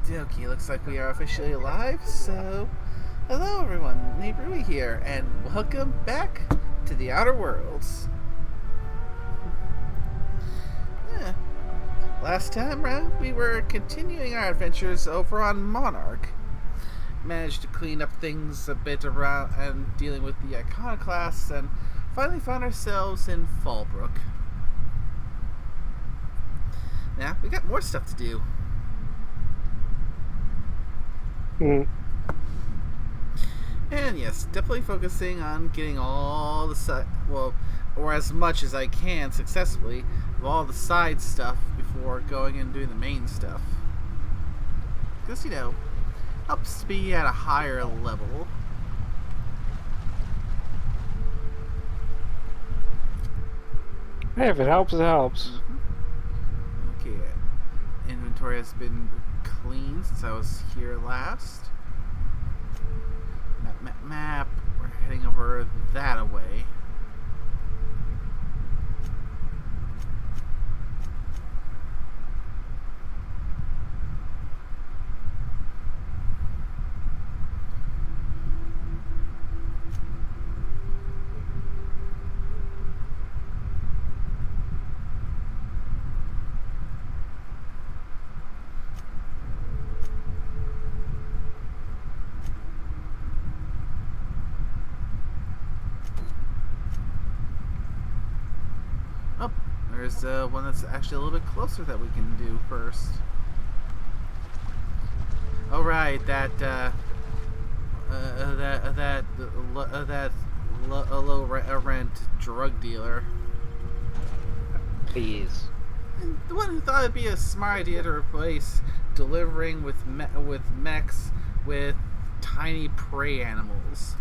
Okie, looks like we are officially live, so hello everyone, Nate Rui here, and welcome back to the Outer Worlds. Yeah. Last time around, we were continuing our adventures over on Monarch. Managed to clean up things a bit around and dealing with the iconoclasts, and finally found ourselves in Fallbrook. Now, we got more stuff to do. And yes, definitely focusing on getting all the or as much as I can successfully of all the side stuff before going and doing the main stuff. Because, helps to be at a higher level. Hey, if it helps, it helps. Okay, inventory has been clean since I was here last. Map. We're heading over that away. Oh, there's one that's actually a little bit closer that we can do first. Oh right, that low rent drug dealer. Please. And the one who thought it'd be a smart idea to replace delivering with mechs with tiny prey animals.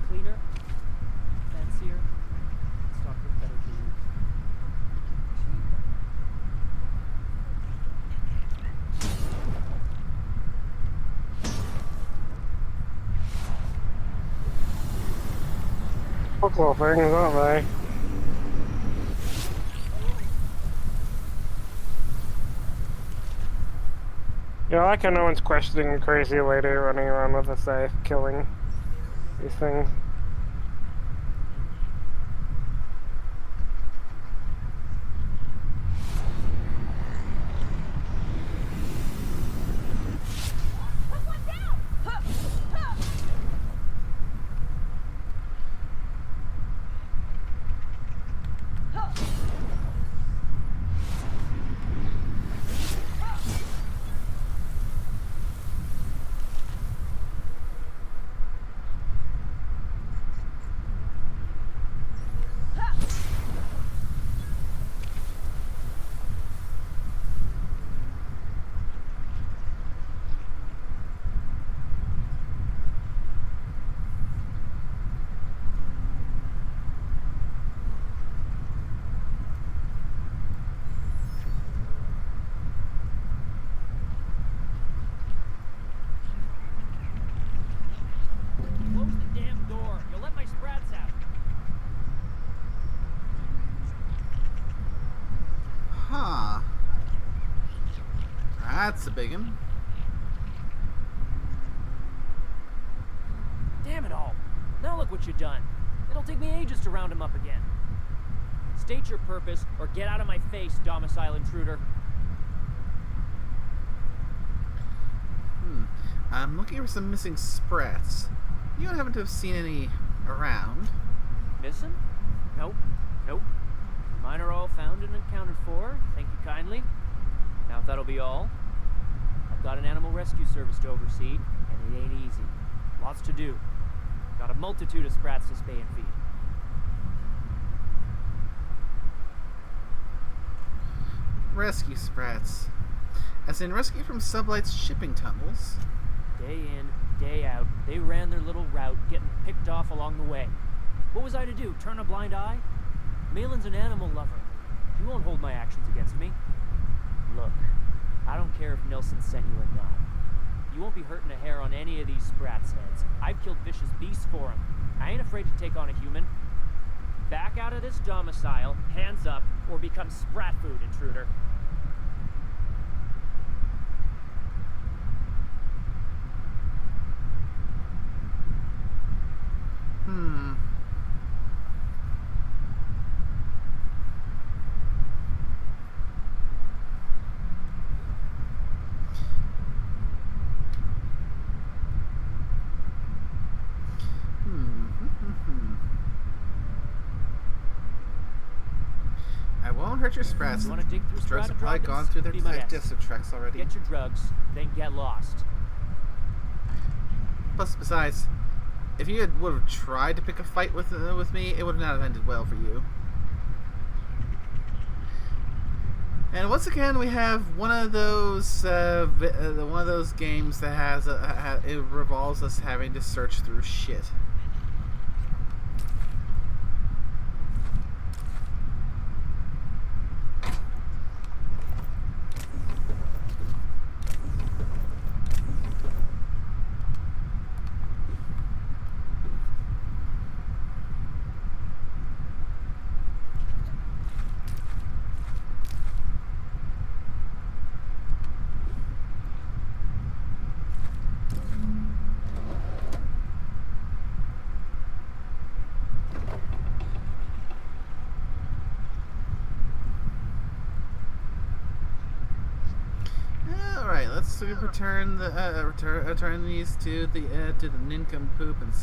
Cleaner, fancier, stocked with better food. Cool things, aren't they? Yeah, I like how no one's questioning the crazy lady running around with a safe, killing these things. Close the damn door. You'll let my sprats out. Huh. That's a big one. Damn it all. Now look what you've done. It'll take me ages to round him up again. State your purpose or get out of my face, domicile intruder. I'm looking for some missing sprats. You don't happen to have seen any around. Missing? Nope. Nope. Mine are all found and accounted for. Thank you kindly. Now, if that'll be all, I've got an animal rescue service to oversee, and it ain't easy. Lots to do. Got a multitude of sprats to spay and feed. Rescue sprats. As in rescue from Sublight's shipping tunnels. Day in, day out, they ran their little route, getting picked off along the way. What was I to do, turn a blind eye? Malin's an animal lover. She won't hold my actions against me. Look, I don't care if Nilsson sent you or not. You won't be hurting a hair on any of these sprats' heads. I've killed vicious beasts for them. I ain't afraid to take on a human. Back out of this domicile, hands up, or become sprat food, intruder. I won't hurt your sprats. You want to dig through Drugs have probably Stratodroppins? gone through their Be my guest. digestive tracts already. Get your drugs, then get lost. Plus, besides, if you would have tried to pick a fight with me, it would not have ended well for you. And once again, we have one of those games that has it revolves us having to search through shit. Alright, let's return these to the nincompoop and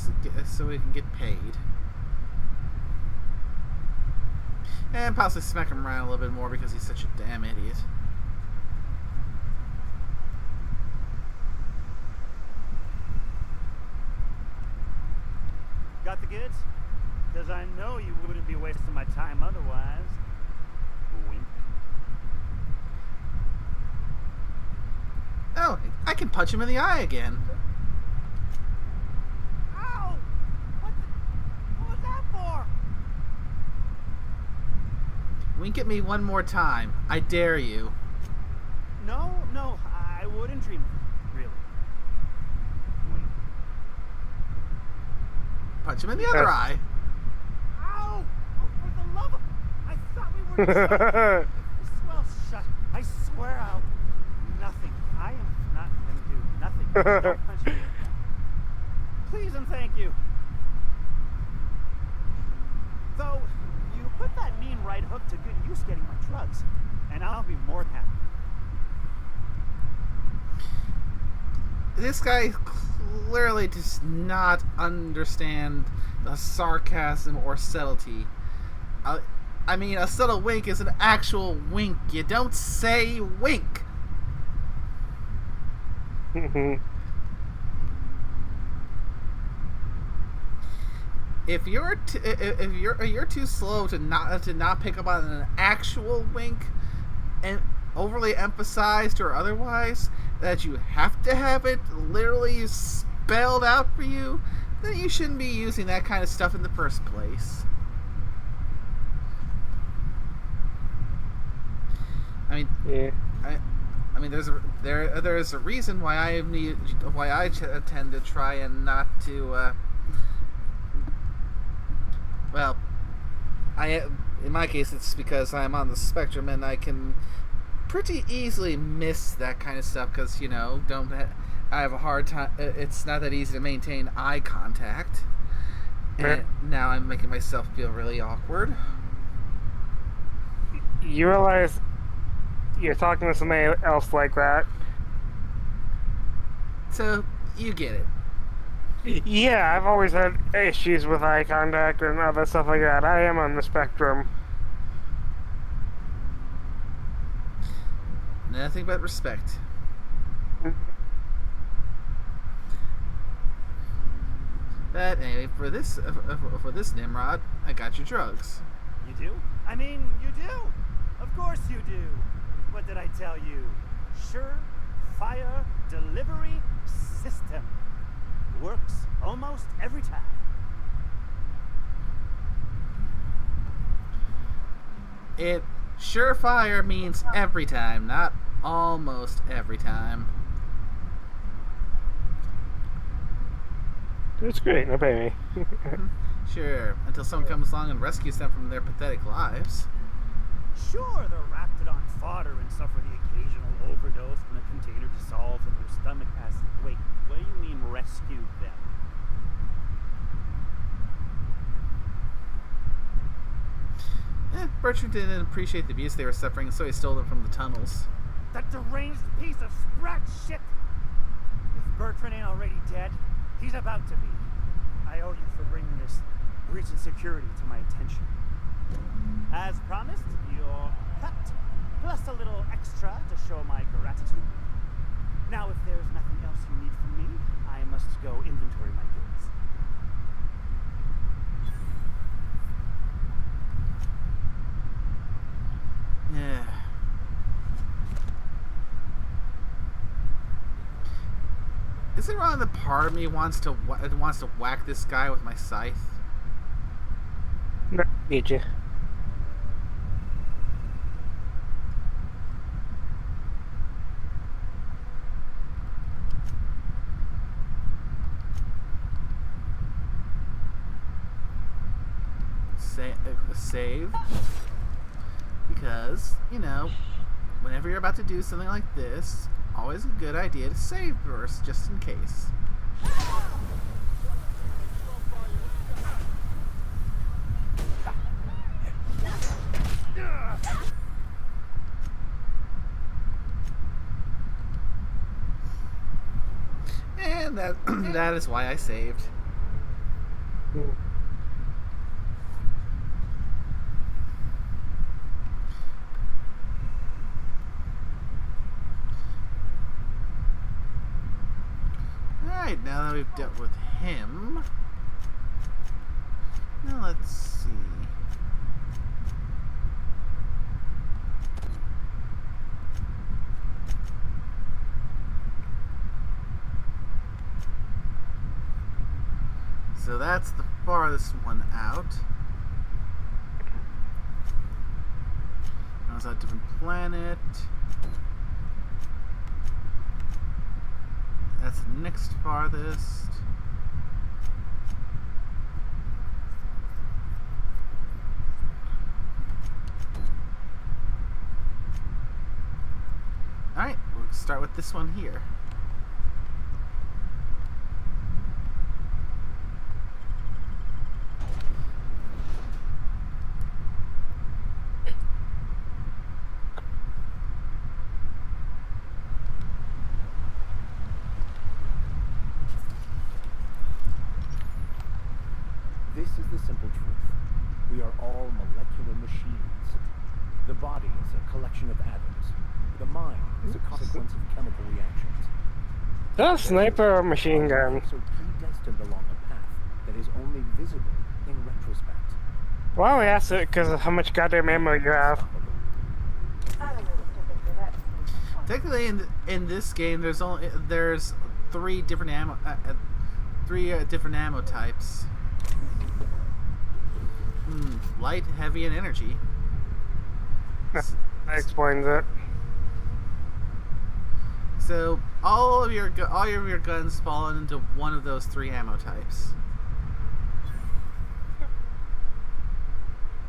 so we can get paid. And possibly smack him around a little bit more because he's such a damn idiot. Got the goods? Because I know you wouldn't be wasting my time otherwise. Wink. Oh, I can punch him in the eye again. Ow! What was that for? Wink at me one more time. I dare you. No, I wouldn't dream of it, really. Wink. Punch him in the other eye. Ow! Oh, for the love of... I thought we were just... Well, shut. I swear I'll... Nothing. I am not going to do nothing. Don't punch me. Please and thank you. Though, you put that mean right hook to good use getting my drugs, and I'll be more than happy. This guy clearly does not understand the sarcasm or subtlety. I mean, a subtle wink is an actual wink. You don't say wink. If you're too slow to not pick up on an actual wink, and overly emphasized or otherwise, that you have to have it literally spelled out for you, then you shouldn't be using that kind of stuff in the first place. I mean, Yeah. I mean, there's a reason why I tend to try and not to. Well, in my case, it's because I'm on the spectrum and I can pretty easily miss that kind of stuff because I have a hard time. It's not that easy to maintain eye contact, and now I'm making myself feel really awkward. You realize you're talking to somebody else like that? So you get it. Yeah, I've always had issues with eye contact and other stuff like that. I am on the spectrum. Nothing but respect. But anyway, for this Nimrod, I got your drugs. You do? I mean, you do. Of course you do. What did I tell you? Sure-fire delivery system. Works almost every time. It surefire means every time, not almost every time. It's great, no pay me. Sure, until someone comes along and rescues them from their pathetic lives. Sure, they're raptidon fodder and suffer the occasional overdose when a container dissolves and their stomach acid. Wait, what do you mean rescued them? Bertram didn't appreciate the abuse they were suffering, so he stole them from the tunnels. That deranged piece of sprat shit! If Bertrand ain't already dead, he's about to be. I owe you for bringing this breach in security to my attention. As promised, your cut, plus a little extra to show my gratitude. Now, if there's nothing else you need from me, I must go inventory my goods. Yeah. Is it wrong that part of me wants to whack this guy with my scythe? No, need you. Save. Because, you know, whenever you're about to do something like this, always a good idea to save first, just in case. And that is why I saved. Alright, now that we've dealt with him, now let's see. So that's the farthest one out. Now it's on a different planet. That's the next farthest. Alright, we'll start with this one here. This is the simple truth. We are all molecular machines. The body is a collection of atoms. The mind is a consequence of chemical reactions. That sniper or machine gun? So predestined along a path that is only visible in retrospect. Well, we asked it because of how much goddamn ammo you have. Technically, in this game, there's three different ammo types. Light, heavy, and energy. That explains it. So all of your guns fall into one of those three ammo types.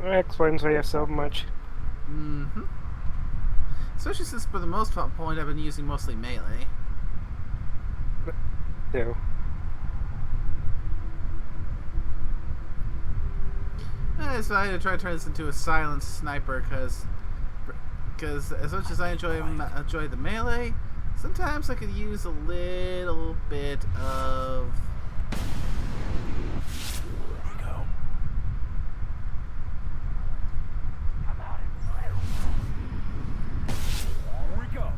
That explains why you have so much. Especially since for the most point I've been using mostly melee. Ew. I decided to try to turn this into a silent sniper because as much as I enjoy the melee, sometimes I could use a little bit of we go. Here we go.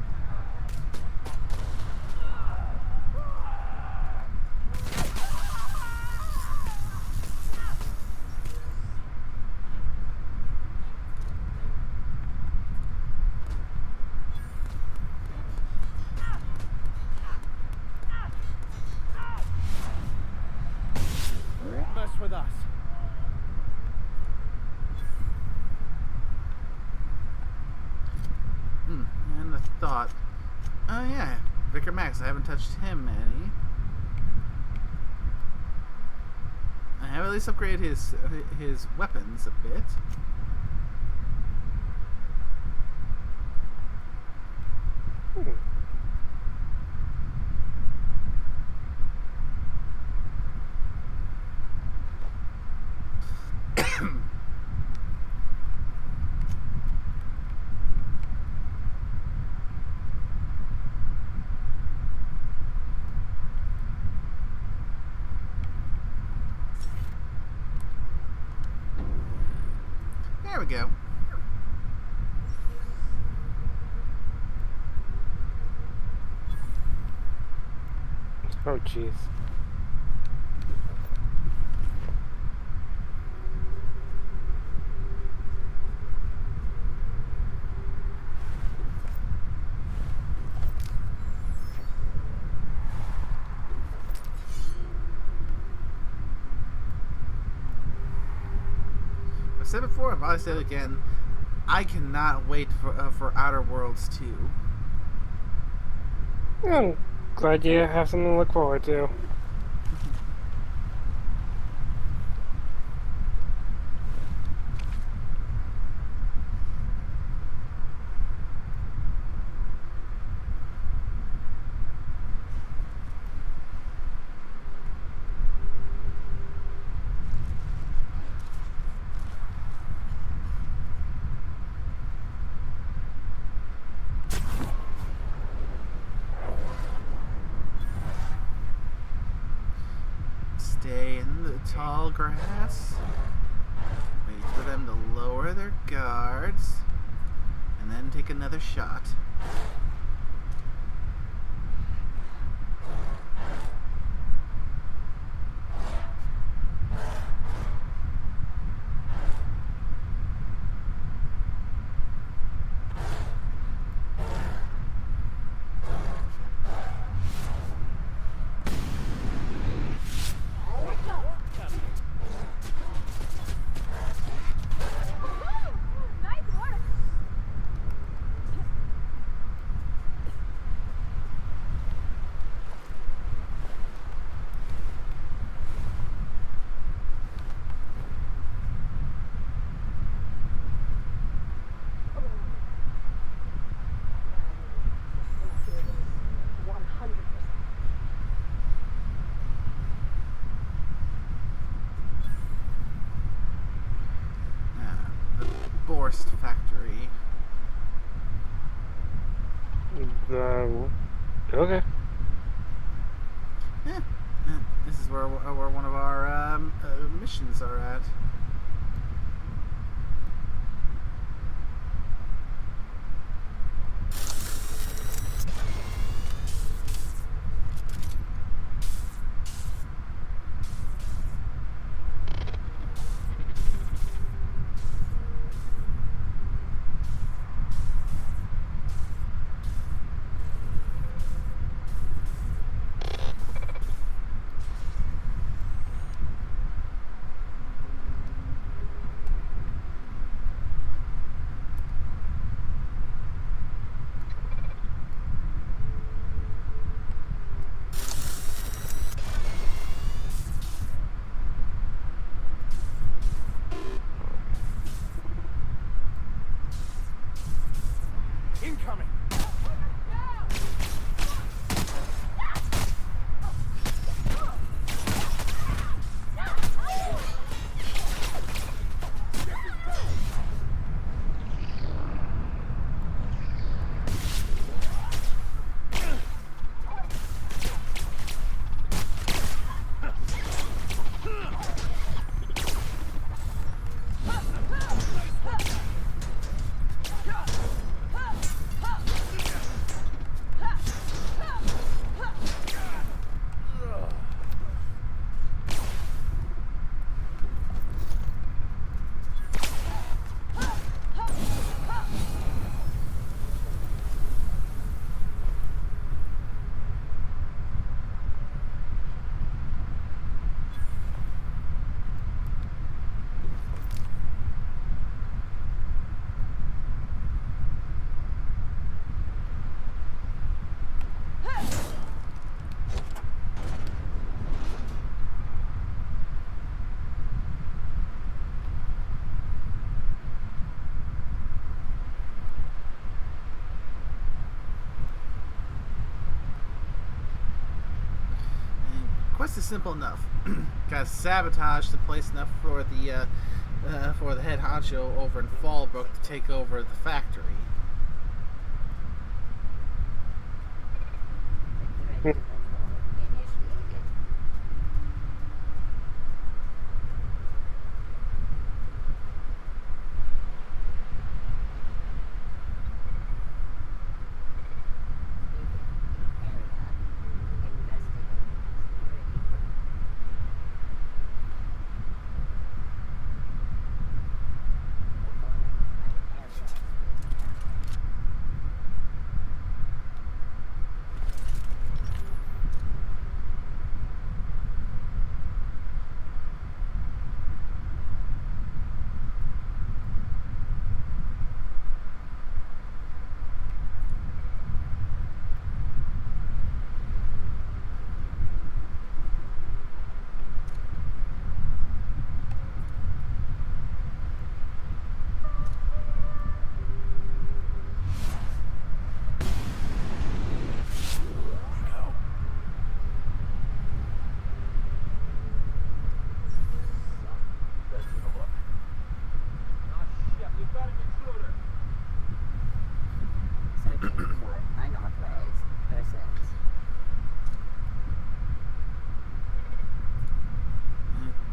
Mess with us. And a thought. Oh yeah, Vicar Max. I haven't touched him any. I have at least upgraded his weapons a bit. There we go. Oh, jeez. I said before, I've always said it again. I cannot wait for Outer Worlds 2. I'm glad you have something to look forward to. Stay in the tall grass. Wait for them to lower their guards. And then take another shot. Borst factory. Okay. Yeah, this is where one of our missions are at. quest is simple enough. Gotta sabotage the place enough for the head honcho over in Fallbrook to take over the factory.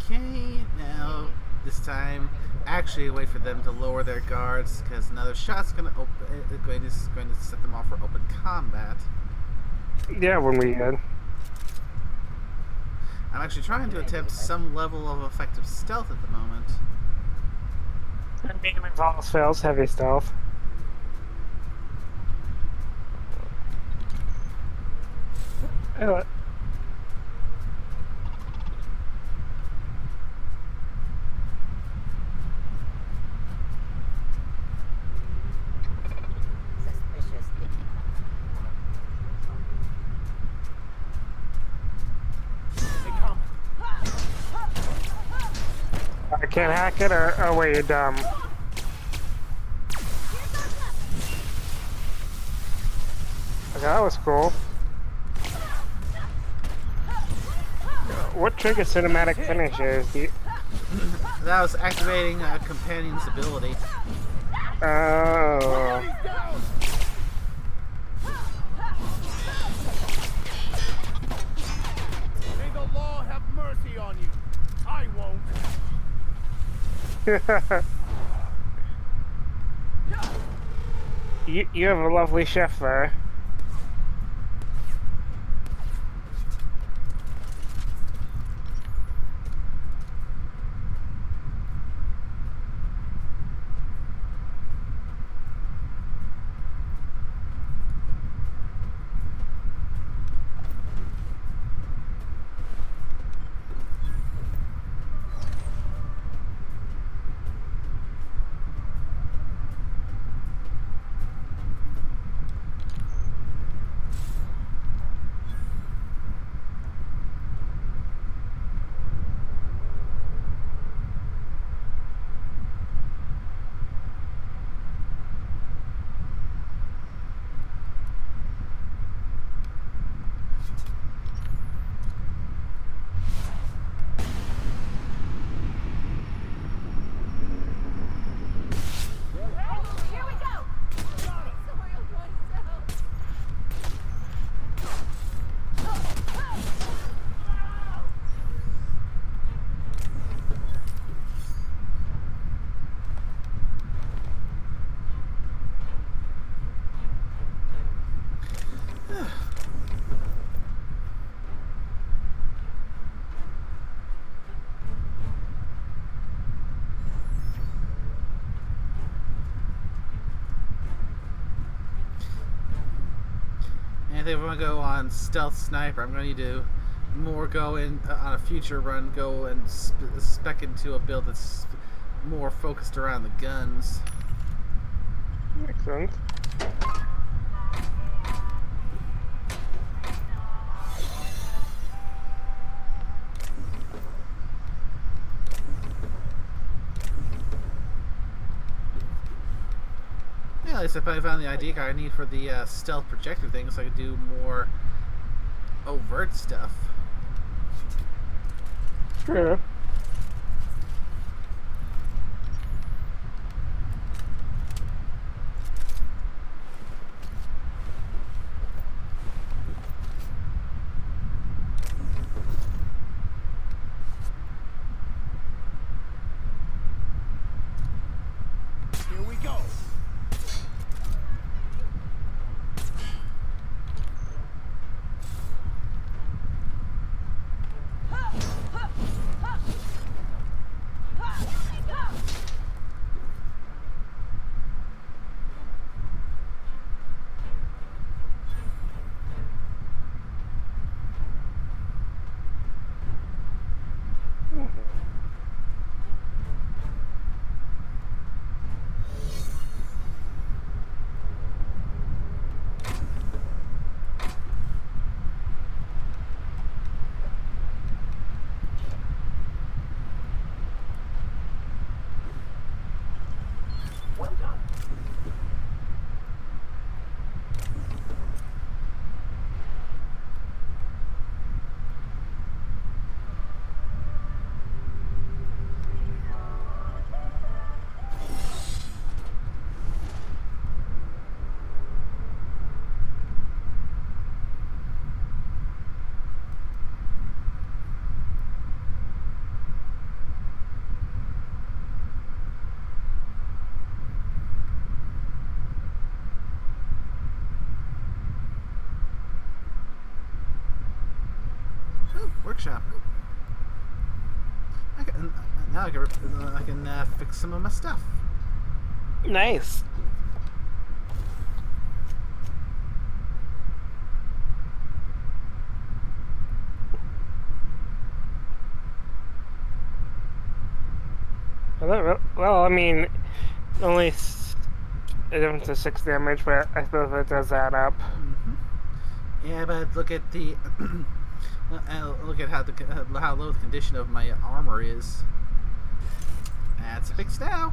Okay, now this time, actually wait for them to lower their guards because another shot's going to set them off for open combat. Yeah, when we had. I'm actually trying to attempt some level of effective stealth at the moment. Medium involves fails, heavy stealth. I can't hack it, or oh wait, you're dumb. Okay, that was cool. What triggers cinematic finishes? That was activating a companion's ability. Oh. May the law have mercy on you. I won't. You have a lovely chef there. And if I want to go on stealth sniper, I'm going to need to more go in on a future run, go and spec into a build that's more focused around the guns. Makes sense. Yeah, at least if I found the ID card I need for the stealth projector thing, so I could do more overt stuff. True. Here we go. Well done. Ooh, workshop. Now I can fix some of my stuff. Nice. Well, I mean, only down to 6 damage, but I suppose it does add up. Yeah, but look at the look at how low the condition of my armor is. That's fixed now.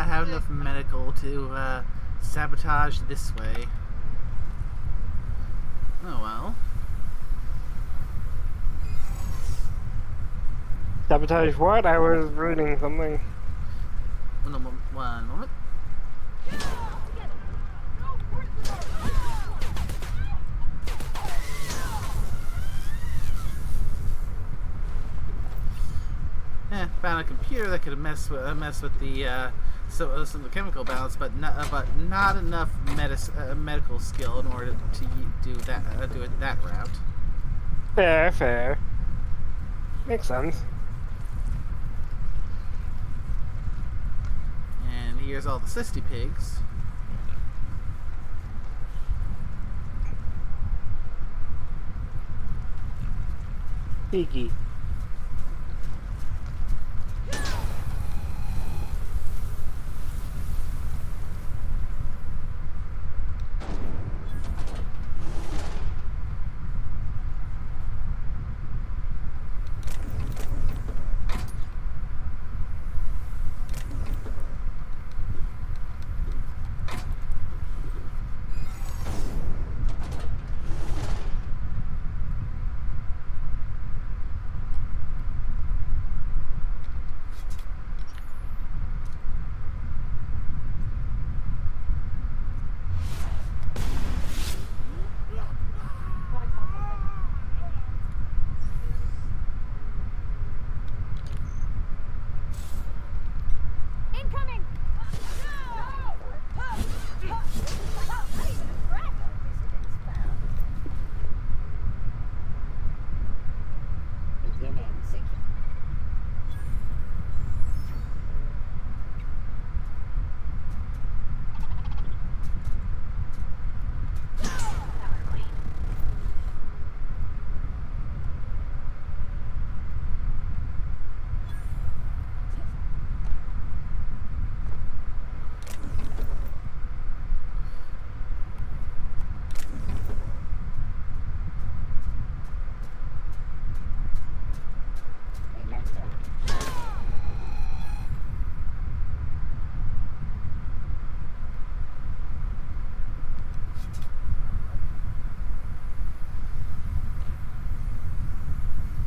not have enough medical to sabotage this way. Oh well. Sabotage what? I was reading something. One moment. Found a computer that could mess with the some of the chemical balance, but not enough medical skill in order to do it that route. Fair. Makes sense. And here's all the cysty pigs. Piggy. Incoming!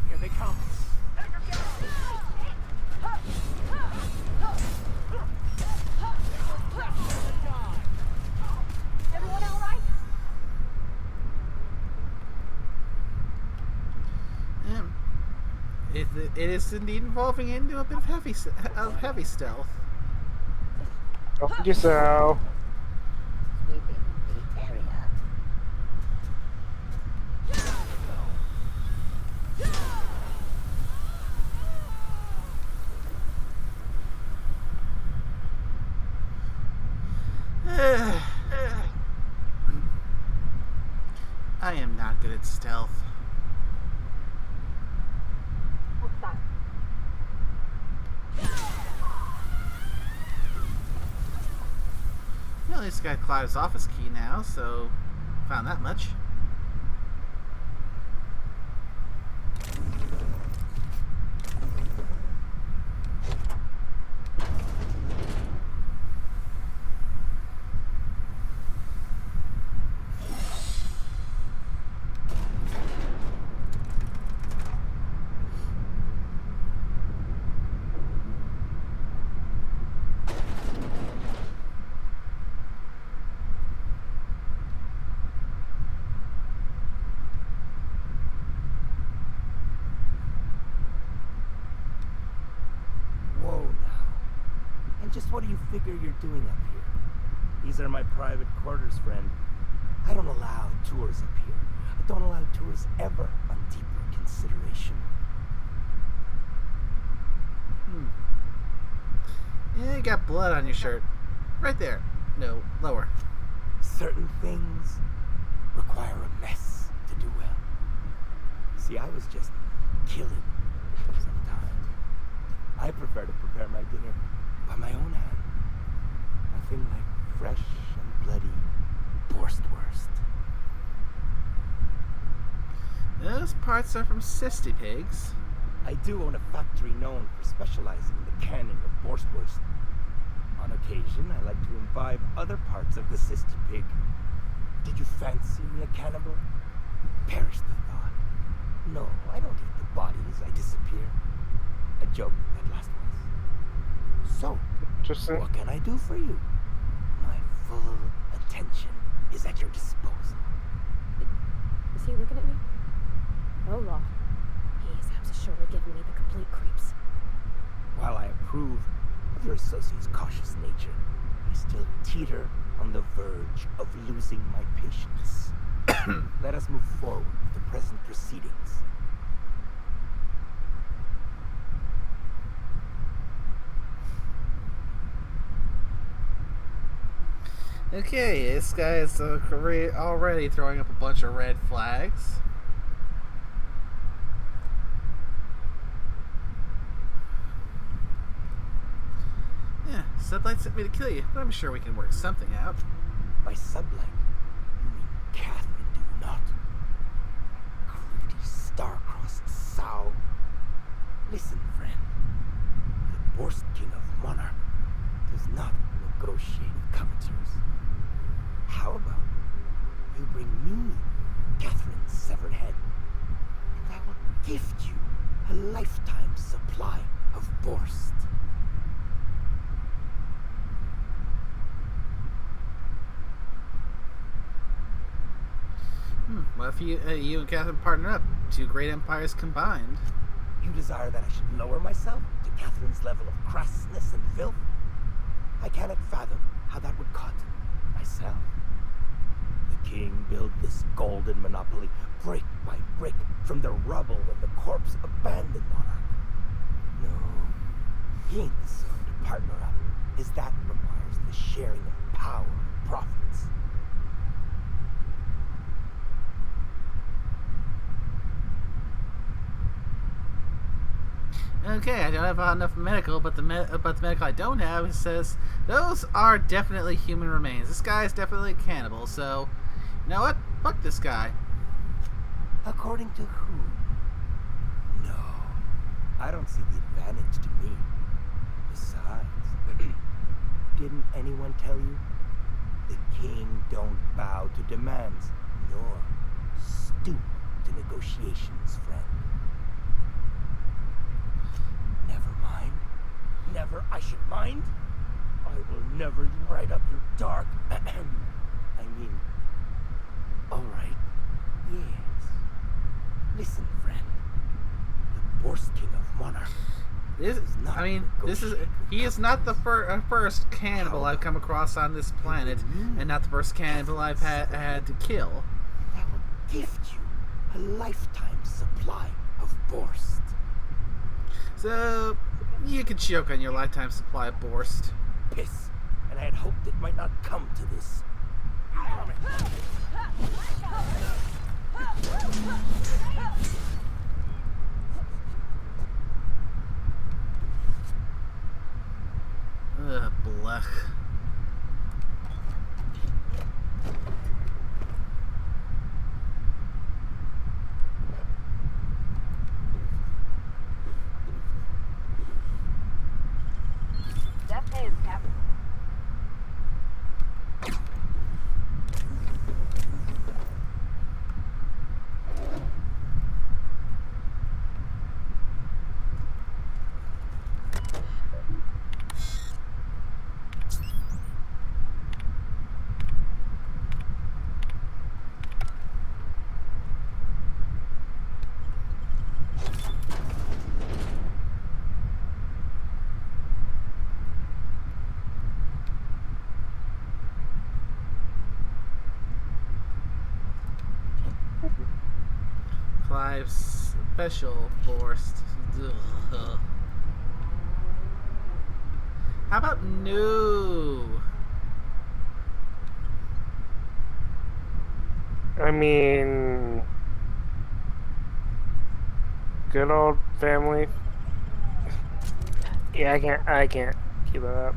Here they come. Everyone all right? It is indeed evolving into a bit of heavy stealth. Told you so. Sweeping the area. I am not good at stealth. What's that? Well, at least got Clive's office key now, so found that much. Whoa now. And just what do you figure you're doing up here? These are my private quarters, friend. I don't allow tours up here. I don't allow tours ever on deeper consideration. Yeah, you got blood on your shirt. Right there. No, lower. Certain things require a mess to do well. See, I was just killing sometimes. I prefer to prepare my dinner by my own hand. Nothing like fresh and bloody Borstwurst. Those parts are from cysty pigs. I do own a factory known for specializing in the canning of Borstwurst. On a occasion, I like to imbibe other parts of the sister pig. Did you fancy me a cannibal? Perish the thought. No, I don't eat the bodies, I disappear. A joke, that last was. So, Just what can I do for you? My full attention is at your disposal. Is he looking at me? Oh, law. He's absolutely giving me the complete creeps. While I approve of your associate's cautious nature, I still teeter on the verge of losing my patience. Let us move forward with the present proceedings. Okay, this guy is already throwing up a bunch of red flags. Yeah, Sublight sent me to kill you, but I'm sure we can work something out. By sublight, you mean Catherine, do you not? Gritty, star-crossed sow. Listen, friend. The Borst King of Monarch does not negotiate with coveters. How about you bring me Catherine's severed head, and I will gift you a lifetime supply of Borst. Well, if you and Catherine partner up, two great empires combined. You desire that I should lower myself to Catherine's level of crassness and filth? I cannot fathom how that would cut myself. The king built this golden monopoly brick by brick from the rubble of the corpse abandoned monarch. No, he ain't the son to partner up, as that requires the sharing of power and profits. Okay, I don't have enough medical, but the medical I don't have says those are definitely human remains. This guy is definitely a cannibal, so you know what? Fuck this guy. According to whom? No, I don't see the advantage to me. Besides, didn't anyone tell you? The king don't bow to demands, nor stoop to negotiations, friend. Never mind. Never I should mind. I will never write up your dark... I mean... Alright. Yes. Listen, friend. The Borst King of Monarch He is not the first cannibal I've come across on this planet, and not the first cannibal I've had to kill. I will gift you a lifetime supply of Borst. So, you can choke on your lifetime supply of Borst. Piss. And I had hoped it might not come to this. Ugh, blech. Death hands, Captain. Clive's special Borst. Ugh. How about no? I mean, good old family. Yeah, I can't keep it up.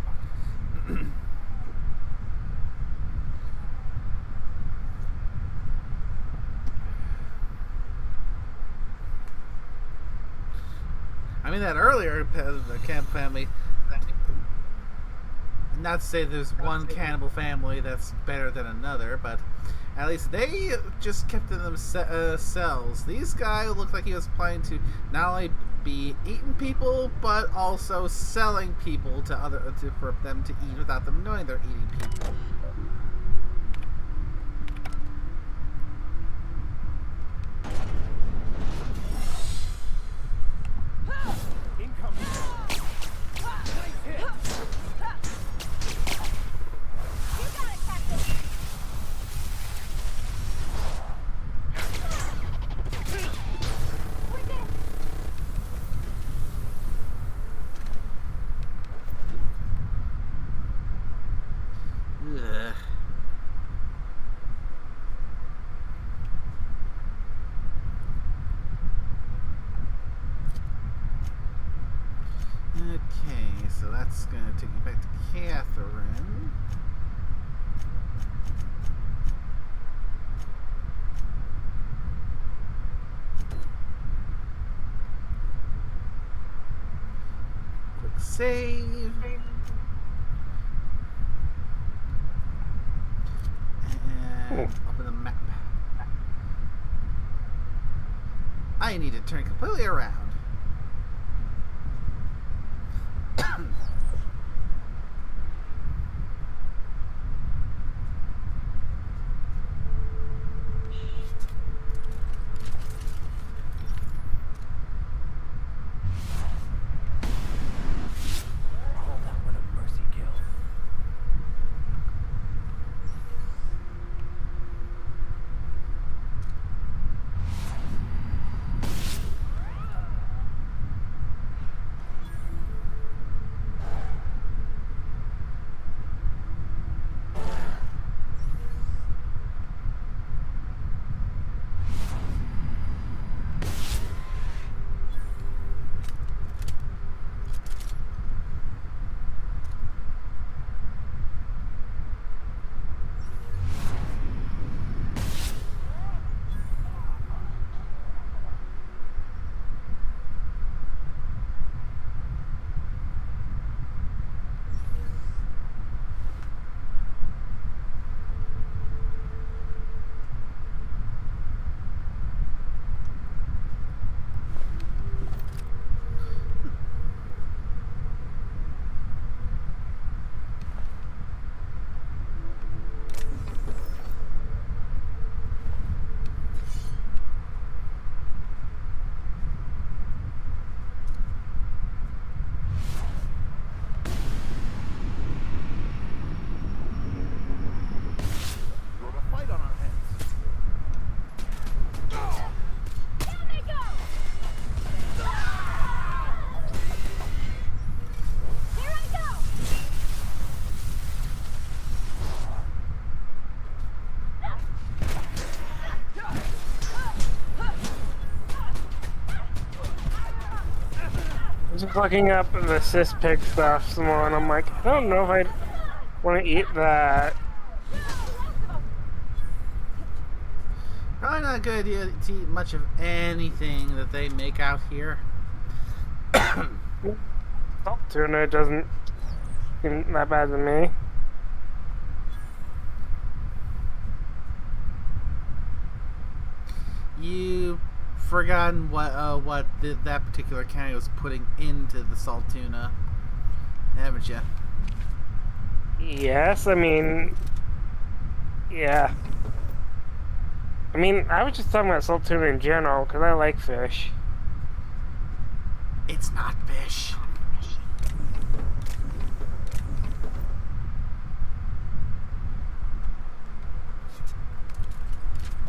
I mean, that earlier the Camp family not to say there's one cannibal family that's better than another, but at least they just kept to themselves. These guys looked like he was planning to not only be eating people, but also selling people for them to eat without them knowing they're eating people. Ugh. Okay, so that's going to take me back to Catherine. Quick save. And open the map. I need to turn completely around. Oh, that one a mercy kill. Just looking up the cis pig stuff some more, and I'm like, I don't know if I want to eat that. Probably not a good idea to eat much of anything that they make out here. Salt tuna doesn't seem that bad to me. You forgotten what that particular county was putting into the salt tuna, haven't you? Yes, I mean, yeah. I mean, I was just talking about salt tuna in general, because I like fish. It's not fish.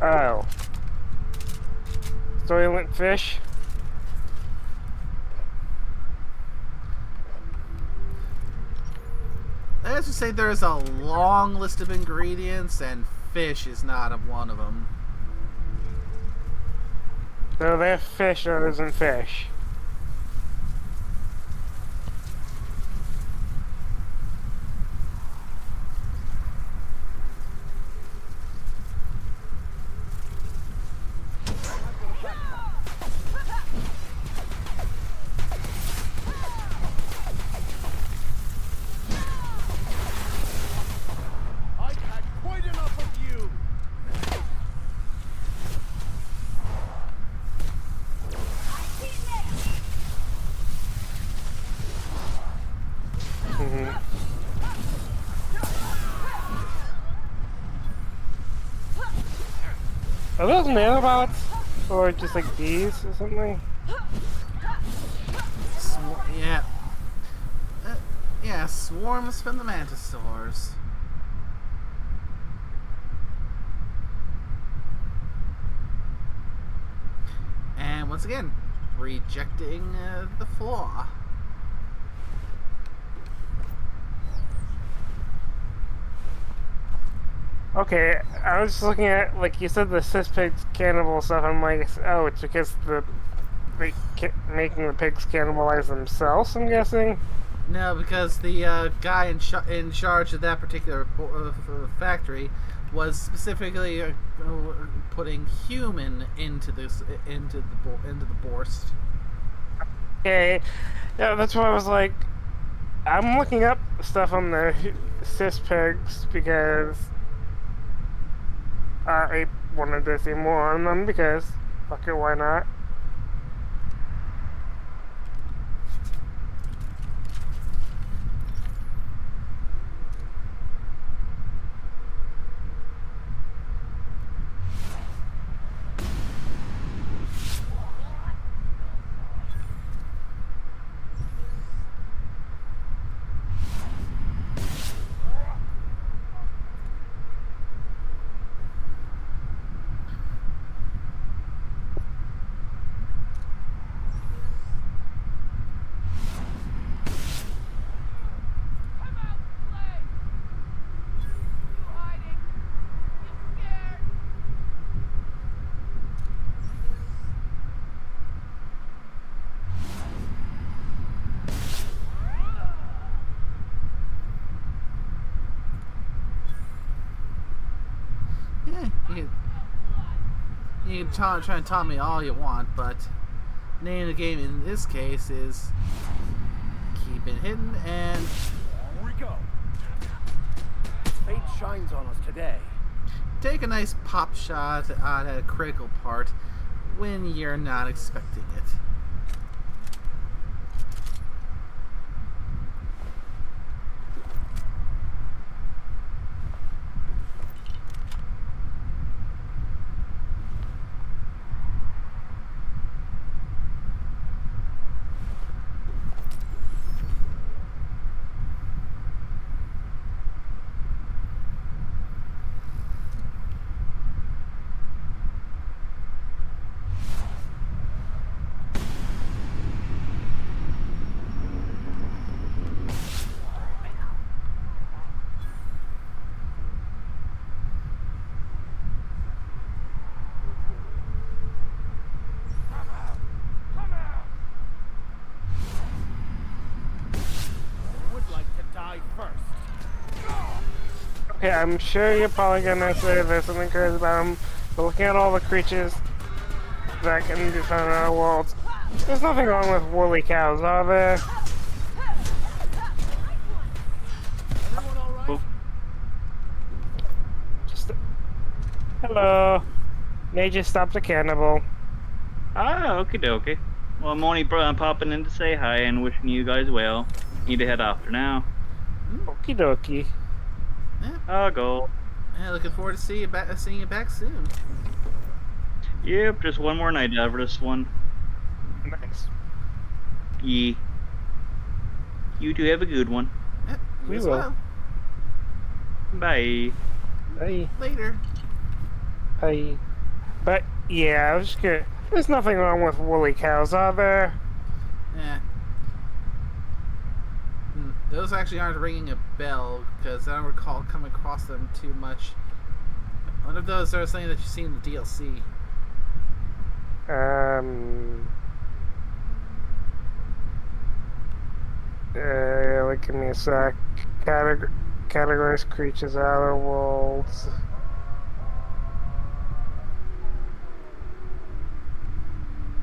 Oh. Soylent fish? Let's just say there's a long list of ingredients, and fish is not one of them. So they're fish that isn't fish. Are those nanobots? Or just like bees or something? Yeah. Yeah, swarms from the mantisaurs. And once again, rejecting the flaw. Okay, I was just looking at, like you said, the cis pigs cannibal stuff. I'm like, oh, it's because making the pigs cannibalize themselves, I'm guessing? No, because the guy in charge of that particular factory was specifically putting human into the Borst. Okay, yeah, that's why I was like, I'm looking up stuff on the cis pigs because I wanted to see more on them because, fuck it, why not? Yeah, you can try and taunt me all you want, but name of the game in this case is keep it hidden and Here we go. Fate shines on us today. take a nice pop shot on a critical part when you're not expecting it. Okay, I'm sure you're probably gonna say there's something crazy about them, but looking at all the creatures that can be found in our worlds, there's nothing wrong with woolly cows, are there? Cool. Just... Hello. Major stopped a cannibal. Ah, okie dokie. Well, I'm only popping in to say hi and wishing you guys well. Need to head off for now. Okie dokie. Yeah, I'll go. looking forward to seeing you back soon. Yep, just one more night for this one. Nice. Yeah. You two have a good one. Yeah, you We as will. well. Bye. Hey. Later. Hey. But, yeah, I was just gonna... There's nothing wrong with woolly cows, are there? Yeah. Those actually aren't ringing a bell because I don't recall coming across them too much. One of those are something that you see in the DLC. Like, give me a sec. Categorize creatures out of worlds.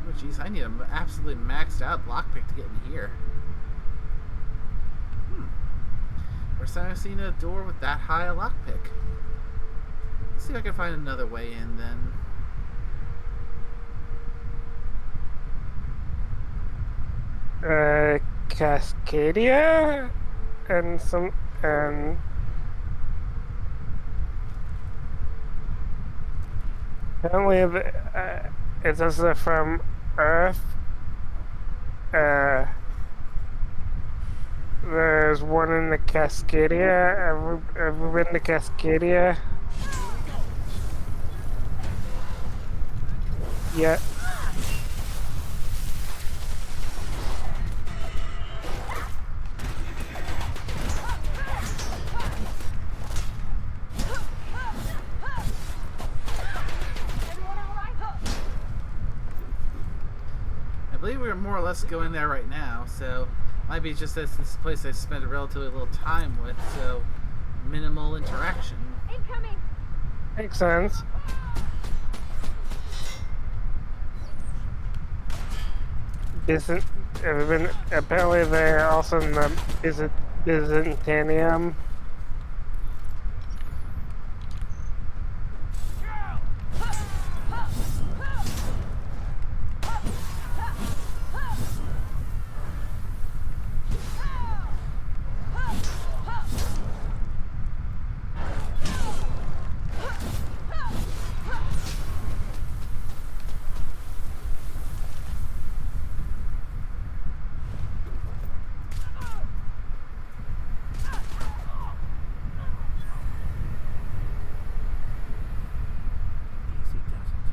Oh jeez, I need an absolutely maxed out lockpick to get in here. First time I've seen a door with that high a lockpick. Let's see if I can find another way in then. Cascadia? And and... 'Cause Apparently, it's also from Earth. Uh, there's one in the Cascadia. Ever been to Cascadia? Yeah. I believe we're more or less going there right now, so might be just that this place I spent a relatively little time with, so minimal interaction. Incoming! Makes sense. Isn't ever been? Apparently, they're also in the Byzantium. Easy does it.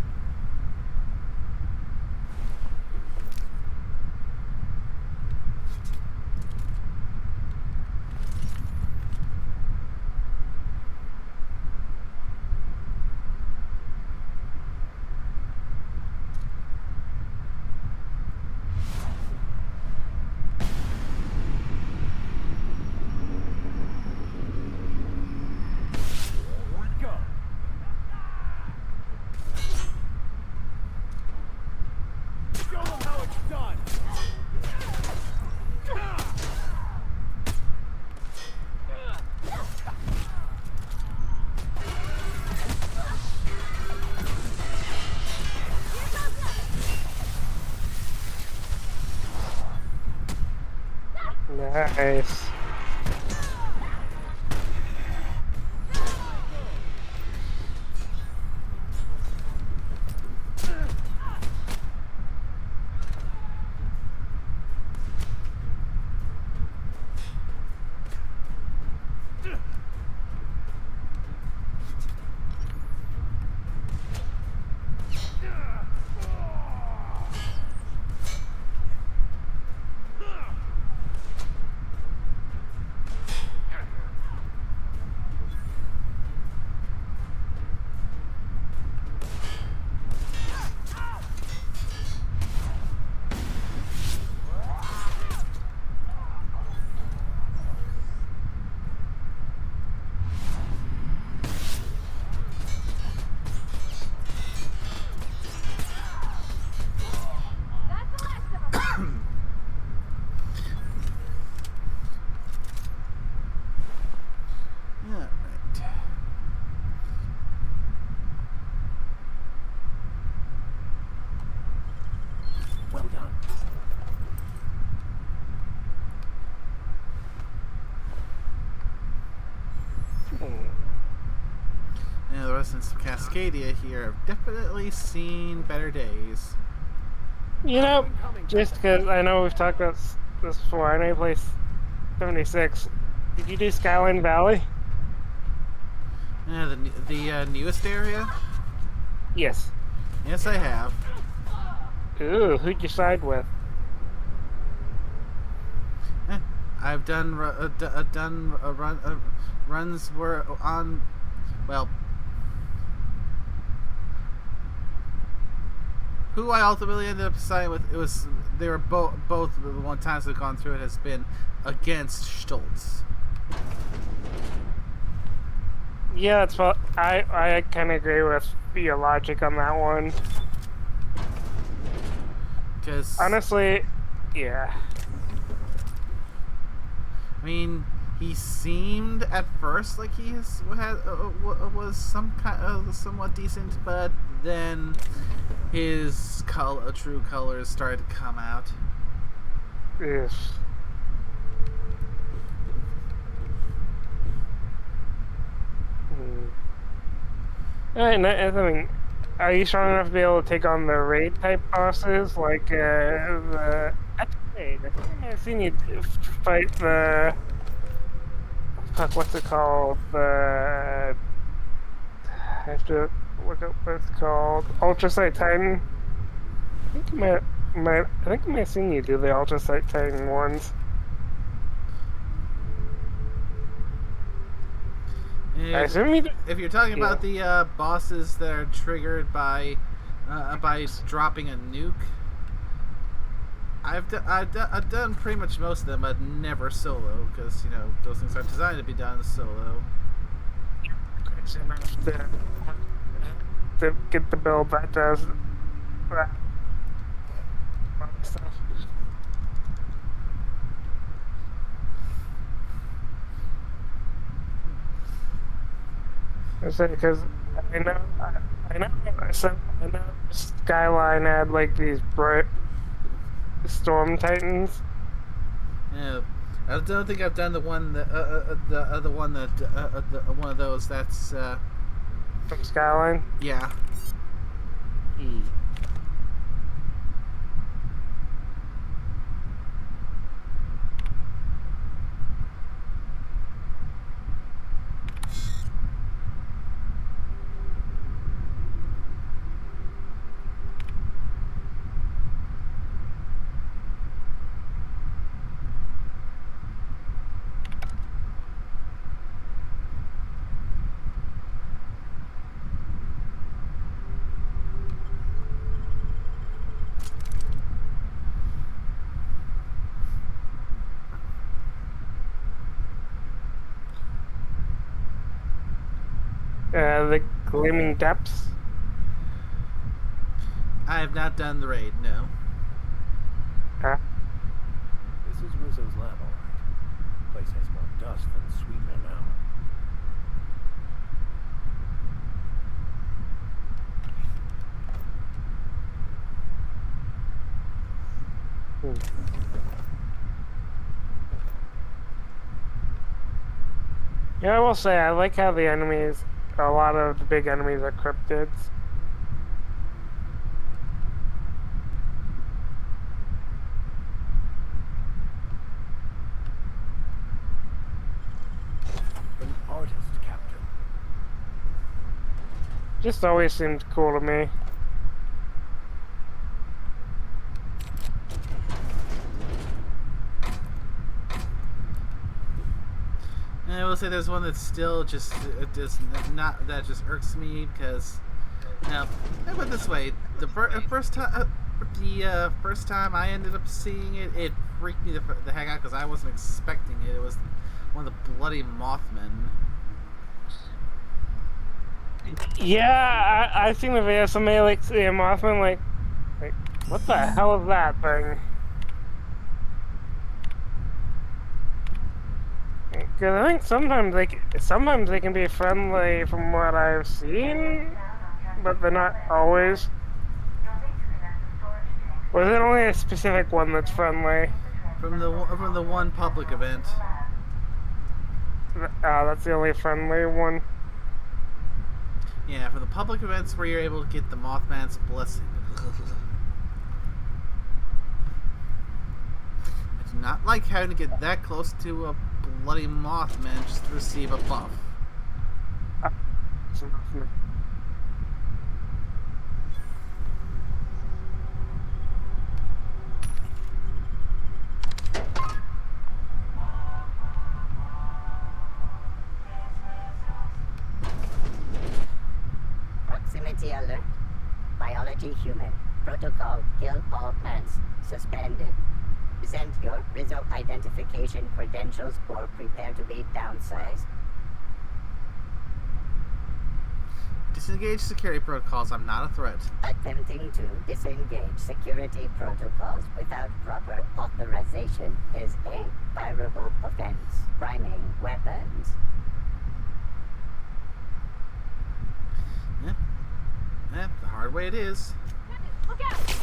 Here we go. Show them how it's done. Nice. That's the last of them! Alright. Well done. Yeah, the residents of Cascadia here have definitely seen better days. You know, just because I know we've talked about this before, I know you play 76. Did you do Skyline Valley? Yeah, the newest area? Yes. Yes, I have. Ooh, who'd you side with? I've done runs were on, well, who I ultimately ended up siding with. They were both the one times I've gone through it has been against Stoltz. Yeah, that's what I kind of agree with your logic on that one. Because Honestly, yeah. I mean, he seemed at first like he was some kind of somewhat decent, but then his true colors started to come out. Ugh. Alright, I mean, are you strong enough to be able to take on the raid type bosses like the? I think I've seen you fight the. Fuck, what's it called? The. I have to look up what it's called. Ultrasight Titan. I think I think I may have seen you do the Ultrasight Titan ones. I If, assume you. if you're talking Yeah. about the bosses that are triggered by dropping a nuke, I've done pretty much most of them, but never solo, because those things aren't designed to be done solo. To get the build that does that stuff. I say because I know, I know, I know Skyline had like these bright Storm Titans. I don't think I've done the one that the other one that one of those. That's From Skyline. yeah. The Gleaming Depths. I have not done the raid. No. This is Rizzo's lab, all right. Place has more dust than sweetener now. Yeah, I will say I like how the enemies, a lot of the big enemies are cryptids. An artist, Captain. Just always seemed cool to me. And I will say there's one that's still just not that just irks me because now I put it this way: the first time I ended up seeing it, it freaked me the heck out because I wasn't expecting it. It was one of the bloody Mothmen. Yeah, I've seen the video. Somebody like see a Mothman, like, what the hell is that thing? Because I think sometimes they can be friendly from what I've seen, but they're not always. Or is it only a specific one that's friendly? From the one public event. That's the only friendly one. Yeah, from the public events where you're able to get the Mothman's blessing. I do not like having to get that close to a bloody Mothman just to receive a buff. Proximity alert. Biology human. Protocol kill all plants. Suspended. Present your Rizzo identification credentials or prepare to be downsized. Disengage security protocols. I'm not a threat. Attempting to disengage security protocols without proper authorization is a fireable offense. Priming weapons. Yeah, the hard way it is. Look out!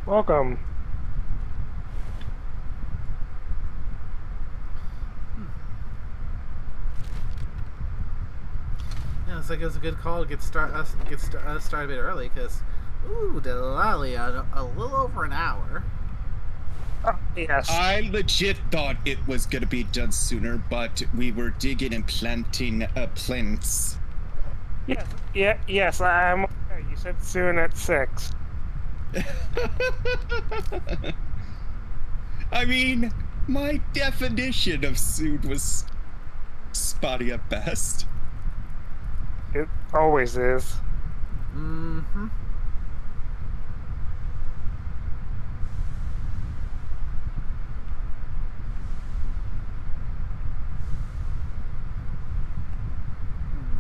Welcome. Yeah, it's like it was a good call to started a bit early because, ooh, Delali on a little over an hour. Yes. I legit thought it was gonna be done sooner, but we were digging and planting plants. Yes. Yeah. Yes. I'm okay. You said soon at 6. I mean, my definition of soon was spotty at best. It always is. Mm-hmm.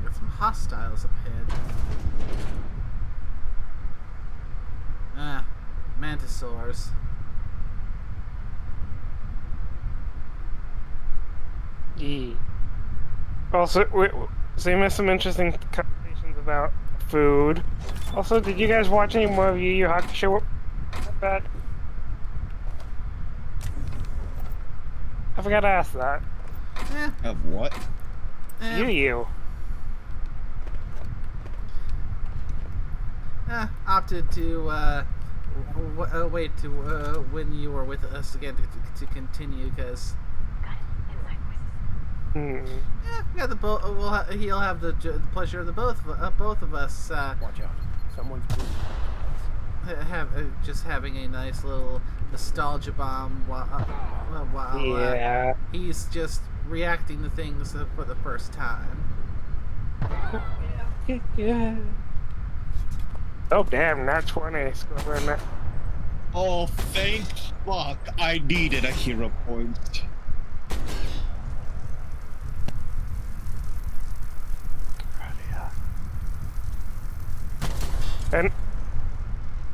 Got some hostiles up ahead. Ah, mantisaurs. Yeah. Also, so you missed some interesting conversations about food. Also, did you guys watch any more of Yu Yu Hakusho? That I forgot to ask that. Eh, Of what? Yu Yu. Opted to wait to when you were with us again to continue because we got the he'll have the pleasure of the both of us Watch out. Someone's breathing. just having a nice little nostalgia bomb while he's just reacting to things for the first time. Yeah. Oh damn! Not 20. Oh, thank fuck! I needed a hero point.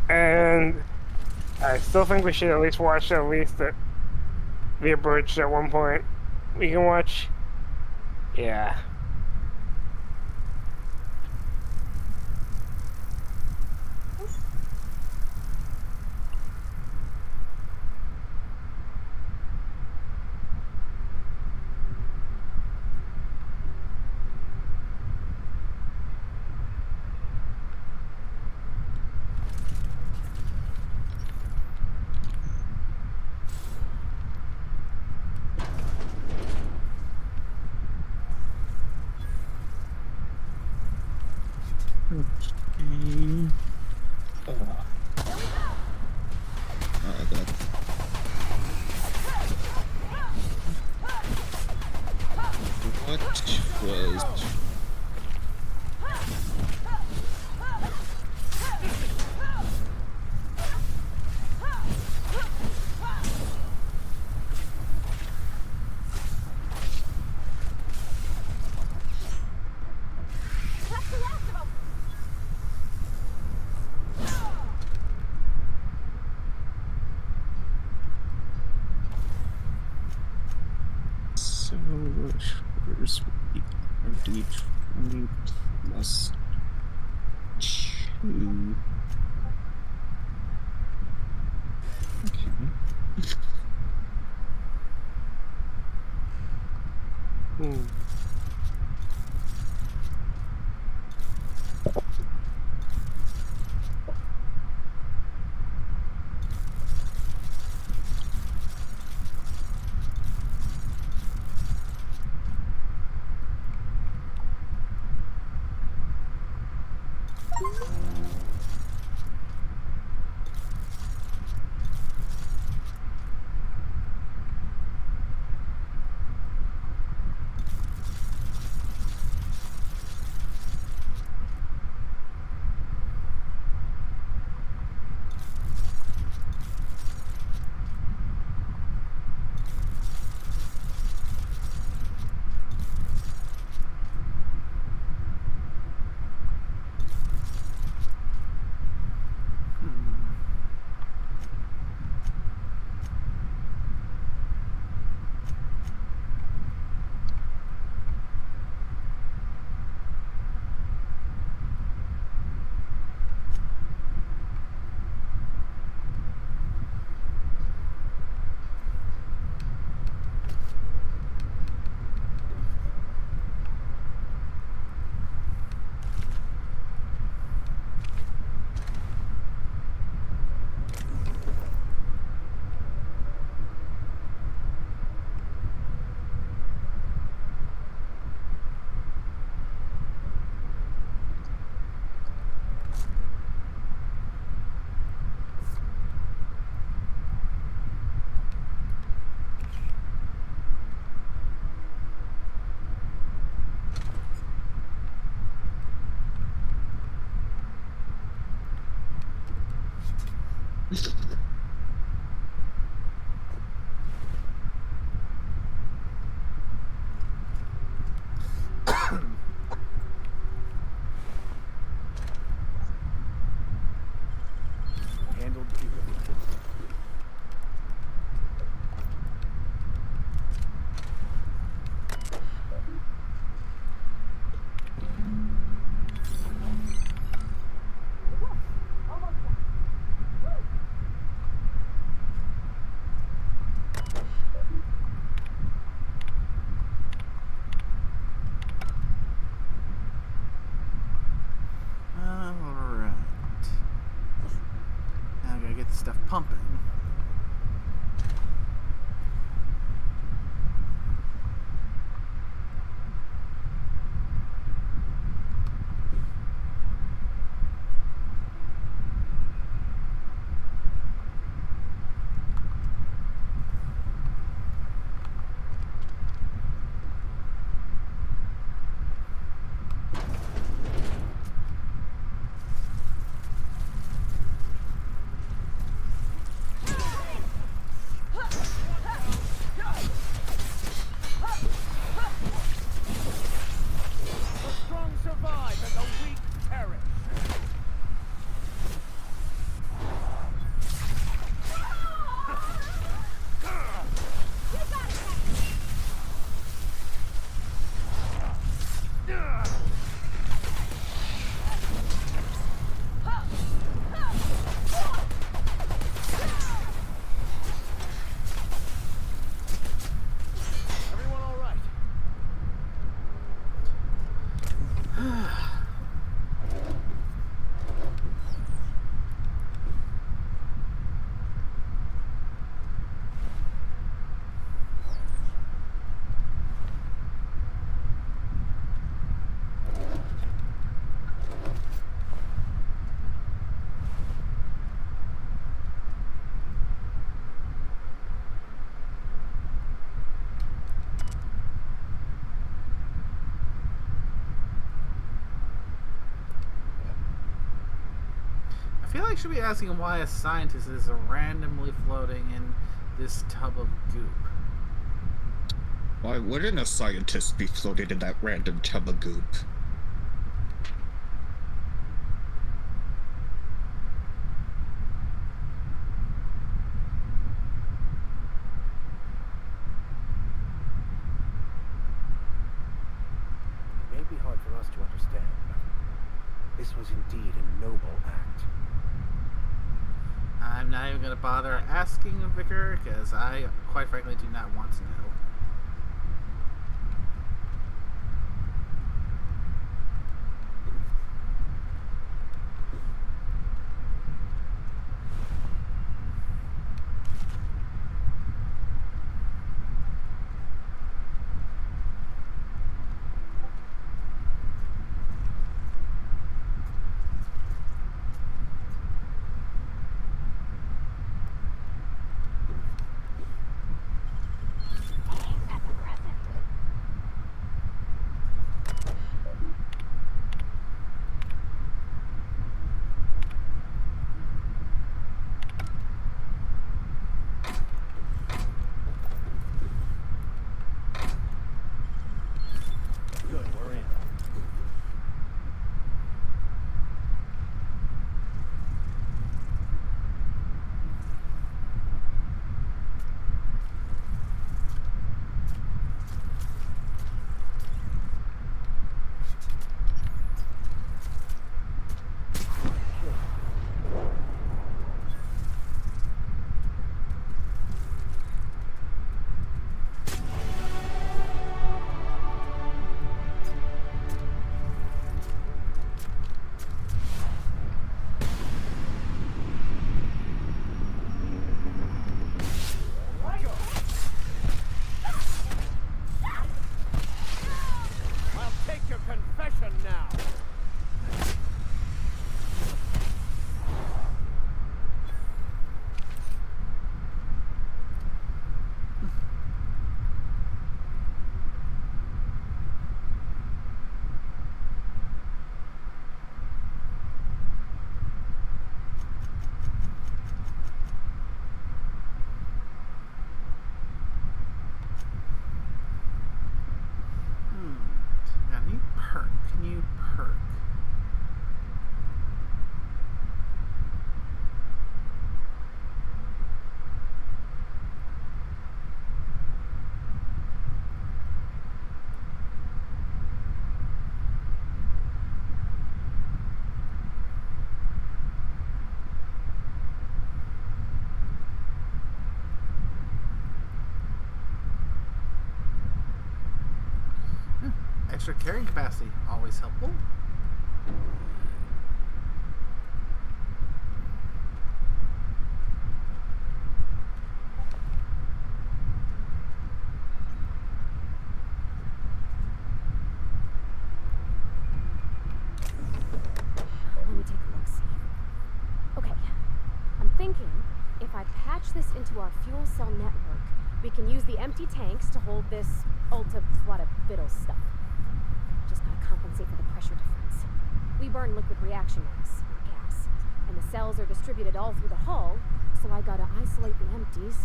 And I still think we should at least watch the abridged at one point. We can watch. Yeah. What was... So, where's the RD20 plus 2? Okay. I should be asking why a scientist is randomly floating in this tub of goop. Why wouldn't a scientist be floated in that random tub of goop? It may be hard for us to understand, but this was indeed a noble act. I'm not even going to bother asking the vicar because I, quite frankly, do not want to know. Good, we're in. I'll take your confession now. Can you perk? Can you perk? Extra carrying capacity, always helpful. Let me take a look, see. Okay, I'm thinking if I patch this into our fuel cell network, we can use the empty tanks to hold this ultra-what-a-biddle stuff. Just gotta compensate for the pressure difference. We burn liquid reaction mass, not gas, and the cells are distributed all through the hull, so I gotta isolate the empties.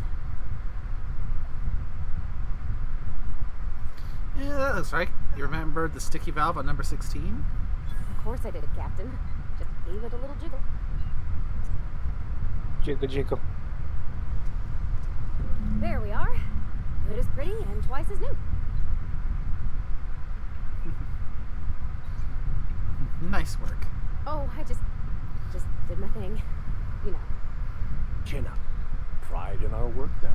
Yeah, that looks right. You remember the sticky valve on number 16? Of course I did it, Captain. Just gave it a little jiggle. Jiggle jiggle. There we are. Good as pretty and twice as new. Nice work. Oh, I just did my thing. You know. Chin up. Pride in our work now.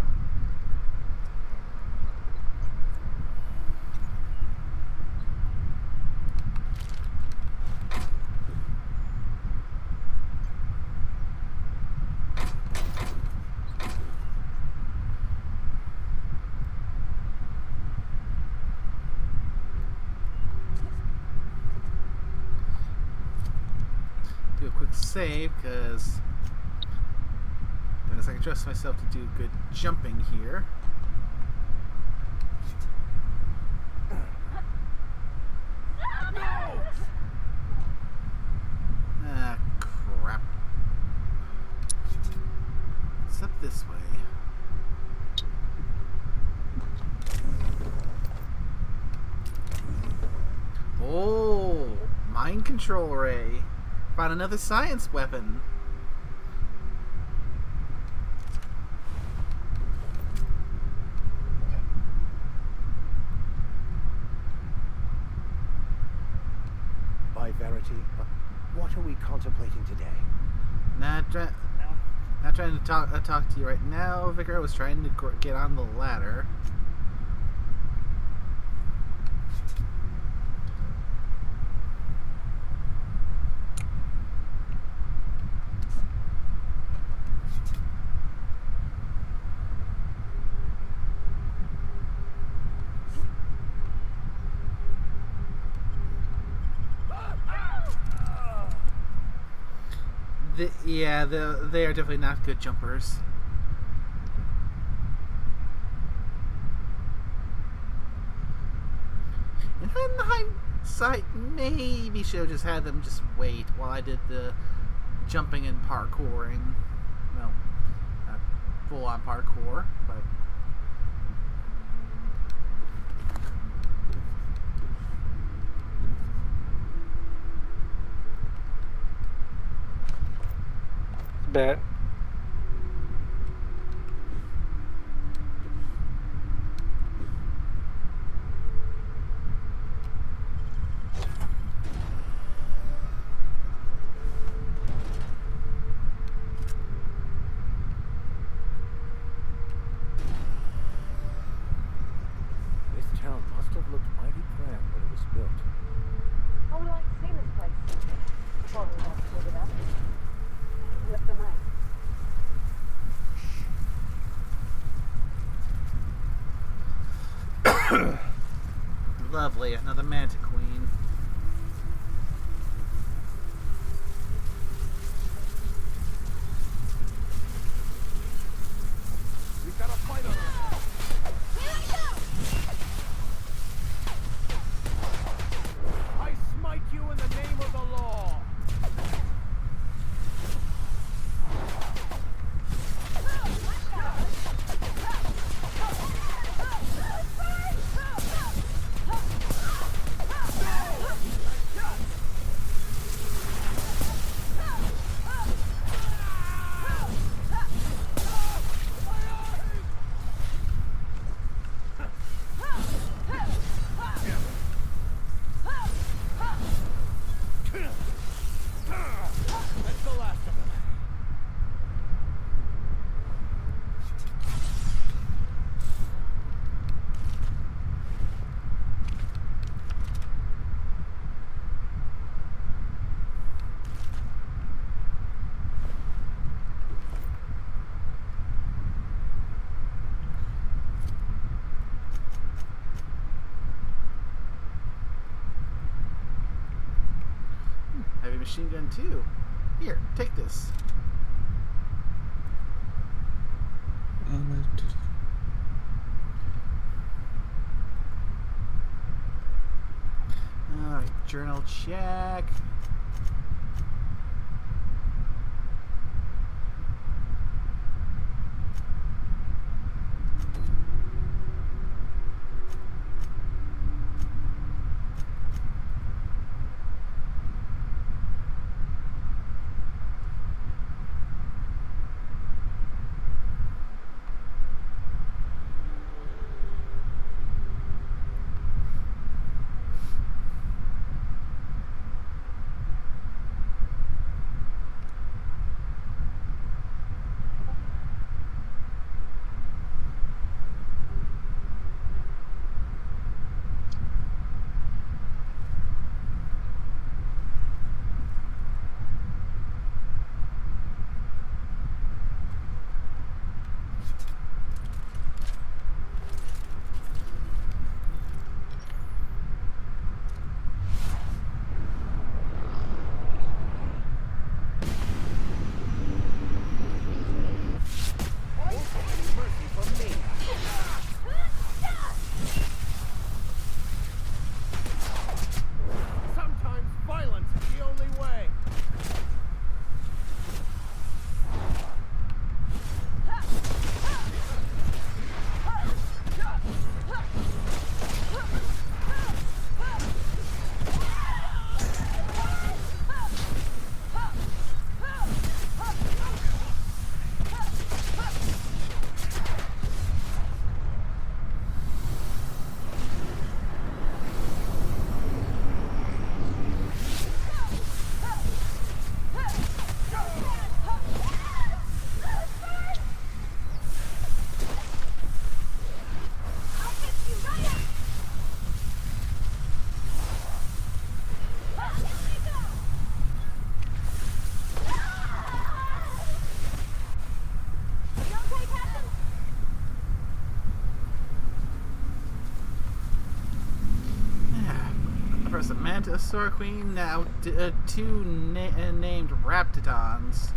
Do a quick save because I can trust myself to do good jumping here. Ah, crap. It's up this way. Oh, mind control ray. Found another science weapon. By Verity, what are we contemplating today? Not trying to talk to you right now, Vicar. I was trying to get on the ladder. They are definitely not good jumpers. In hindsight, maybe should have just had them just wait while I did the jumping and parkouring. Well, not full-on parkour, but... Bet. This town must have looked mighty grand when it was built. I would like to see this place before we all split it up. With the knife. Lovely, another Manta Queen. We've got a fight on our hands. I smite you in the name of the law. That's the last of them. Heavy machine gun too. Here, take this. Alright, journal check. There's a Mantisaur Queen, now two named Raptidons.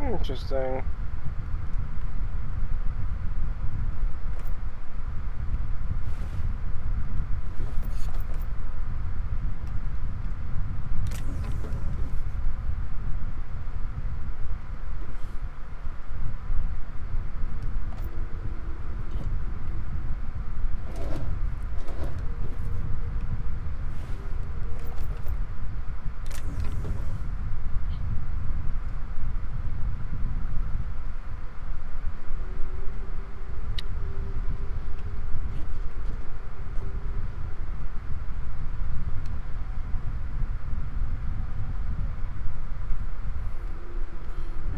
Interesting.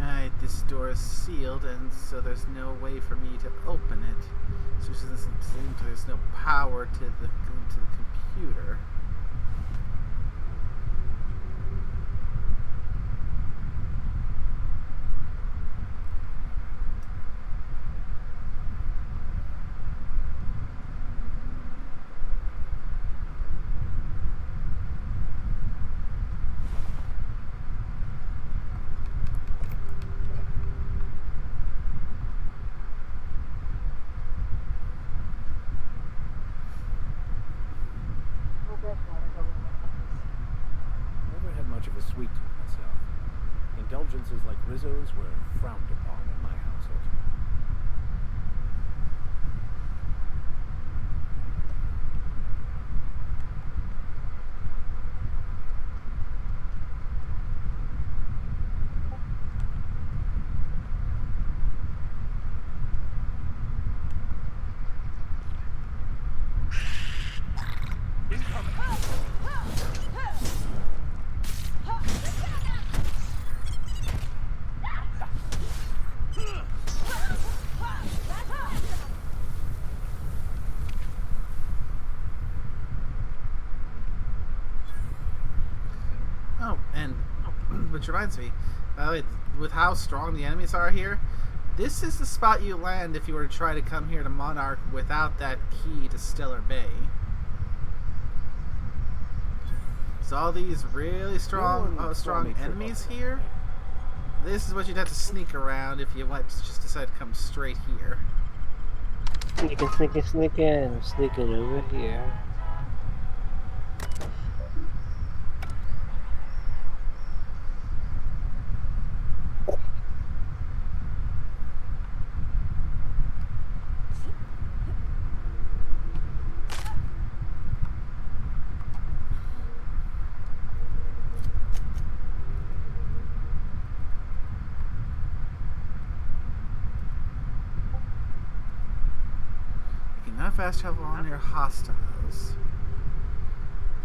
Alright, this door is sealed, and so there's no way for me to open it. So it doesn't seem there's no power to the computer. Never had much of a sweet tooth myself. Indulgences like Rizzo's were frowned upon in my household. Oh, and which reminds me, by the way, with how strong the enemies are here, this is the spot you land if you were to try to come here to Monarch without that key to Stellar Bay. So all these really strong enemies here, this is what you'd have to sneak around if you just decide to come straight here. Sneaking, sneaking, sneaking. Sneaking over here. You can not fast travel on your hostiles.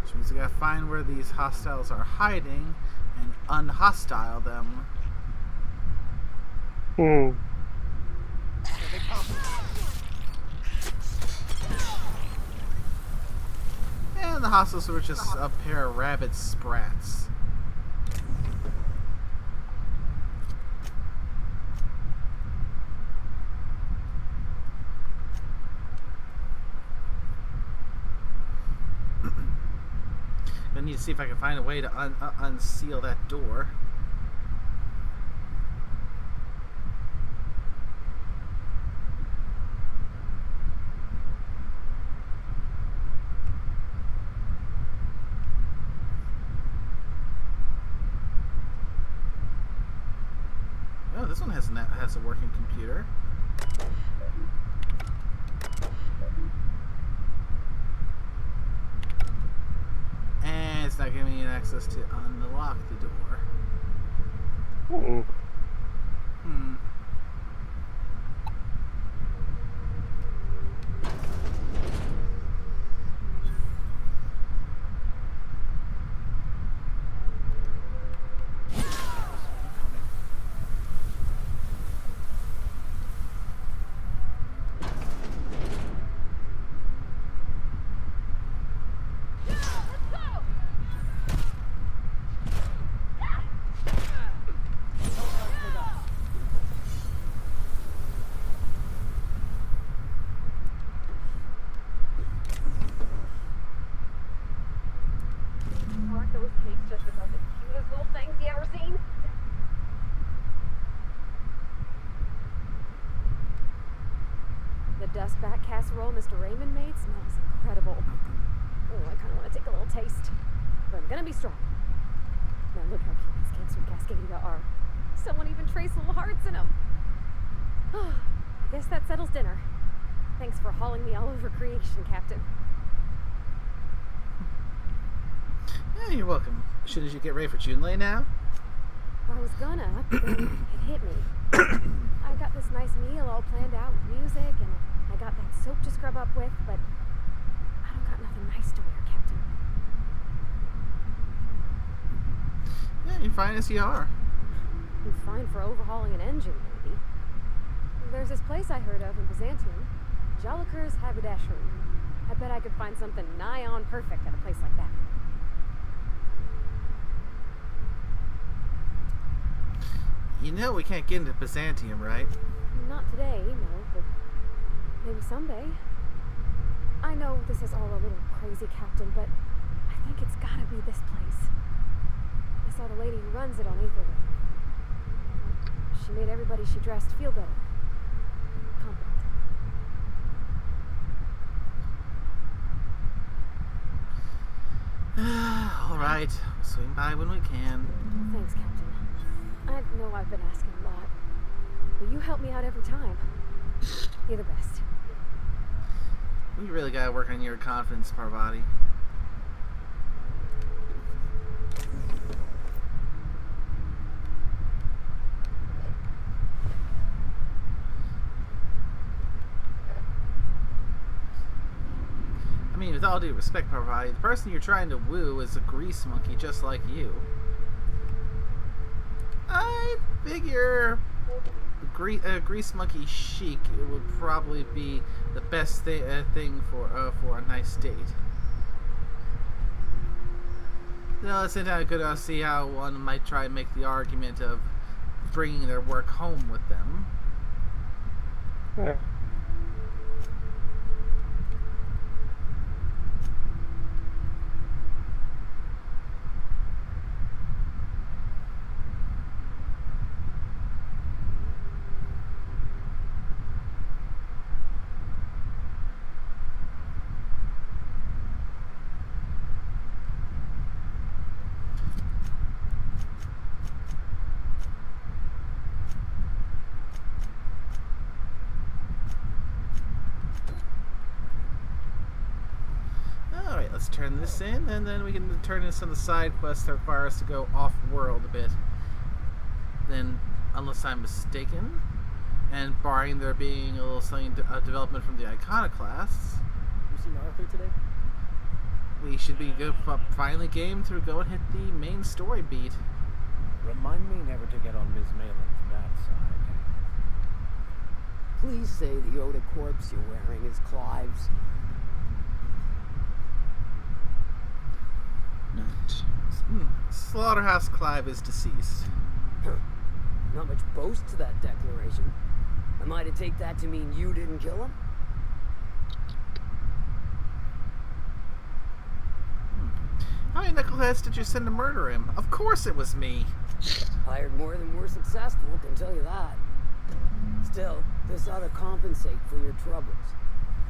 Which means you gotta find where these hostiles are hiding and unhostile them. And the hostiles were just a pair of rabid sprats. I need to see if I can find a way to unseal that door. Oh, this one has a working computer. And it's not giving me access to unlock the door. the dust bat casserole Mr. Raymond made smells incredible. Oh, I kind of want to take a little taste. But I'm gonna be strong. Now look how cute these cakes from Cascadia are. Someone even traced little hearts in them. I guess that settles dinner. Thanks for hauling me all over creation, Captain. Yeah, you're welcome. Shouldn't you get ready for Junlei now? I was gonna, but then it hit me. I got this nice meal all planned out with music, and I got that soap to scrub up with, but I don't got nothing nice to wear, Captain. Yeah, you're fine as you are. I'm fine for overhauling an engine, maybe. There's this place I heard of in Byzantium, Joliker's Haberdashery. I bet I could find something nigh on perfect at a place like that. You know we can't get into Byzantium, right? Not today, no, but maybe someday. I know this is all a little crazy, Captain, but I think it's gotta be this place. I saw the lady who runs it on Aetherway. She made everybody she dressed feel better. Competent. All right, we'll swing by when we can. Thanks, Captain. I know I've been asking a lot, but you help me out every time. You're the best. We really gotta work on your confidence, Parvati. I mean, with all due respect, Parvati, the person you're trying to woo is a grease monkey just like you. I figure grease monkey chic would probably be the best thing for a nice date. No, it's not good to see how one might try and make the argument of bringing their work home with them. Yeah. Alright, let's turn this in, and then we can turn in some of the side quests that require us to go off-world a bit. Then, unless I'm mistaken, and barring there being a little something development from the Iconoclasts, You seen Arthur today? we should be good, finally game to go and hit the main story beat. Remind me never to get on Ms. Malin's bad side. Please say the Yoda corpse you're wearing is Clive's. Not. Slaughterhouse Clive is deceased. Not much boast to that declaration. Am I to take that to mean you didn't kill him? How many knuckleheads did you send to murder him? Of course it was me. Hired more than were successful, can tell you that. Still, this ought to compensate for your troubles.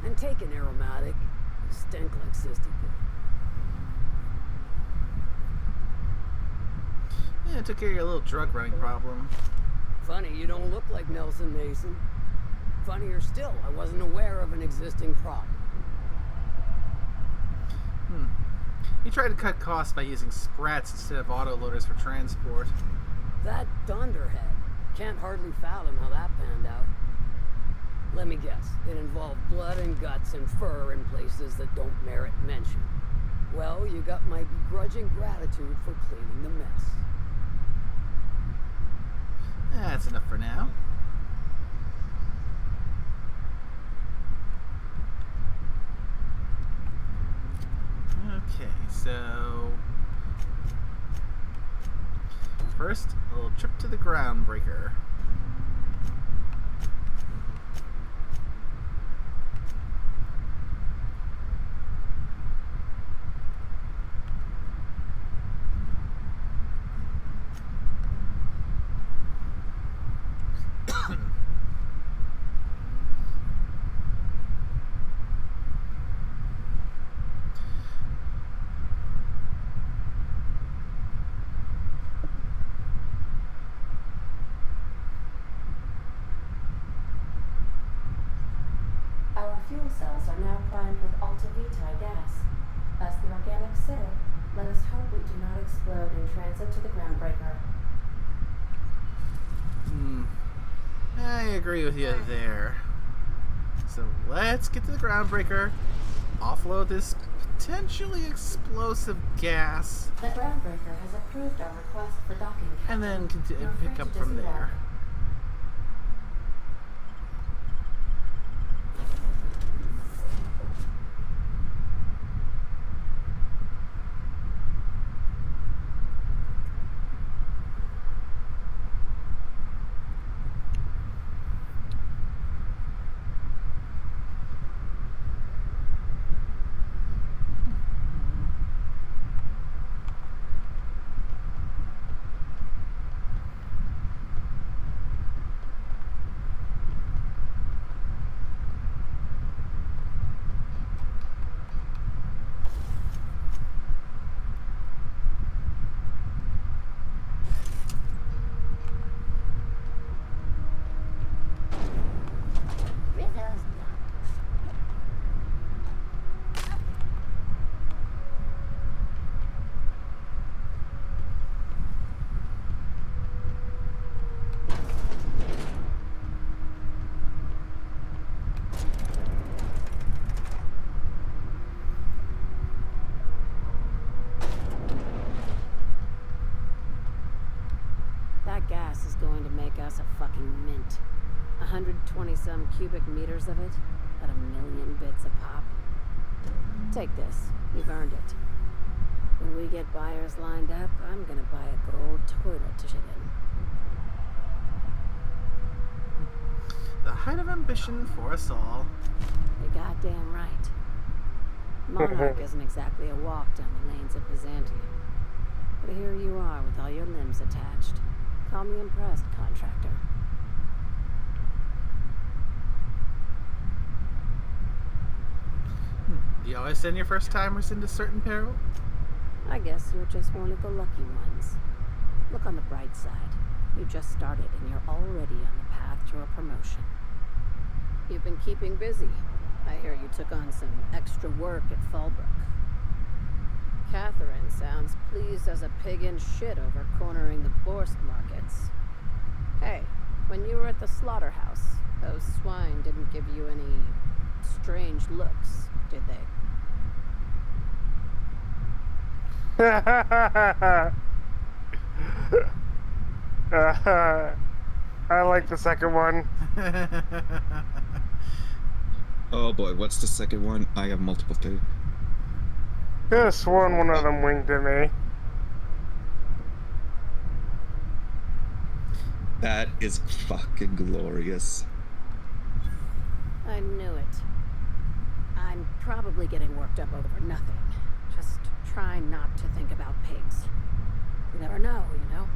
And take an aromatic. You stink like Sisty Pig. Yeah, took care of your little drug running problem. Funny, you don't look like Nelson Mason. Funnier still, I wasn't aware of an existing problem. He tried to cut costs by using sprats instead of autoloaders for transport. That dunderhead. Can't hardly fathom how that panned out. Let me guess, it involved blood and guts and fur in places that don't merit mention. Well, you got my begrudging gratitude for cleaning the mess. That's enough for now. Okay, so first, a little trip to the Groundbreaker. fuel cells are now primed with Alta Vitae gas. As the organics say, let us hope we do not explode in transit to the groundbreaker. I agree with you there. So let's get to the groundbreaker, offload this potentially explosive gas, The groundbreaker has approved our request for docking. and then Captain. You're free pick to up from disembark. there. Rizzo's That gas is going to make us a fucking mint. 120-some cubic meters of it, at 1,000,000 bits a pop. Take this. You've earned it. When we get buyers lined up, I'm gonna buy a gold toilet to shit in. The height of ambition for us all. You're goddamn right. Monarch isn't exactly a walk down the lanes of Byzantium. But here you are with all your limbs attached. Call me impressed, contractor. Do you always send your first timers into certain peril? I guess you're just one of the lucky ones. Look on the bright side. You just started and you're already on the path to a promotion. You've been keeping busy. I hear you took on some extra work at Fallbrook. Catherine sounds pleased as a pig in shit over cornering the Borst markets. Hey, when you were at the slaughterhouse, those swine didn't give you any strange looks, did they? I like the second one. Oh boy, what's the second one? I have multiple too. Could have sworn one of them winked at me. That is fucking glorious. I knew it. I'm probably getting worked up over nothing. Just try not to think about pigs. You never know, you know?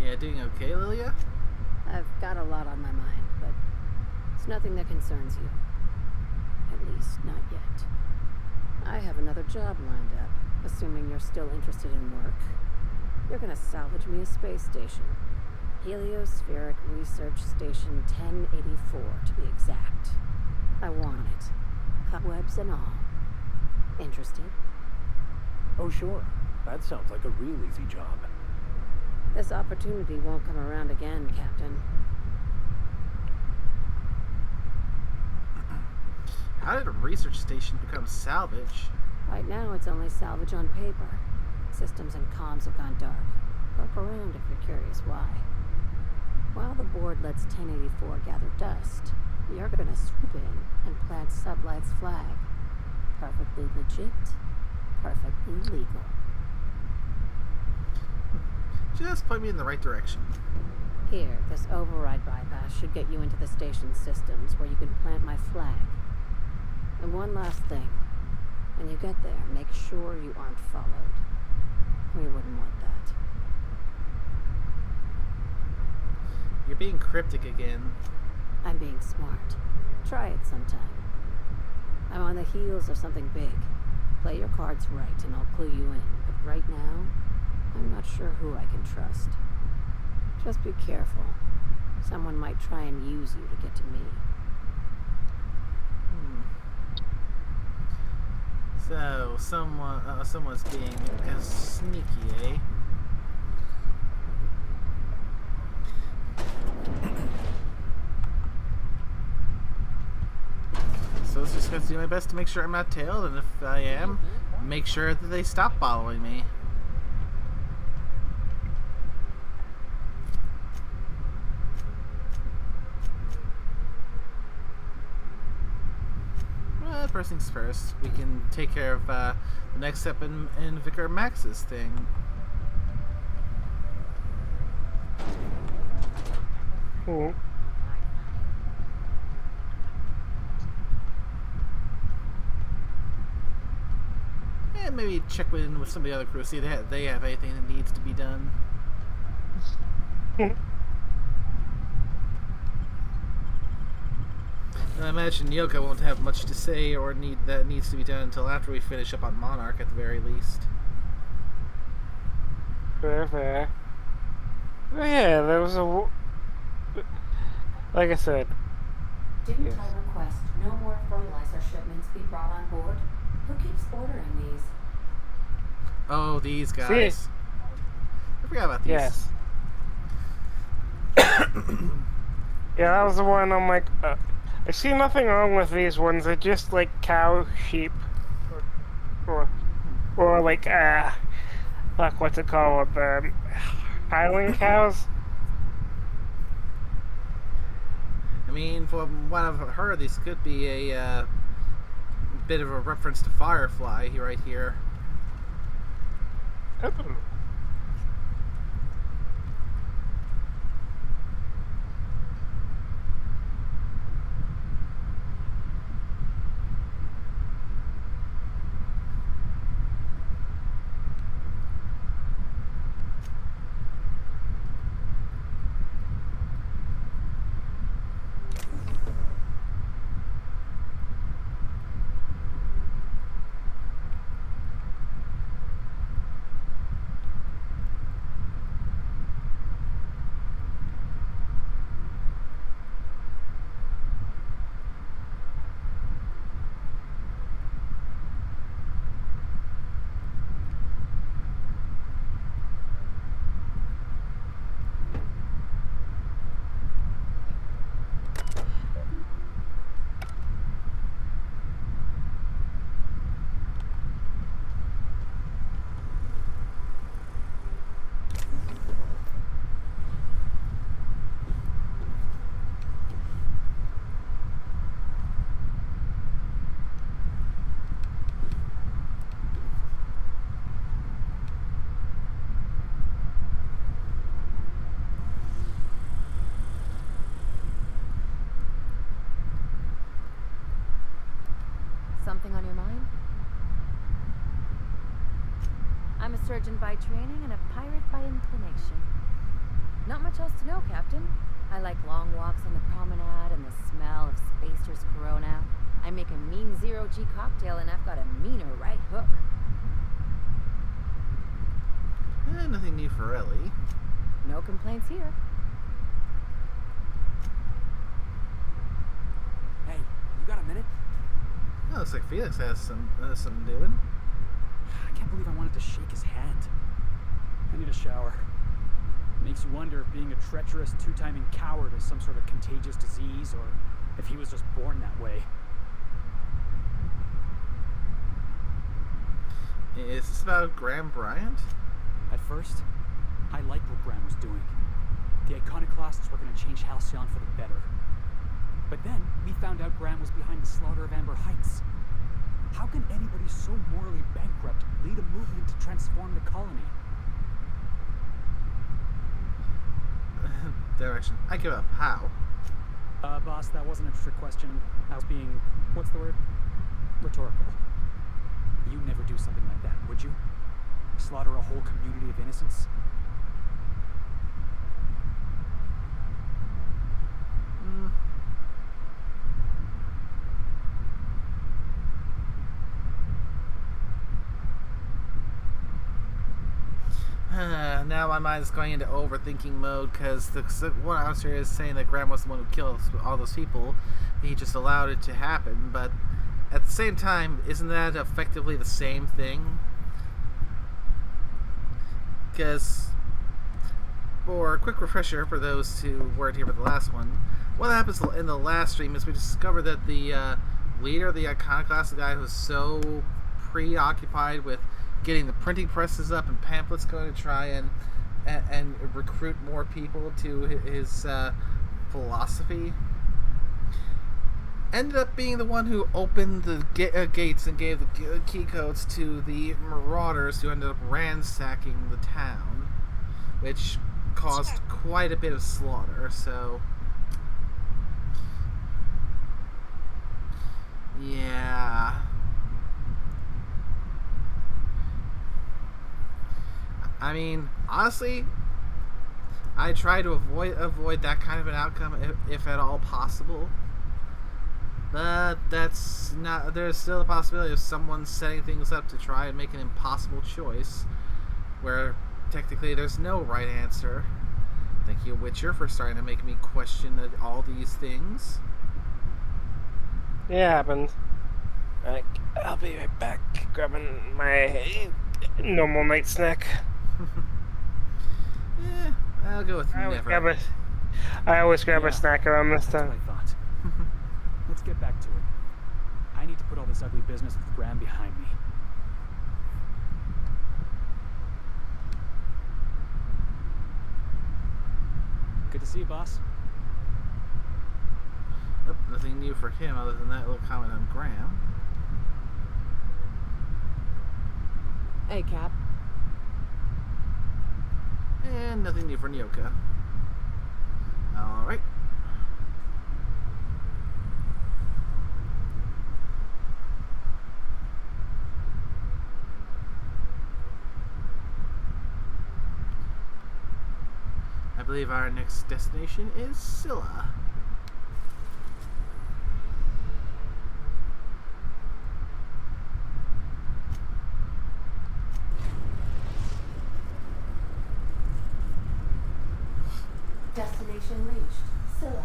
Yeah, doing okay, Lilia? I've got a lot on my mind, but it's nothing that concerns you. At least, not yet. I have another job lined up, assuming you're still interested in work. You're gonna salvage me a space station. Heliospheric Research Station 1084, to be exact. I want it. Cobwebs and all. Interested? Oh, sure. That sounds like a real easy job. This opportunity won't come around again, Captain. How did a research station become salvage? Right now, it's only salvage on paper. Systems and comms have gone dark. Poke around if you're curious why. While the board lets 1084 gather dust, you're gonna swoop in and plant Sublight's flag. Perfectly legit, perfectly legal. Just point me in the right direction. Here, this override bypass should get you into the station's systems where you can plant my flag. And one last thing. When you get there, make sure you aren't followed. We wouldn't want that. You're being cryptic again. I'm being smart. Try it sometime. I'm on the heels of something big. Play your cards right and I'll clue you in. But right now, I'm not sure who I can trust. Just be careful. Someone might try and use you to get to me. So, someone's being as sneaky, eh? So I was just gonna do my best to make sure I'm not tailed, and if I am, make sure that they stop following me. First things first, we can take care of the next step in Vicar Max's thing. Cool. And maybe check in with some of the other crew, see if they have anything that needs to be done. I imagine Yoka won't have much to say or needs to be done until after we finish up on Monarch, at the very least. Fair. Yeah, there was a... Like I said... Didn't I request no more fertilizer shipments be brought on board? Who keeps ordering these? Oh, these guys. See? I forgot about these. Yes. Yeah, that was the one I'm like... I see nothing wrong with these ones. They're just like cow, sheep, or like fuck, what's it called? Highland cows. I mean, from what I've heard, these could be a bit of a reference to Firefly right here. Oh. Something on your mind? I'm a surgeon by training and a pirate by inclination. Not much else to know, Captain. I like long walks on the promenade and the smell of Spacer's Corona. I make a mean zero-G cocktail and I've got a meaner right hook. Nothing new for Ellie. No complaints here. Hey, you got a minute? Oh, looks like Felix has some doing. I can't believe I wanted to shake his hand. I need a shower. Makes you wonder if being a treacherous, two-timing coward is some sort of contagious disease, or if he was just born that way. Is this about Graham Bryant? At first, I liked what Graham was doing. The iconoclasts were going to change Halcyon for the better. But then, we found out Graham was behind the slaughter of Amber Heights. How can anybody so morally bankrupt lead a movement to transform the colony? Direction. I give up. How? Boss, that wasn't a trick question. I was being, what's the word? Rhetorical. You'd never do something like that, would you? Slaughter a whole community of innocents? Now now my mind is going into overthinking mode because the one officer is saying that Graham was the one who killed all those people. He just allowed it to happen, but at the same time, isn't that effectively the same thing? Because, for a quick refresher for those who weren't here for the last one, what happens in the last stream is we discover that the leader of the Iconoclast, the guy who's so preoccupied with getting the printing presses up and pamphlets going to try and recruit more people to his philosophy, ended up being the one who opened the gates and gave the key codes to the marauders who ended up ransacking the town, which caused quite a bit of slaughter. So yeah, I mean, honestly, I try to avoid that kind of an outcome if at all possible. But that's not. There's still a possibility of someone setting things up to try and make an impossible choice, where technically there's no right answer. Thank you, Witcher, for starting to make me question all these things. It happens. I'll be right back, grabbing my normal night snack. Yeah, I'll go with never. I always grab a snack around this time. That's what I thought. Let's get back to it. I need to put all this ugly business with Graham behind me. Good to see you, boss. Oh, nothing new for him other than that little comment on Graham. Hey, Cap. And nothing new for Nyoka. Alright. I believe our next destination is Scylla. Destination reached. Scylla.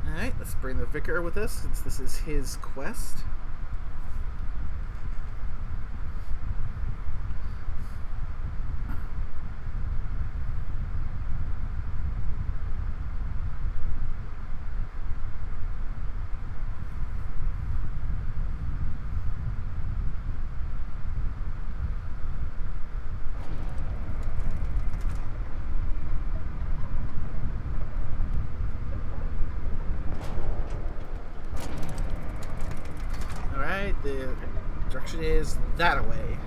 Alright, let's bring the Vicar with us since this is his quest. The direction is that way.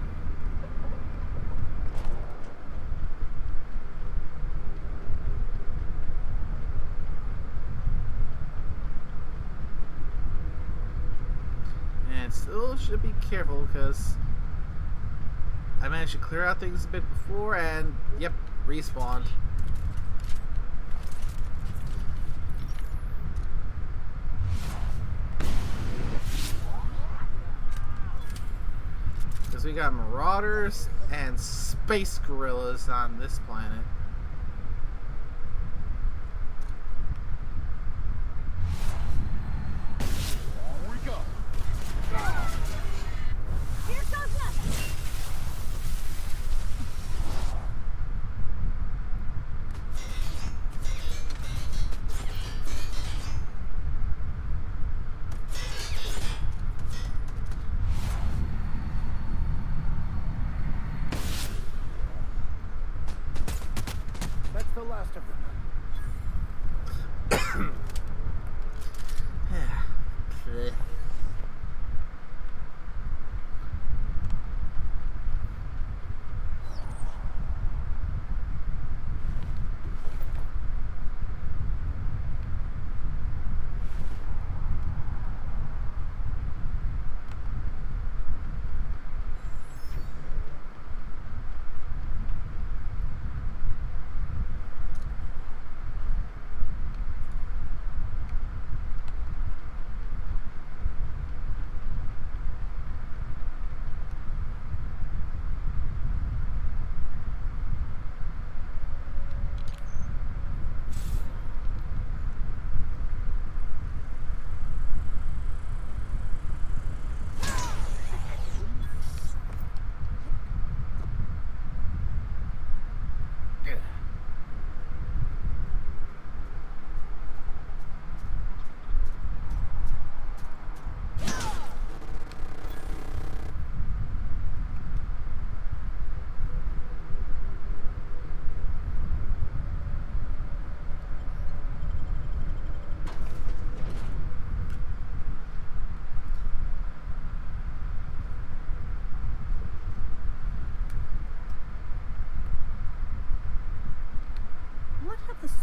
And still should be careful because I managed to clear out things a bit before and, yep, respawned. We got marauders and space gorillas on this planet. Here we go. Here goes nothing.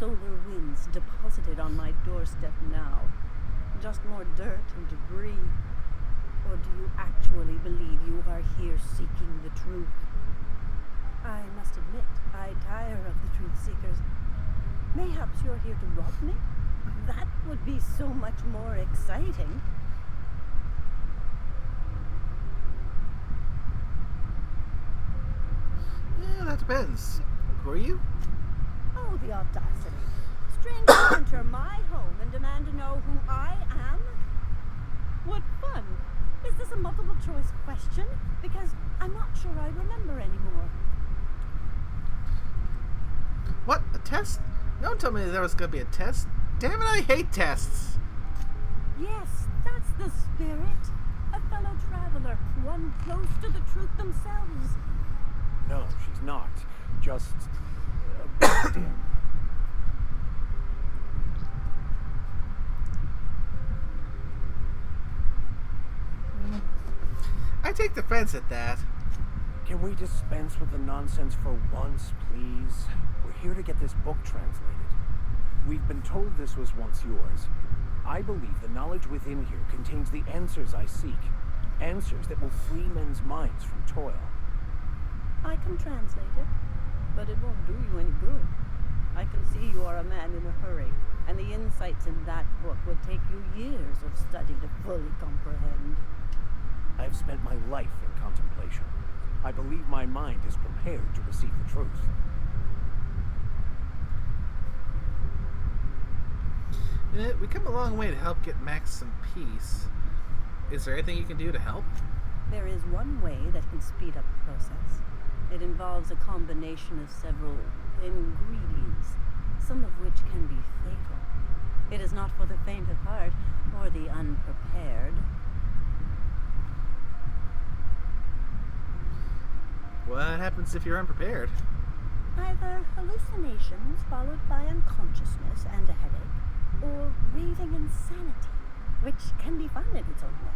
solar winds deposited on my doorstep now? Just more dirt and debris? Or do you actually believe you are here seeking the truth? I must admit, I tire of the truth seekers. Mayhaps you're here to rob me? That would be so much more exciting. Yeah, that depends. Who are you? Oh, the audacity. Strangers enter my home and demand to know who I am? What fun! Is this a multiple choice question? Because I'm not sure I remember anymore. What? A test? Don't tell me there was gonna be a test. Damn it, I hate tests! Yes, that's the spirit. A fellow traveler, one close to the truth themselves. No, she's not. Just a bit dim. I take offense at that. Can we dispense with the nonsense for once, please? We're here to get this book translated. We've been told this was once yours. I believe the knowledge within here contains the answers I seek. Answers that will free men's minds from toil. I can translate it, but it won't do you any good. I can see you are a man in a hurry, and the insights in that book would take you years of study to fully comprehend. I've spent my life in contemplation. I believe my mind is prepared to receive the truth. We come a long way to help get Max some peace. Is there anything you can do to help? There is one way that can speed up the process. It involves a combination of several ingredients, some of which can be fatal. It is not for the faint of heart or the unprepared. What happens if you're unprepared? Either hallucinations followed by unconsciousness and a headache, or raving insanity, which can be fun in its own way.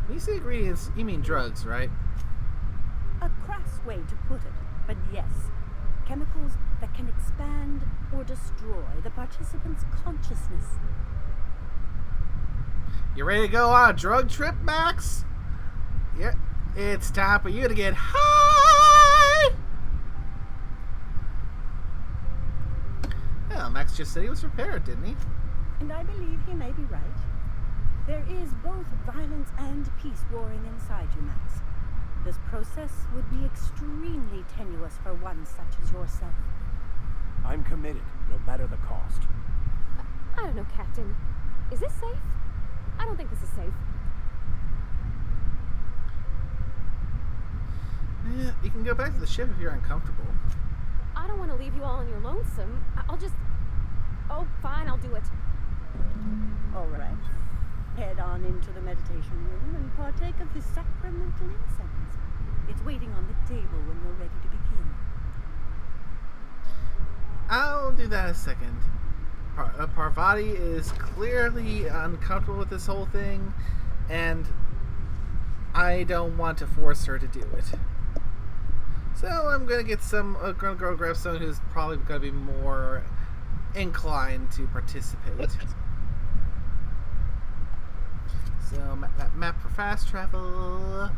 When you say ingredients, you mean drugs, right? A crass way to put it, but yes. Chemicals that can expand or destroy the participant's consciousness. You ready to go on a drug trip, Max? Yeah, it's time for you to get high! Well, Max just said he was prepared, didn't he? And I believe he may be right. There is both violence and peace warring inside you, Max. This process would be extremely tenuous for one such as yourself. I'm committed, no matter the cost. I don't know, Captain. Is this safe? I don't think this is safe. Yeah, you can go back to the ship if you're uncomfortable. I don't want to leave you all on your lonesome. I'll just... Oh, fine, I'll do it. All right. Head on into the meditation room and partake of the sacramental incense. It's waiting on the table when you're ready to begin. I'll do that in a second. Parvati is clearly uncomfortable with this whole thing, and I don't want to force her to do it. So I'm gonna gonna go grab someone who's probably gonna be more inclined to participate. So map for fast travel.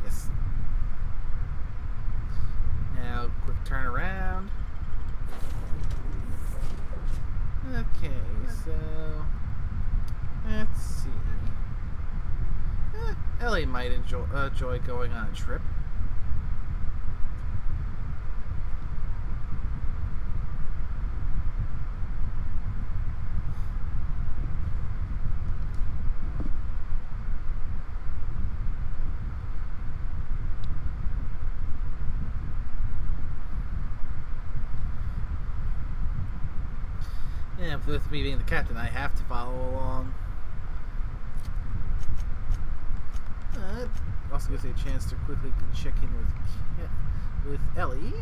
Yes. Now, quick turn around. Okay, so let's see. Ellie might enjoy going on a trip. Yeah, with me being the captain, I have to follow along. Also gives me a chance to quickly check in with Ellie.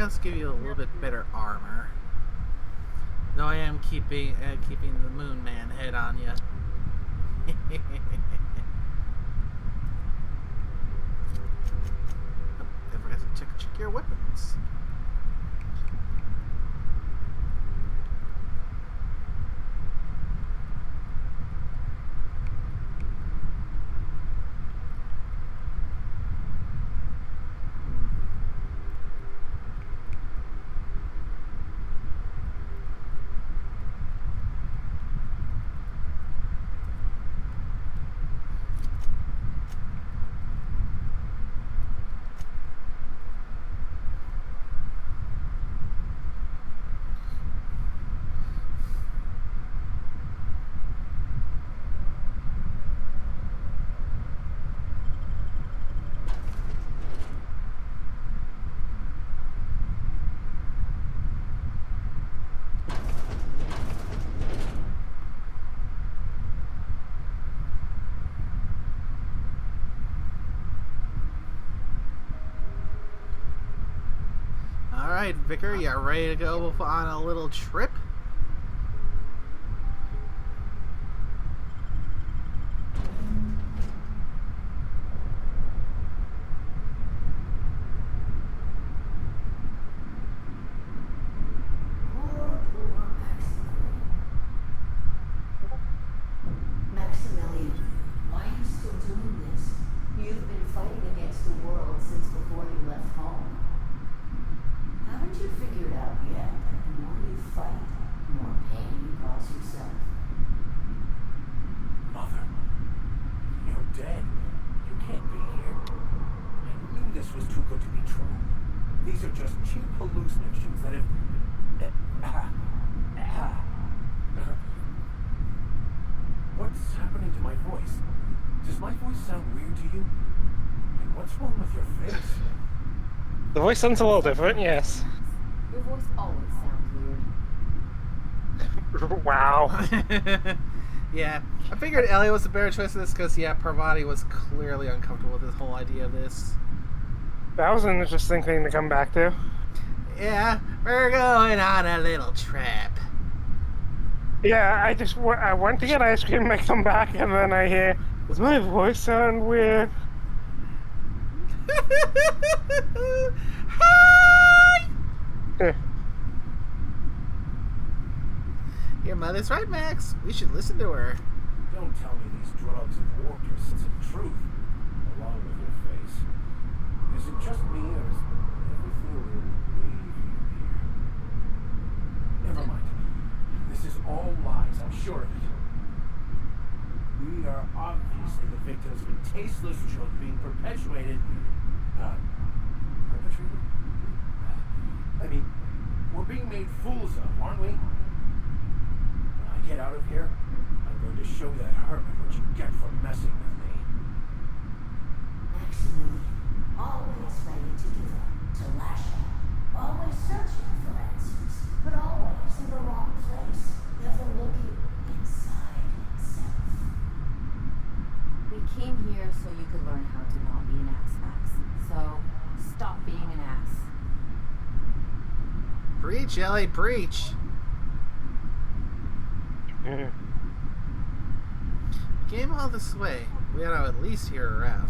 guess give you a little bit better armor. Though I am keeping the Moon Man head on you. I forgot to check your weapons. Alright, Vicar, you ready to go on a little trip? Maximilian, why are you still doing this? You've been fighting against the world since before you left home. Haven't you figured out yet that the more you fight, the more pain you cause yourself? Mother, you're dead. You can't be here. I knew this was too good to be true. These are just cheap hallucinogens that have... What's happening to my voice? Does my voice sound weird to you? And what's wrong with your face? The voice sounds a little different, yes. Your voice always sounds weird. Wow. Yeah, I figured Ellie was a better choice for this because, yeah, Parvati was clearly uncomfortable with this whole idea of this. That was an interesting thing to come back to. Yeah, we're going on a little trip. Yeah, I went to get ice cream, I come back, and then I hear, does my voice sound weird? Hi! Your mother's right, Max. We should listen to her. Don't tell me these drugs have warped your sense of truth, along with your face. Is it just me, or is everything a little wavy in here? Never mind. This is all lies, I'm sure of it. We are obviously the victims of a tasteless joke being perpetuated. Perpetrated? I mean, we're being made fools of, aren't we? When I get out of here, I'm going to show that hermit what you get for messing with me. Maximilian, always ready to give up, to lash out, always searching for answers, but always in the wrong place, never looking inside himself. We came here so you could learn how to not be an ass, Max. So, stop being an ass. Preach, Ellie, preach. We came all this way. We ought to at least hear her out.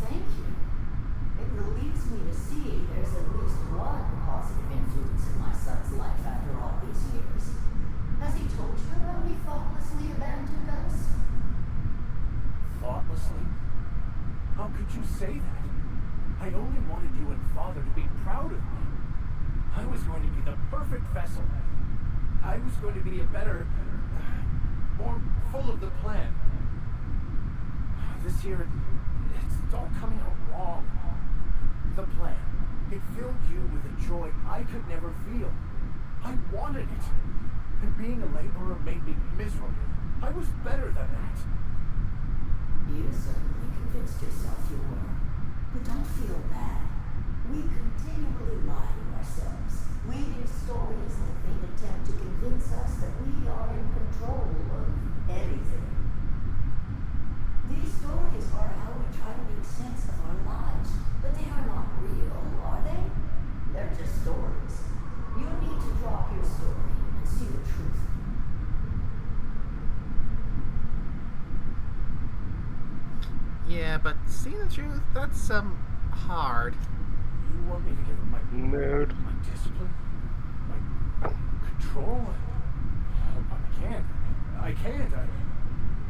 Thank you. It relieves me to see there's at least one positive influence in my son's life after all these years. Has he told you how he thoughtlessly abandoned us? Thoughtlessly? How could you say that? I only wanted you and Father to be proud of me. I was going to be the perfect vessel. I was going to be a better, more full of the plan. This year, it's all coming out wrong. The plan. It filled you with a joy I could never feel. I wanted it. And being a laborer made me miserable. I was better than that. You certainly convinced yourself you were. But don't feel bad. We continually lie to ourselves, weaving stories that they attempt to convince us that we are in control of anything. These stories are how we try to make sense of our lives, but they are not real, are they? They're aren't just stories. You need to drop your story and see the truth. Yeah, but seeing the truth, that's, hard. You want me to give him my Mood. my discipline? My control? I can't.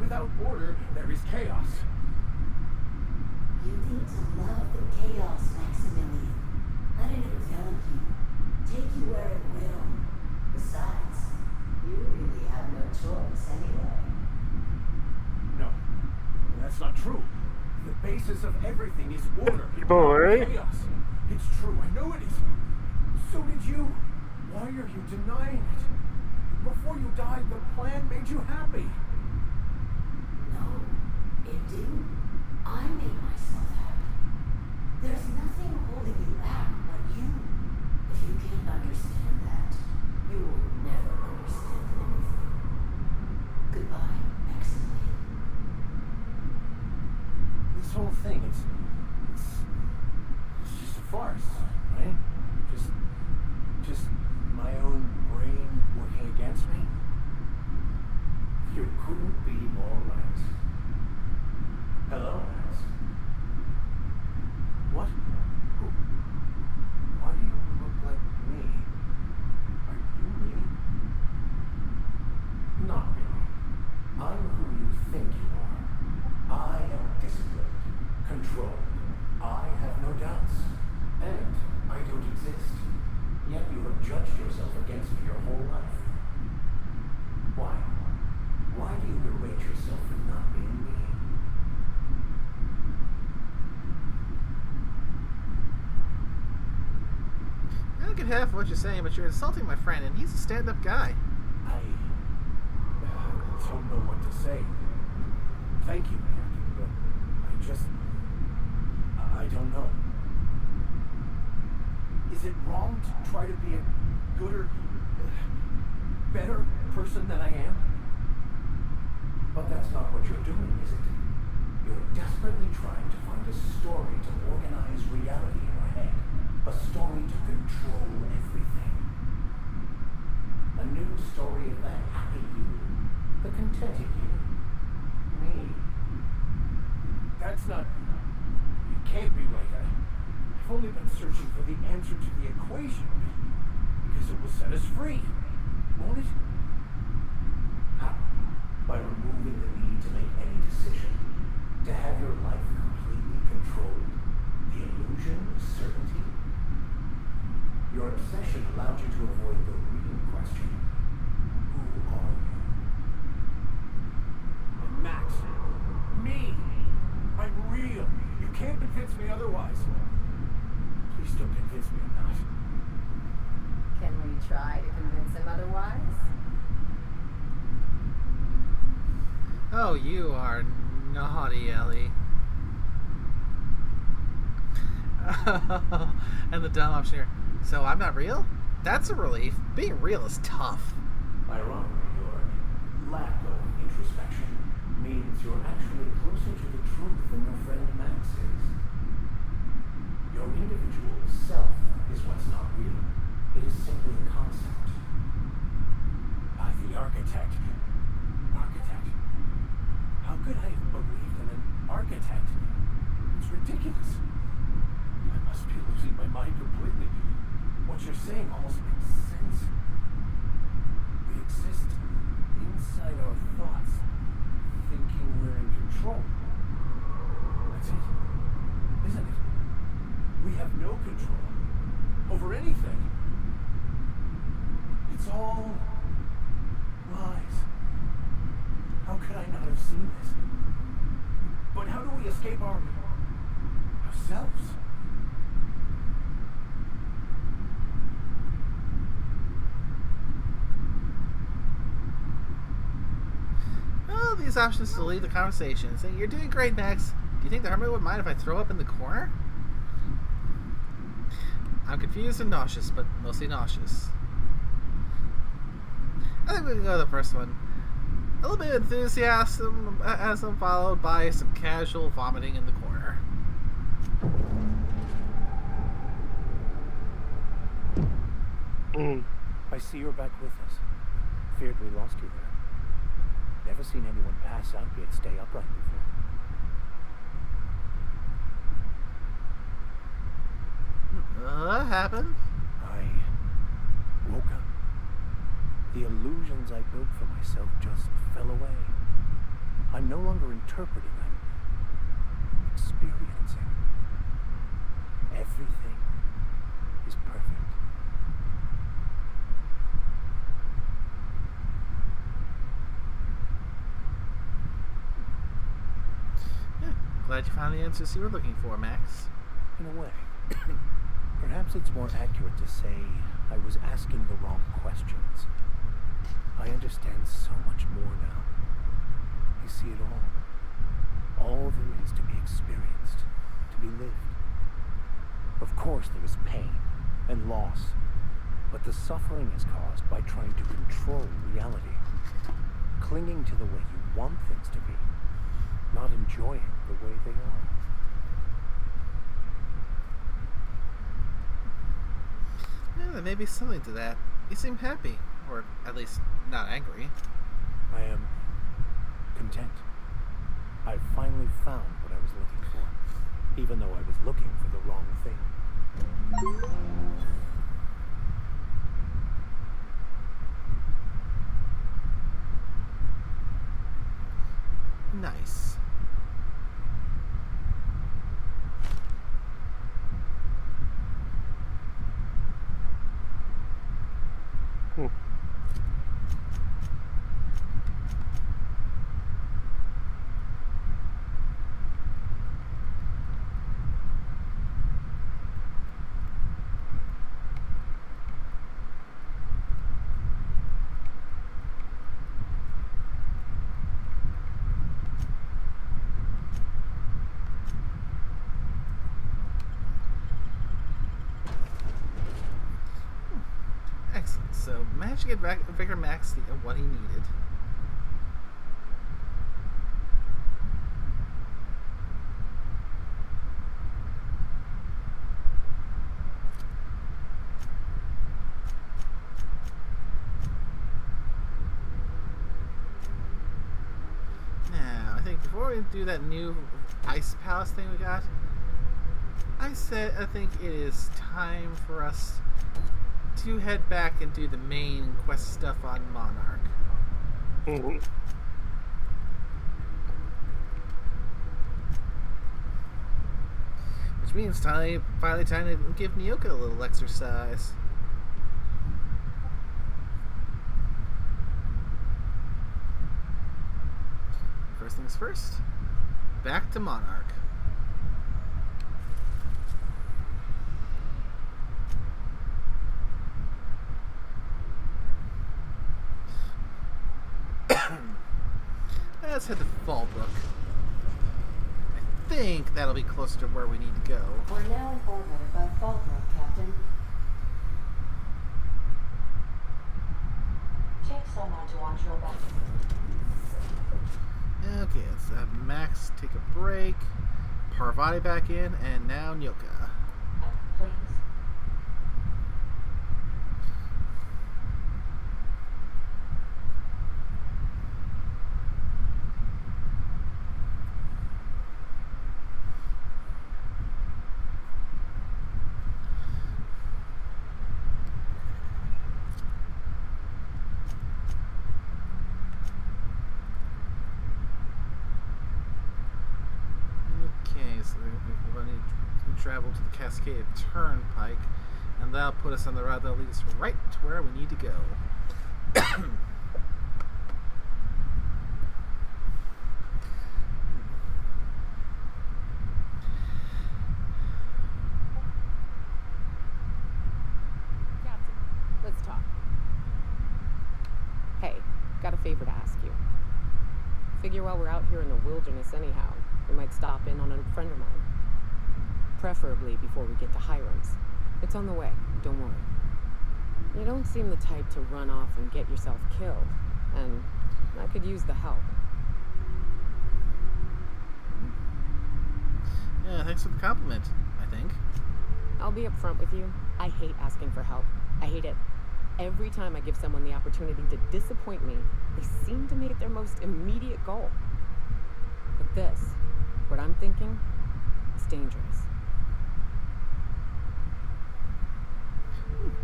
Without order, there is chaos. You need to love the chaos, Maximilian. Let it envelop you. Take you where it will. Besides, you really have no choice anyway. No, that's not true. The basis of everything is order, Boy. not chaos. It's true, I know it is. So did you. Why are you denying it? Before you died, the plan made you happy. No, it didn't. I made myself happy. There's nothing holding you back but you. If you can't understand that, you will never understand anything. Goodbye, Maximilian. This whole thing, it's just a farce, right? Just my own brain working against me? You couldn't be more right. Hello, Max. What? Who? Why do you look like me? Are you me? Not really. I'm who you think you are. I am disciplined, controlled. I have no doubts. And I don't exist. Yet you have judged yourself against me your whole life. Why? Why do you berate yourself for not being me? I don't get half of what you're saying, but you're insulting my friend, and he's a stand-up guy. I don't know what to say. Thank you, Captain, but I don't know. Is it wrong to try to be a gooder, better person than I am? But that's not what you're doing, is it? You're desperately trying to find a story to organize reality in your head. A story to control everything. A new story of the happy you, the contented you. Me. That's not... It can't be right. I've only been searching for the answer to the equation. Because it will set us free. Won't it? How? By removing the need to make any decision. To have your life completely controlled. The illusion of certainty. Your obsession allowed you to avoid the real question. Who are you? And Max, me! I'm real! You can't convince me otherwise. Please don't convince me I'm not. Can we try to convince him otherwise? Oh, you are naughty, Ellie. And the dumb option here. So I'm not real? That's a relief. Being real is tough. Ironically, your lack of introspection means you're actually closer to the truth than your friend Max is. Your individual self is what's not real. It is simply a concept. The architect. Architect. How could I have believed in an architect? It's ridiculous. I must be losing my mind completely. What you're saying almost makes sense. We exist inside our thoughts, thinking we're in control. That's it, isn't it? We have no control over anything. It's all lies. How could I not have seen this? But how do we escape ourselves? Well, these options to leave the conversation. Say, you're doing great, Max. Do you think the hermit would mind if I throw up in the corner? I'm confused and nauseous, but mostly nauseous. I think we can go with the first one. A little bit of enthusiasm followed by some casual vomiting in the corner. I see you're back with us. Feared we lost you there. Never seen anyone pass out yet stay upright before. What happened? I woke up. The illusions I built for myself just fell away. I'm no longer interpreting, I'm experiencing. Everything is perfect. Yeah, glad you found the answers you were looking for, Max. In a way. Perhaps it's more accurate to say I was asking the wrong questions. I understand so much more now. I see it all. All there is to be experienced, to be lived. Of course there is pain and loss, but the suffering is caused by trying to control reality, clinging to the way you want things to be, not enjoying the way they are. Yeah, there may be something to that. You seem happy, or at least not angry. I am content. I've finally found what I was looking for, even though I was looking for the wrong thing. Nice. Excellent. So, managed to get Vicar Max what he needed. Now, I think before we do that new ice palace thing we got, I think it is time for us to head back and do the main quest stuff on Monarch. Which means finally time to give Nyoka a little exercise. First things first, back to Monarch. Let's head to Fallbrook. I think that'll be closer to where we need to go. We're now in orbit above Fallbrook, Captain. Take someone to watch your back. Okay, let's have Max take a break, Parvati back in, and now Nyoka. Please. Okay, so we're going to travel to the Cascade Turnpike, and that'll put us on the route that leads right to where we need to go. Captain, let's talk. Hey, got a favor to ask you. Figure while we're out here in the wilderness anyhow, we might stop in on a friend of mine. Preferably before we get to Hiram's. It's on the way, don't worry. You don't seem the type to run off and get yourself killed, and I could use the help. Yeah, thanks for the compliment, I think. I'll be upfront with you. I hate asking for help. I hate it. Every time I give someone the opportunity to disappoint me, they seem to make it their most immediate goal. But this, what I'm thinking, is dangerous.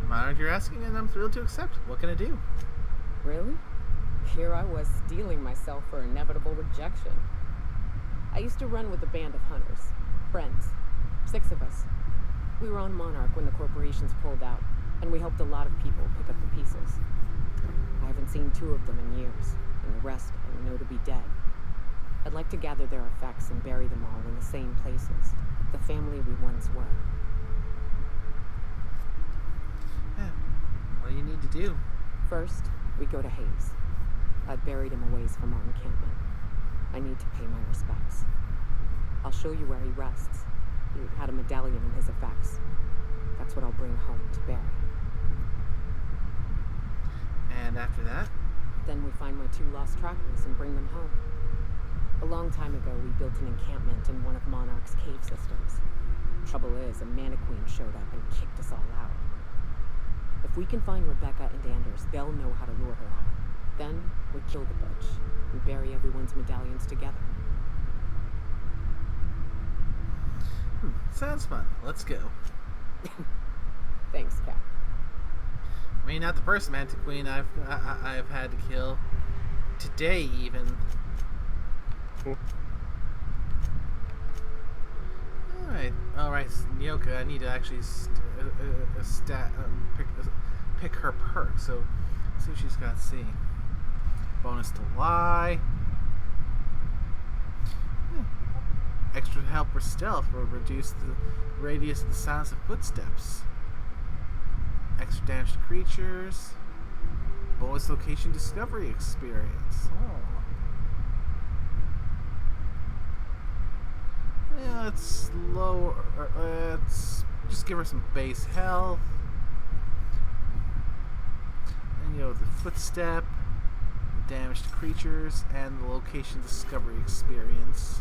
I'm honored you're asking, and I'm thrilled to accept. What can I do? Really? Here I was steeling myself for inevitable rejection. I used to run with a band of hunters. Friends. 6 of us. We were on Monarch when the corporations pulled out, and we helped a lot of people pick up the pieces. I haven't seen 2 of them in years, and the rest I know to be dead. I'd like to gather their effects and bury them all in the same places, the family we once were. Yeah. What do you need to do? First, we go to Hayes. I've buried him a ways from our encampment. I need to pay my respects. I'll show you where he rests. He had a medallion in his effects. That's what I'll bring home to Barry. And after that? Then we find my 2 lost trackers and bring them home. A long time ago, we built an encampment in one of Monarch's cave systems. Trouble is, a Mannequin showed up and kicked us all out. If we can find Rebecca and Anders, they'll know how to lure her out. Then, we kill the bitch and bury everyone's medallions together. Sounds fun. Let's go. Thanks, Cap. I mean, not the first Mantic Queen I've had to kill. Today, even. Alright, Nyoka, I need to actually pick her perk, so let's see what she's got to see. Bonus to lie. Extra help for stealth will reduce the radius of the sounds of footsteps. Extra damage to creatures. Bonus location discovery experience. Yeah, let's lower. Let's just give her some base health. And the footstep, damage to creatures, and the location discovery experience.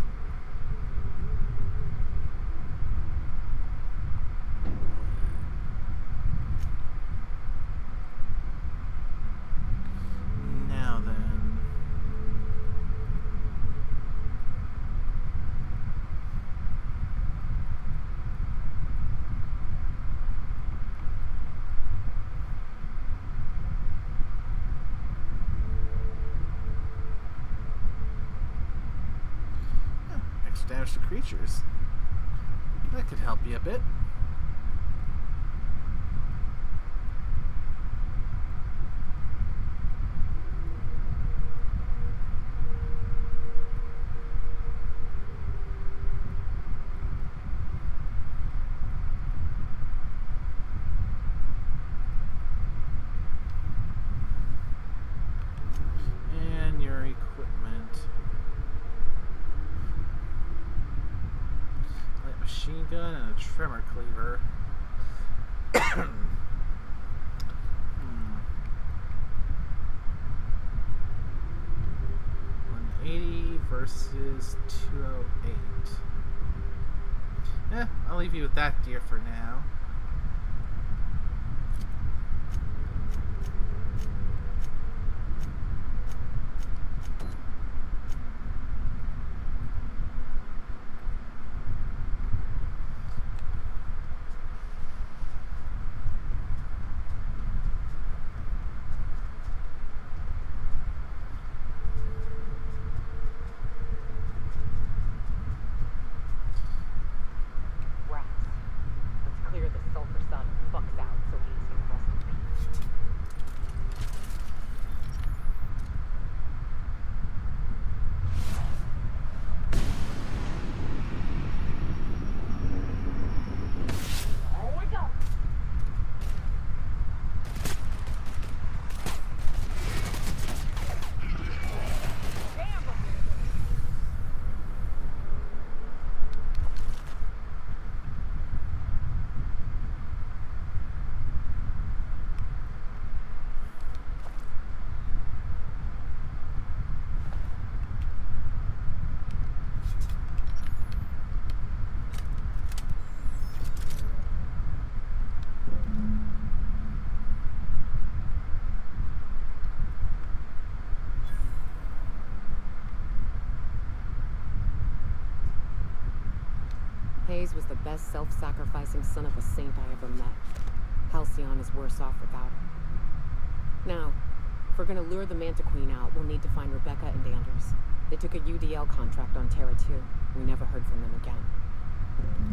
Now then. Damage to creatures. That could help you a bit. And your equipment. Machine gun and a tremor cleaver. 180 versus 208. I'll leave you with that, dear, for now. Rats. Let's clear this Hayes was the best self-sacrificing son of a saint I ever met. Halcyon is worse off without him. Now, if we're gonna lure the Manta Queen out, we'll need to find Rebecca and Anders. They took a UDL contract on Terra 2. We never heard from them again.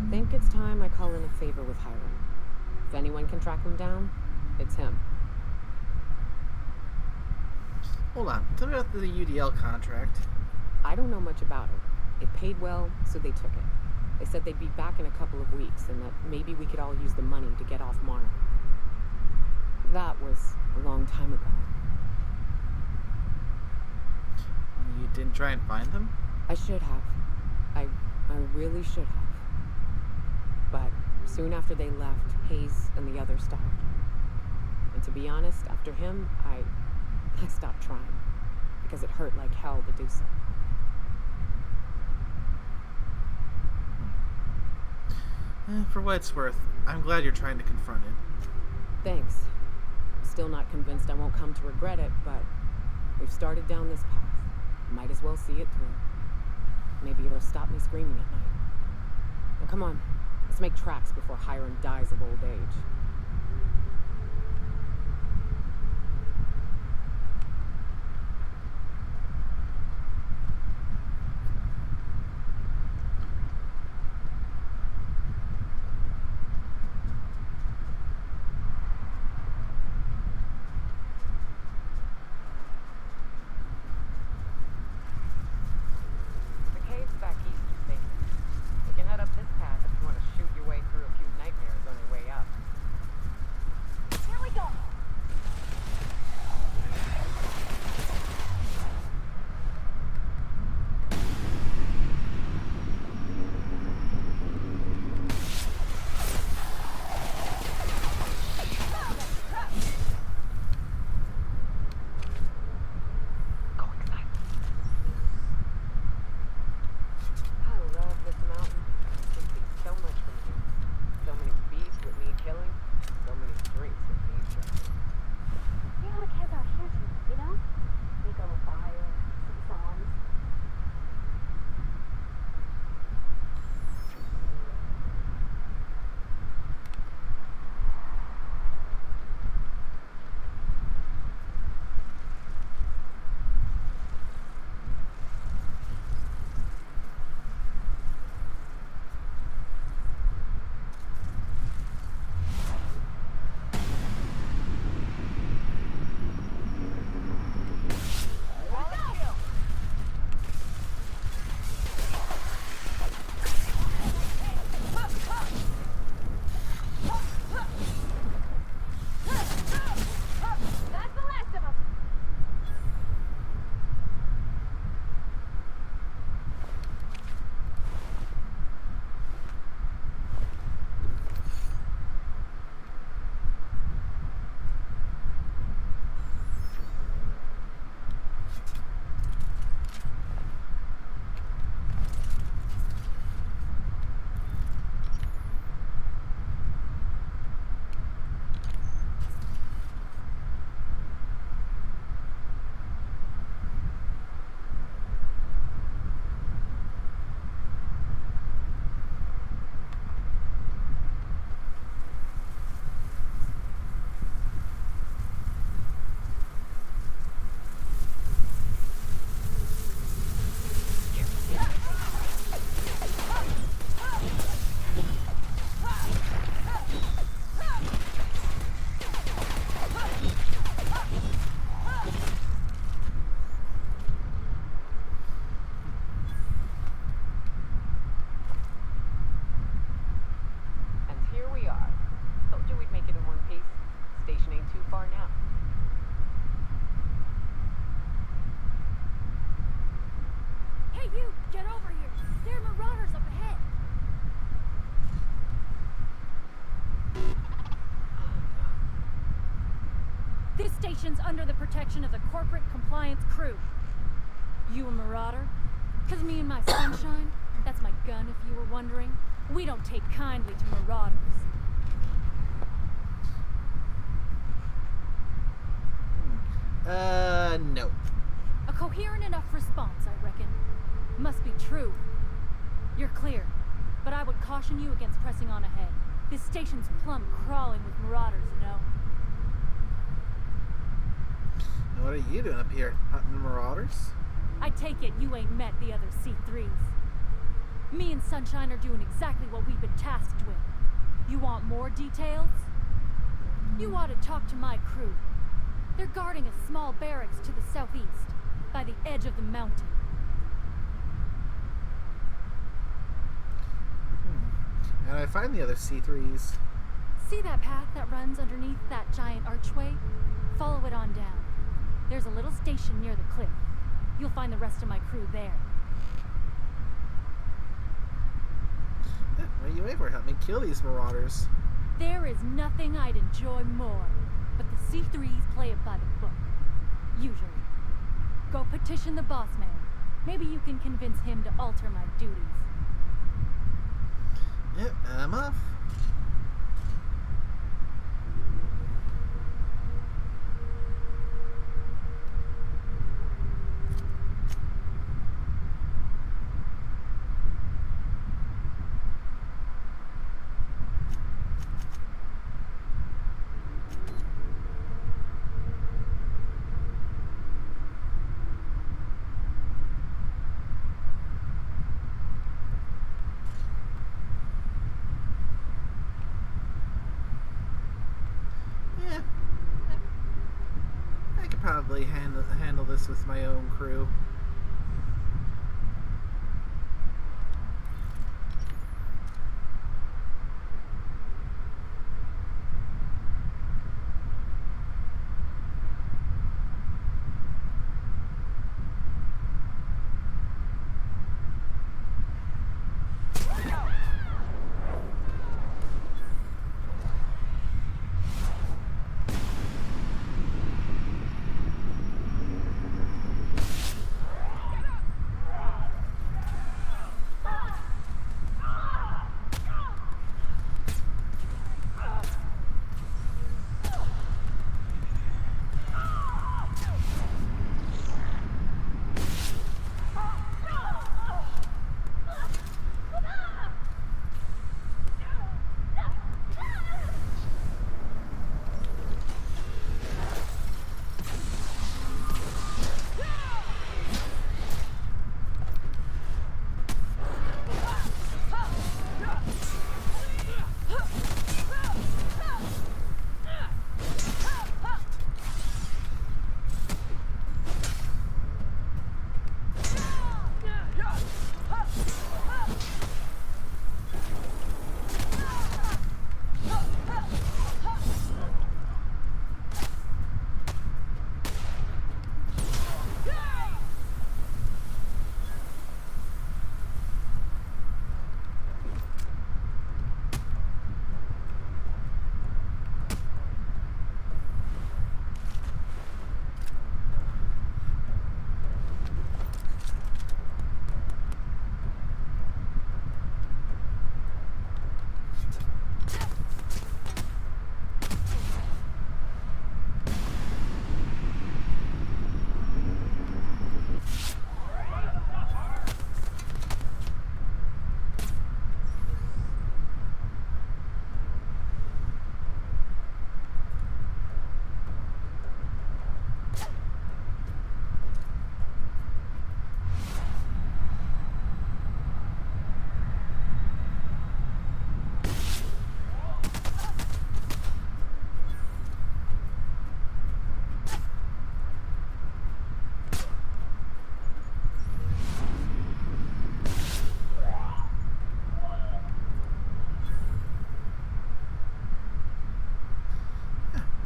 I think it's time I call in a favor with Hiram. If anyone can track him down, it's him. Hold on. Tell me about the UDL contract. I don't know much about it. It paid well, so they took it. They said they'd be back in a couple of weeks, and that maybe we could all use the money to get off Monarch. That was a long time ago. You didn't try and find them? I should have. I really should have. But soon after they left, Hayes and the others died. And to be honest, after him, I stopped trying. Because it hurt like hell to do so. For what it's worth, I'm glad you're trying to confront it. Thanks. Still not convinced I won't come to regret it, but we've started down this path. Might as well see it through. Maybe it'll stop me screaming at night. Now come on, let's make tracks before Hiram dies of old age. Station's under the protection of the corporate compliance crew. You a marauder? 'Cause me and my sunshine, that's my gun if you were wondering, we don't take kindly to marauders. No. A coherent enough response, I reckon. Must be true. You're clear. but I would caution you against pressing on ahead. This station's plumb crawling with marauders, you know. And what are you doing up here? Hunting the marauders? I take it you ain't met the other C3s. Me and Sunshine are doing exactly what we've been tasked with. You want more details? You ought to talk to my crew. They're guarding a small barracks to the southeast, by the edge of the mountain. How do I find the other C3s? See that path that runs underneath that giant archway? Follow it on down. There's a little station near the cliff. You'll find the rest of my crew there. Yeah, what are you waiting for? Help me kill these marauders. There is nothing I'd enjoy more, but the C3s play it by the book. Usually. Go petition the boss man. Maybe you can convince him to alter my duties. Yep, I'm off. Yeah. I could probably handle this with my own crew.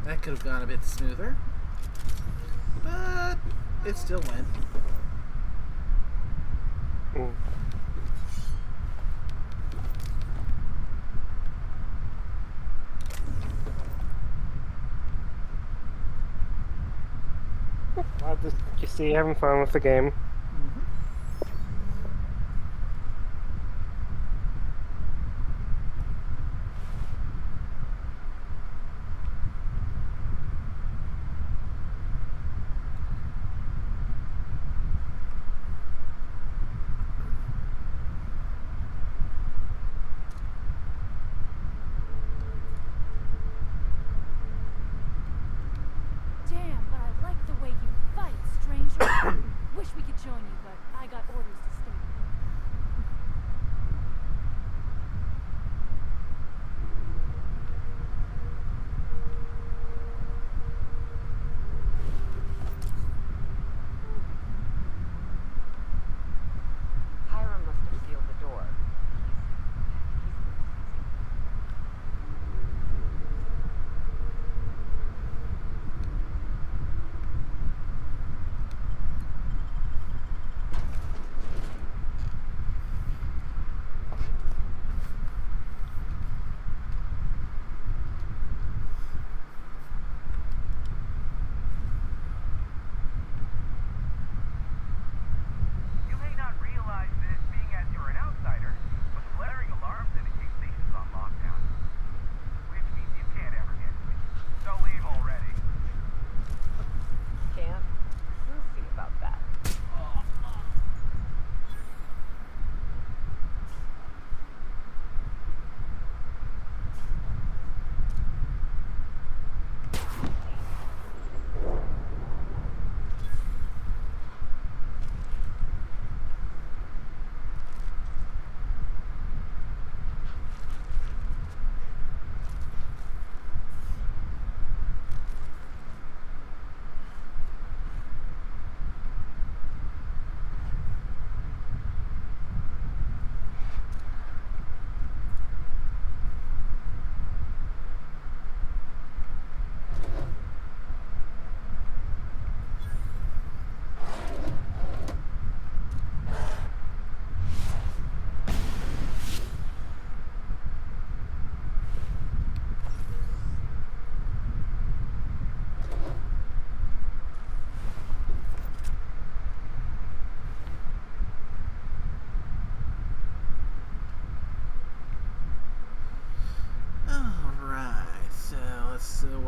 That could have gone a bit smoother, but it still went. I'll just see, having fun with the game.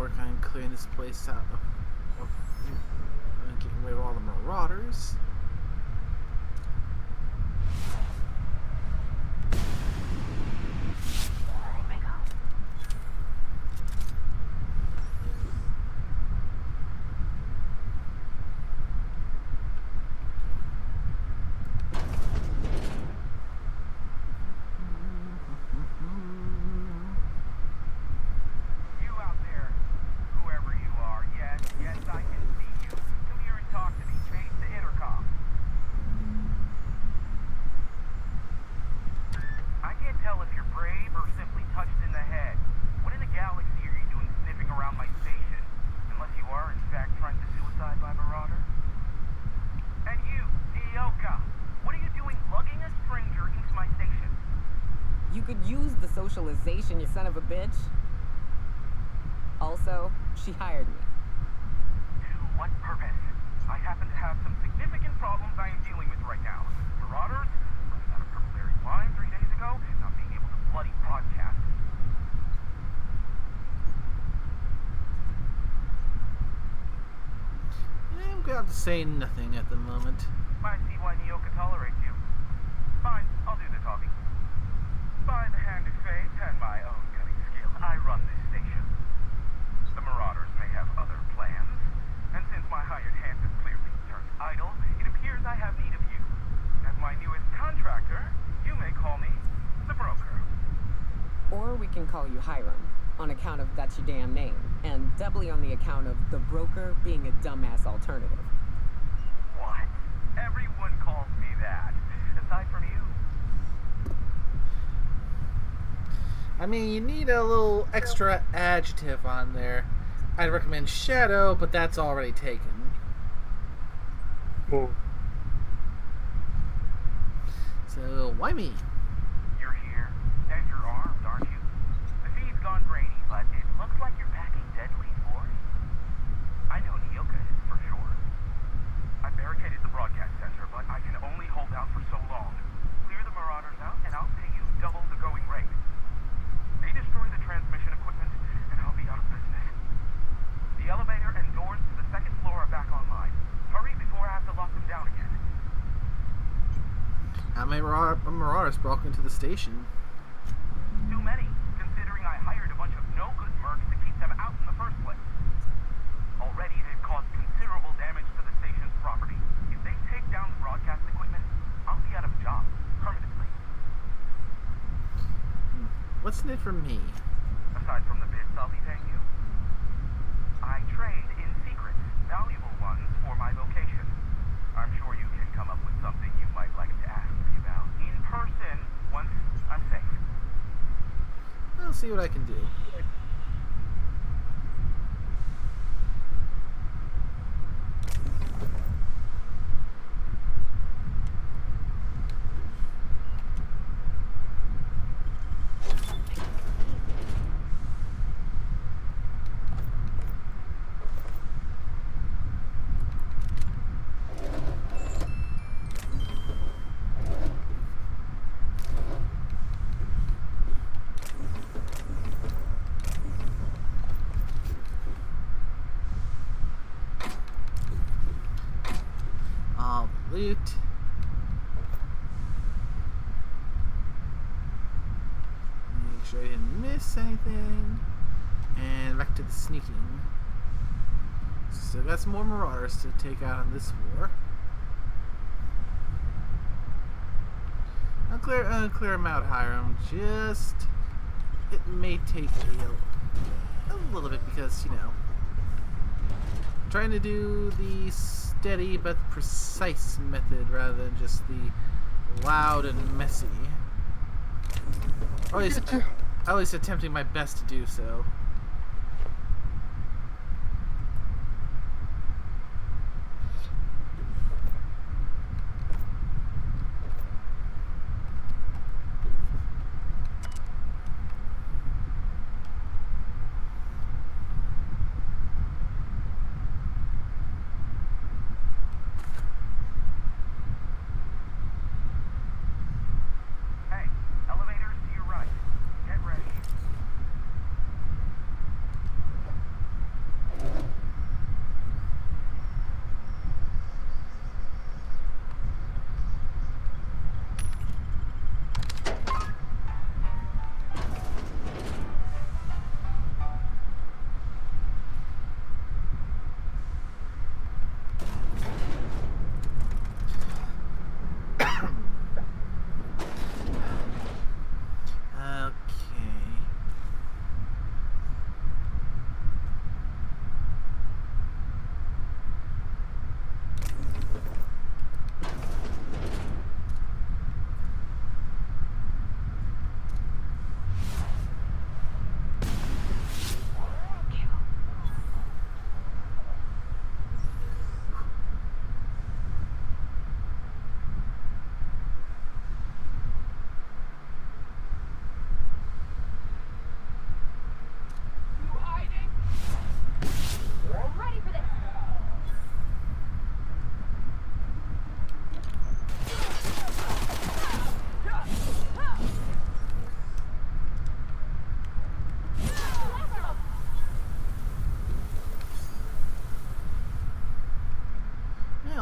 work on clearing this place out of getting rid of all the marauders. Socialization, you son of a bitch. Also, she hired me. To what purpose? I happen to have some significant problems I am dealing with right now. Marauders, running out of purple berry wine 3 days ago, not being able to bloody broadcast. I'm glad to say nothing at the moment. I see why Nyoka tolerates you. Fine, I'll do the talking. By the hand of fate and my own cutting skill, I run this station. The Marauders may have other plans, and since my hired hand has clearly turned idle, it appears I have need of you. As my newest contractor, you may call me the Broker. Or we can call you Hiram, on account of that's your damn name, and doubly on the account of the Broker being a dumbass alternative. What? Everyone calls me that, aside from you. I mean, you need a little extra adjective on there. I'd recommend Shadow, but that's already taken. Cool. So, why me? You're here, and you're armed, aren't you? The feed's gone grainy, but it looks like you're packing deadly force. I know Nyoka is for sure. I barricaded the broadcast center, but I can only hold out for so long. Clear the Marauders out, and I'll pay you double the going rate. They destroy the transmission equipment, and I'll be out of business. The elevator and doors to the second floor are back online. Hurry before I have to lock them down again. How many marauders broke into the station? Too many, considering I hired a bunch of no-good mercs to keep them out in the first place. Already, they've caused considerable damage to the station's property. If they take down the broadcast equipment, I'll be out of a job, permanently. What's in it for me? Aside from the bits I'll be paying you, I trade in secrets, valuable ones for my vocation. I'm sure you can come up with something you might like to ask me about in person once I'm safe. I'll see what I can do. Loot. Make sure I didn't miss anything. And back to the sneaking. Still got some more marauders to take out on this war. I'll clear them out, Hiram. Just it may take a little bit because, you know, I'm trying to do the steady but precise method rather than just the loud and messy. Or at least attempting my best to do so.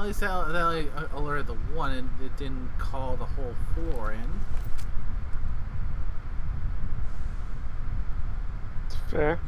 at least that only alerted the one, and it didn't call the whole 4 in. It's fair.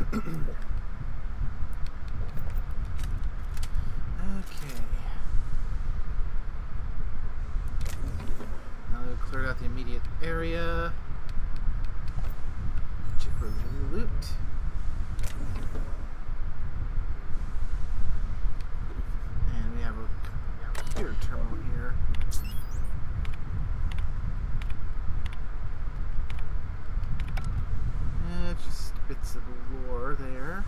Okay. Now that we've cleared out the immediate area. Check for loot. And we have a computer terminal here. Just bits of lore there.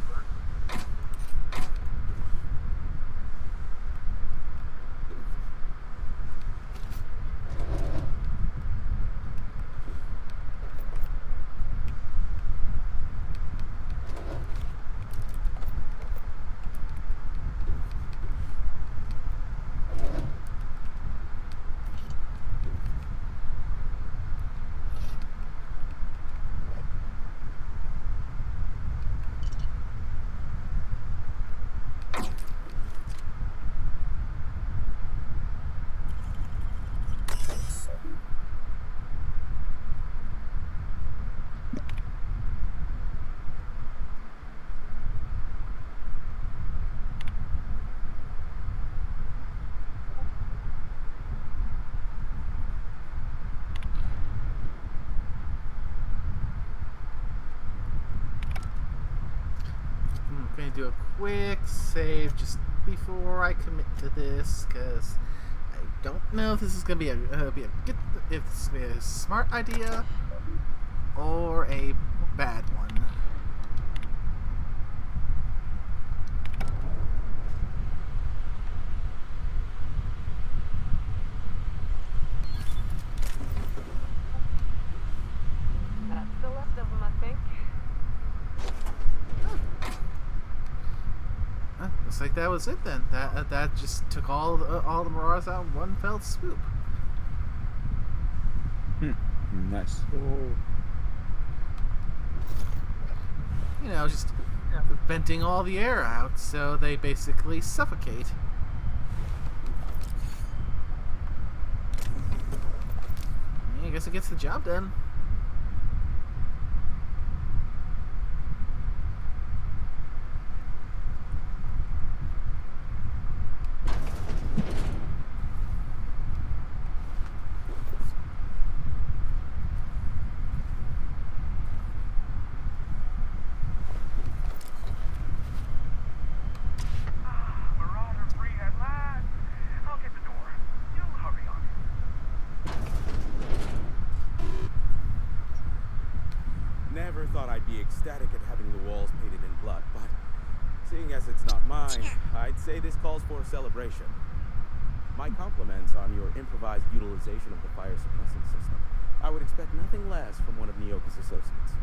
I'm going to do a quick save just before I commit to this, because I don't know if this is going to be a good, if this is going to be a smart idea or a bad one. That's the last of them, I think. Looks like that was it then. That just took all the Marauders out in one fell swoop. Nice. You know, just venting all the air out so they basically suffocate. Yeah, I guess it gets the job done. Marauder free at last. I'll get the door. You hurry on it. Never thought I'd be ecstatic at having the walls painted in blood, but seeing as it's not mine, I'd say this calls for a celebration. My compliments on your improvised utilization of the fire suppressing system. I would expect nothing less from one of Nyoka's associates.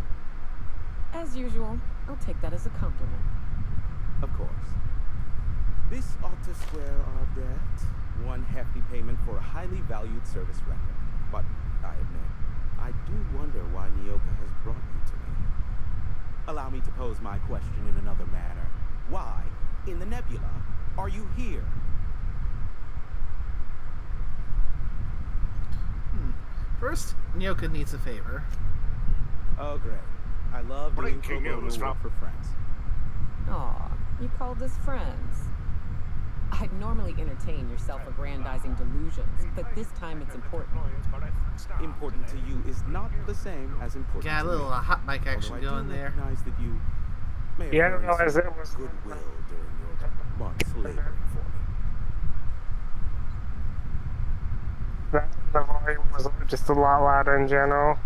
As usual, I'll take that as a compliment. Of course. This ought to square our debt. One hefty payment for a highly valued service record. But I admit, I do wonder why Nyoka has brought you to me. Allow me to pose my question in another manner. Why, in the nebula, are you here? First, Nyoka needs a favor. Oh, great. I love doing pro Breaking bono news work from- for friends. Aw, you called us friends. I'd normally entertain your self-aggrandizing delusions, but this time it's important. Important to you is not the same as important Got a to little me. hot mic action Although I going do there. recognize that you may have Yeah, I didn't earned realize some it was goodwill during your months laboring for me. The volume was just a lot louder in general.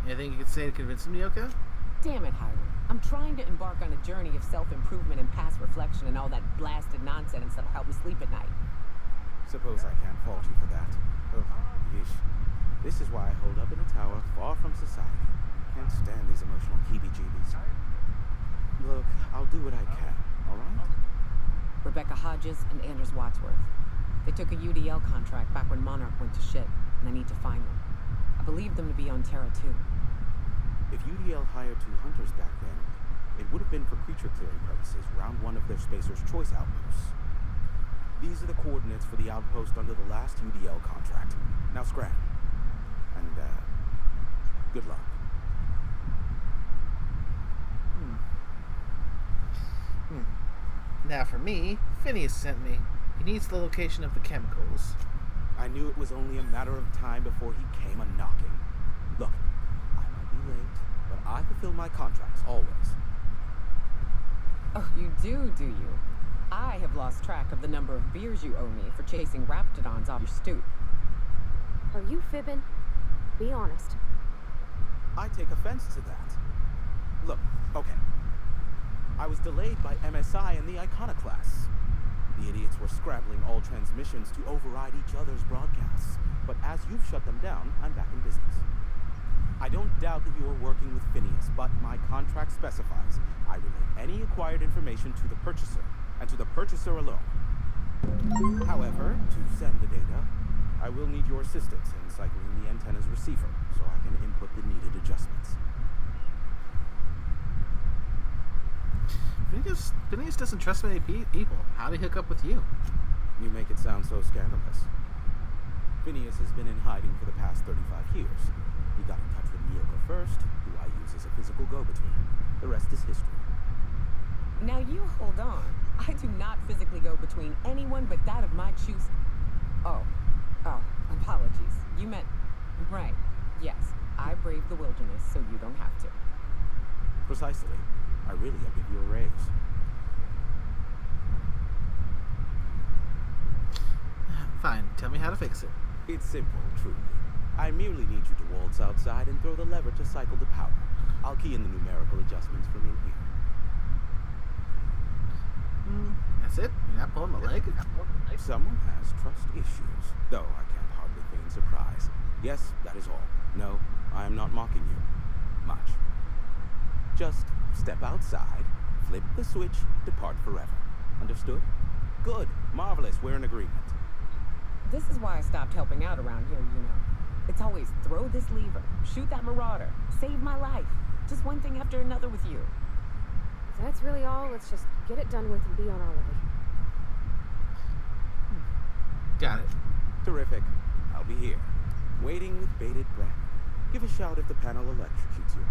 Anything you could say to convince him, Yoko? Damn it, Hiram. I'm trying to embark on a journey of self-improvement and past reflection and all that blasted nonsense that'll help me sleep at night. Suppose I can't fault you for that. Ugh, yeesh. This is why I hold up in a tower far from society. Can't stand these emotional heebie-jeebies. Look, I'll do what I can, all right? Rebecca Hodges and Anders Wadsworth. They took a UDL contract back when Monarch went to shit, and I need to find them. I believe them to be on Terra too. If UDL hired 2 hunters back then, it would have been for creature clearing purposes around one of their Spacer's Choice outposts. These are the coordinates for the outpost under the last UDL contract. Now scram. And, good luck. Now for me, Phineas sent me. He needs the location of the chemicals. I knew it was only a matter of time before he came a-knocking. Look, I might be late, but I fulfill my contracts, always. Oh, you do you? I have lost track of the number of beers you owe me for chasing raptidons off your stoop. Are you fibbing? Be honest. I take offense to that. Look, okay. I was delayed by MSI and the Iconoclasts. The idiots were scrambling all transmissions to override each other's broadcasts. But as you've shut them down, I'm back in business. I don't doubt that you are working with Phineas, but my contract specifies I relay any acquired information to the purchaser, and to the purchaser alone. However, to send the data, I will need your assistance in cycling the antenna's receiver, so I can input the needed adjustments. Phineas doesn't trust many people. How'd he hook up with you? You make it sound so scandalous. Phineas has been in hiding for the past 35 years. He got in touch with Nioka first, who I use as a physical go-between. The rest is history. Now you hold on. I do not physically go between anyone but that of my choosing. Oh, apologies. You meant... Right. Yes, I braved the wilderness so you don't have to. Precisely. I really will give you a raise. Fine, tell me how to fix it. It's simple, truly. I merely need you to waltz outside and throw the lever to cycle the power. I'll key in the numerical adjustments from in here. That's it? You're not pulling my leg? Someone has trust issues, though I can't hardly feign surprise. Yes, that is all. No, I am not mocking you. Much. Just step outside, flip the switch, depart forever. Understood? Good. Marvelous. We're in agreement. This is why I stopped helping out around here, you know. It's always throw this lever, shoot that marauder, save my life. Just one thing after another with you. If that's really all, let's just get it done with and be on our way. Got it. Terrific. I'll be here, waiting with bated breath. Give a shout if the panel electrocutes you.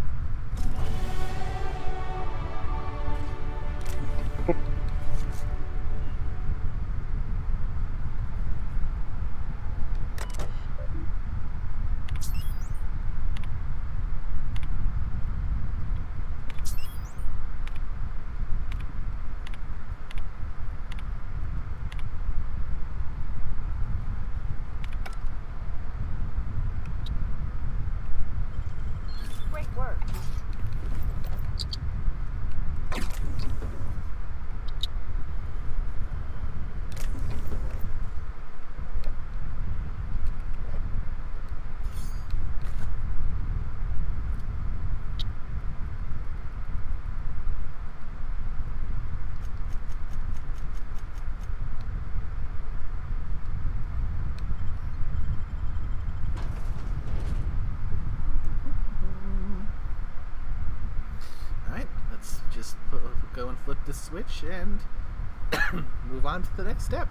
Great work. Alright, let's just go and flip this switch and move on to the next step.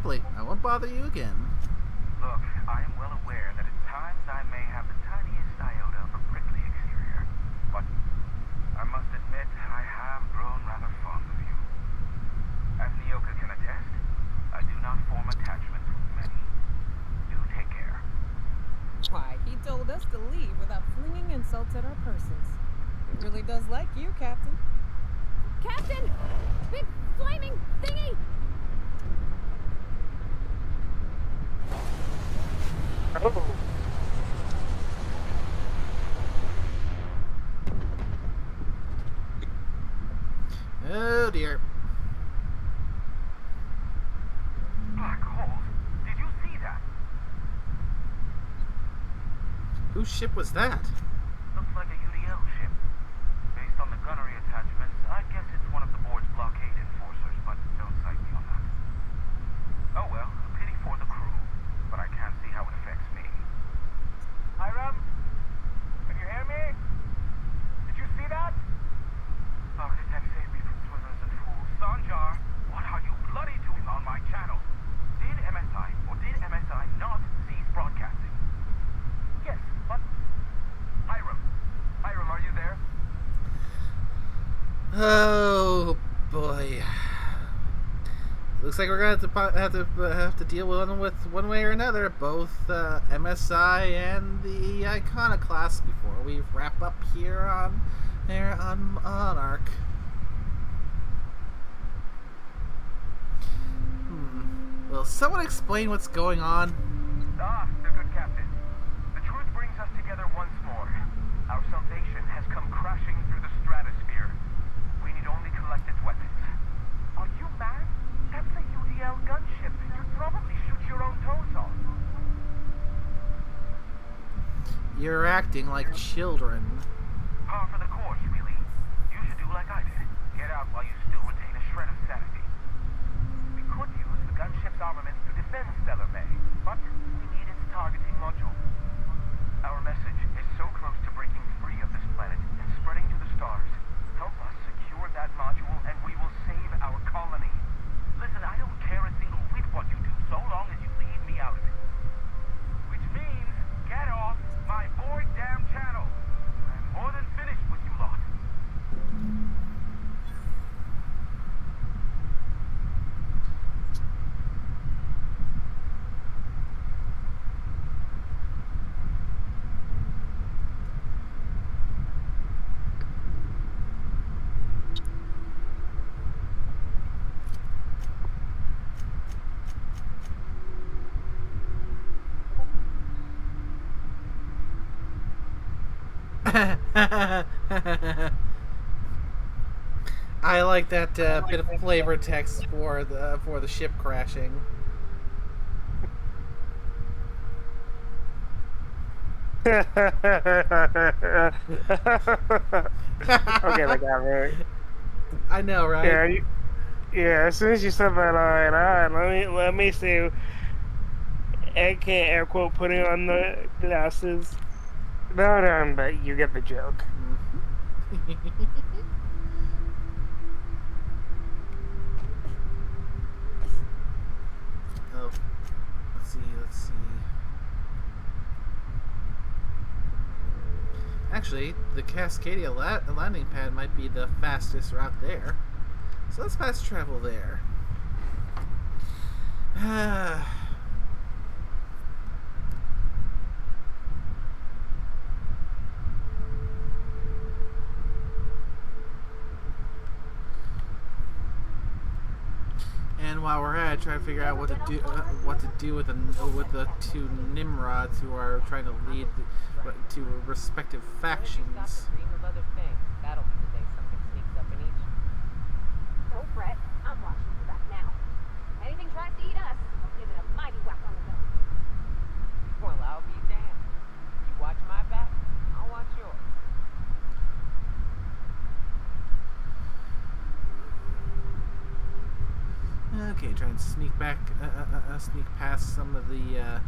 Happily, I won't bother you again. Look, I am well aware that at times I may have the tiniest iota of a prickly exterior, but I must admit I have grown rather fond of you. As Nyoka can attest, I do not form attachments with many. Do take care. Why, he told us to leave without flinging insults at our persons. He really does like you, Captain. Captain! Big flaming thingy! Oh. Oh dear. Black holes. Did you see that? Whose ship was that? Looks like a UDL ship. Based on the gunnery attachments, I guess it's one of the board's blockade enforcers, but don't cite me on that. Oh well, a pity for the crew, but I can't see how it affects me. Hiram? Can you hear me? Did you see that? Architect, save me from swimmers and fools. Sanjar, what are you bloody doing on my channel? Did MSI or did MSI not cease broadcasting? Yes, but... Hiram, are you there? Oh boy. Looks like we're gonna have to deal with one way or another, both MSI and the Iconoclast before we wrap up here on Monarch. Will someone explain what's going on? The good captain. The truth brings us together once more. Our salvation has come crashing through the stratosphere. We need only collect its weapons. Are you mad? That's a UDL gunship. You'd probably shoot your own toes off. You're acting like children. Par for the course, really. You should do like I did. Get out while you still retain a shred of sanity. We could use the gunship's armaments to defend Stellar Bay, but we need its targeting module. Our message is so close to breaking free of this planet and spreading to the stars. Help us secure that module and we will save our colony. Listen, I don't care a single whit what you do, so long as you leave me out of it. Which means, get off my boy damn channel. I'm more than finished with you lot. I like that bit of flavor text for the ship crashing. Okay, that got me. I know, right? Yeah. As soon as you said that, all right, let me see. AK air quote putting on the glasses. No, but you get the joke. Oh, let's see. Actually, the Cascadia landing pad might be the fastest route there. So let's fast travel there. And while we're at it, try to figure out what to do with the two Nimrods who are trying to lead to respective factions. That'll be the day something sneaks up in each. Don't fret. I'm watching you back now. If anything tries to eat us, I'll give it a mighty whack on the nose. Well, I'll be damned. You watch my back, I'll watch yours. Okay, try and sneak past some of the.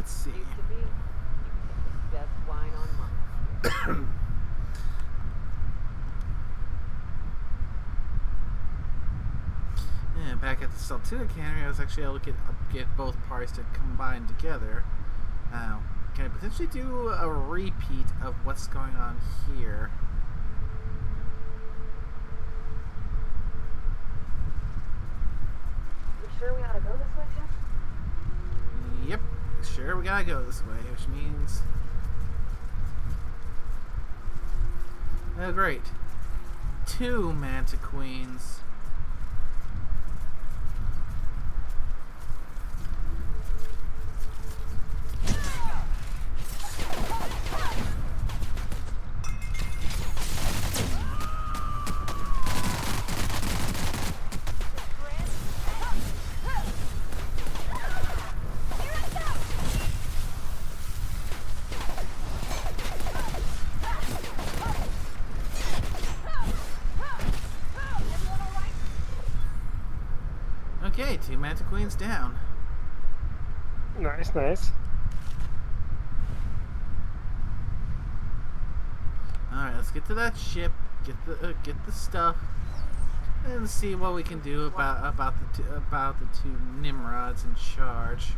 let's see. Used to be. You can get the best wine on Monarch. Yeah, back at the Saltuna Cannery, I was actually able to get both parties to combine together. Can I potentially do a repeat of what's going on here? You sure we ought to go this way, Jeff? Yep, sure, we gotta go this way, which means... Oh, great. 2 Manta Queens. Okay, 2 Manta Queens down. Nice, nice. Alright, let's get to that ship, get the stuff, and see what we can do about the 2 Nimrods in charge.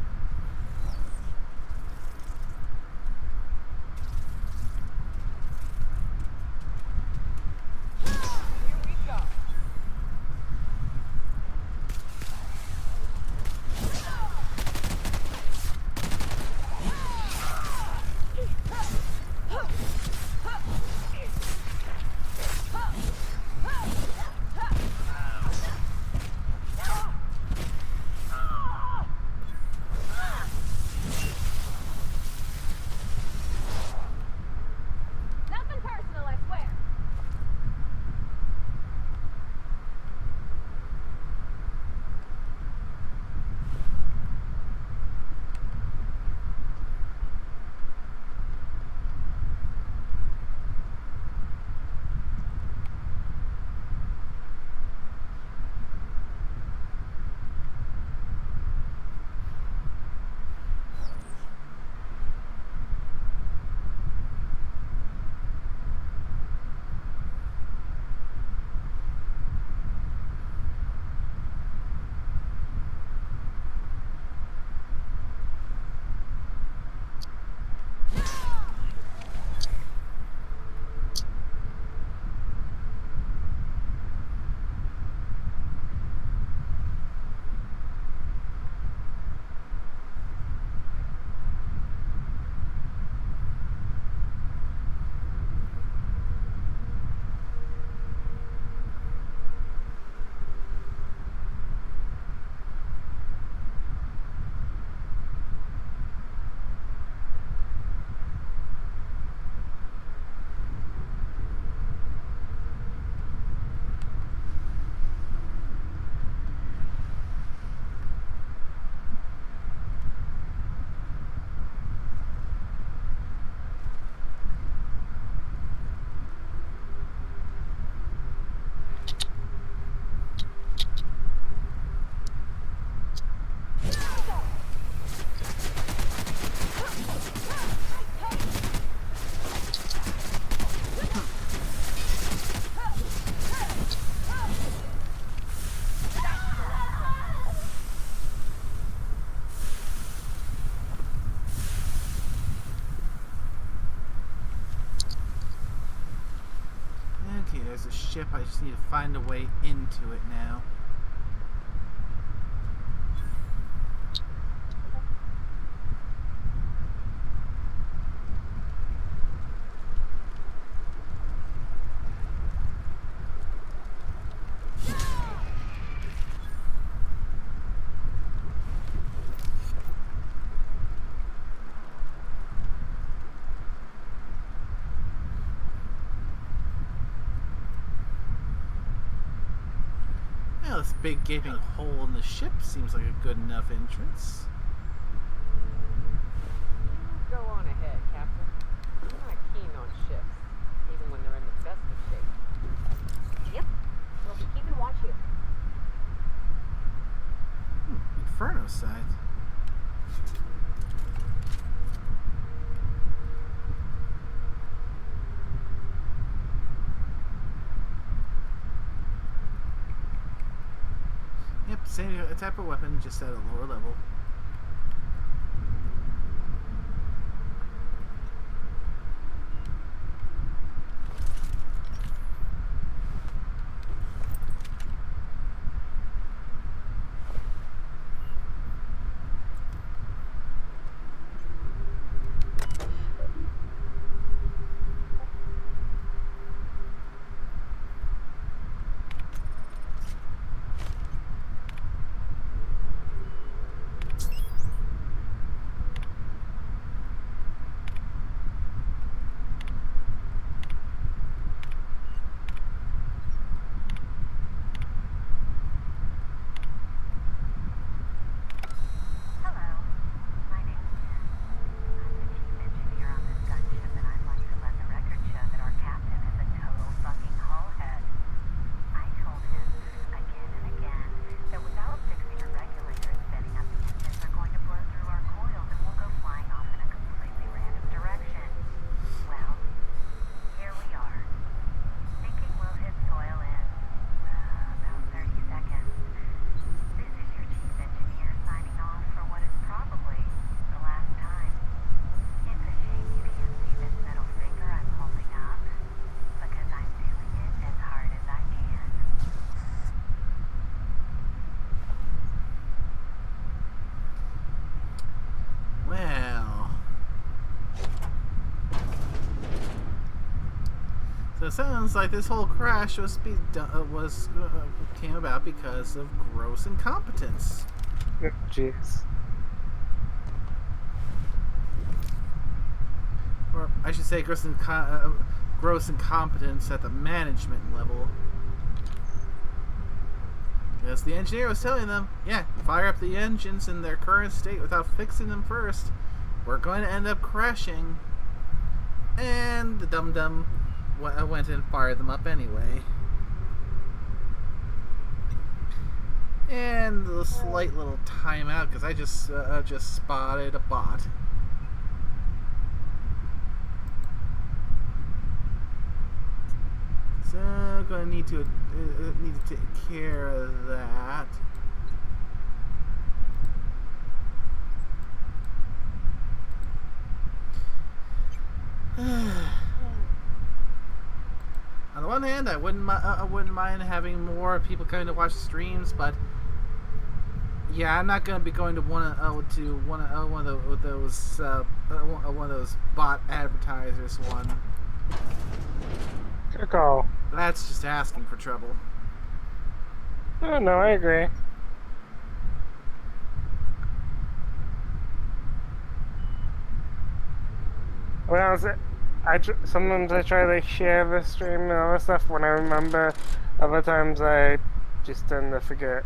Nothing personal, I swear. Okay, there's a ship. I just need to find a way into it now. Well, this big gaping hole in the ship seems like a good enough entrance. Go on ahead, Captain. I'm not keen on ships, even when they're in the best of shape. Yep. We'll be keeping watch here. Inferno side. same type of weapon, just at a lower level. Well, so it sounds like this whole crash came about because of gross incompetence. Jeez. Or I should say gross incompetence at the management level. Because the engineer was telling them, yeah, fire up the engines in their current state without fixing them first. We're going to end up crashing. And the dum-dum went and fired them up anyway. And a slight little timeout because I just spotted a bot. So I'm gonna need to take care of that. On the one hand, I wouldn't mind having more people coming to watch streams, but yeah, I'm not gonna be going to one of those bot advertisers one. Good call. That's just asking for trouble. Oh, no, I agree. When I was, sometimes I try to share the stream and all that stuff when I remember. Other times I just tend to forget.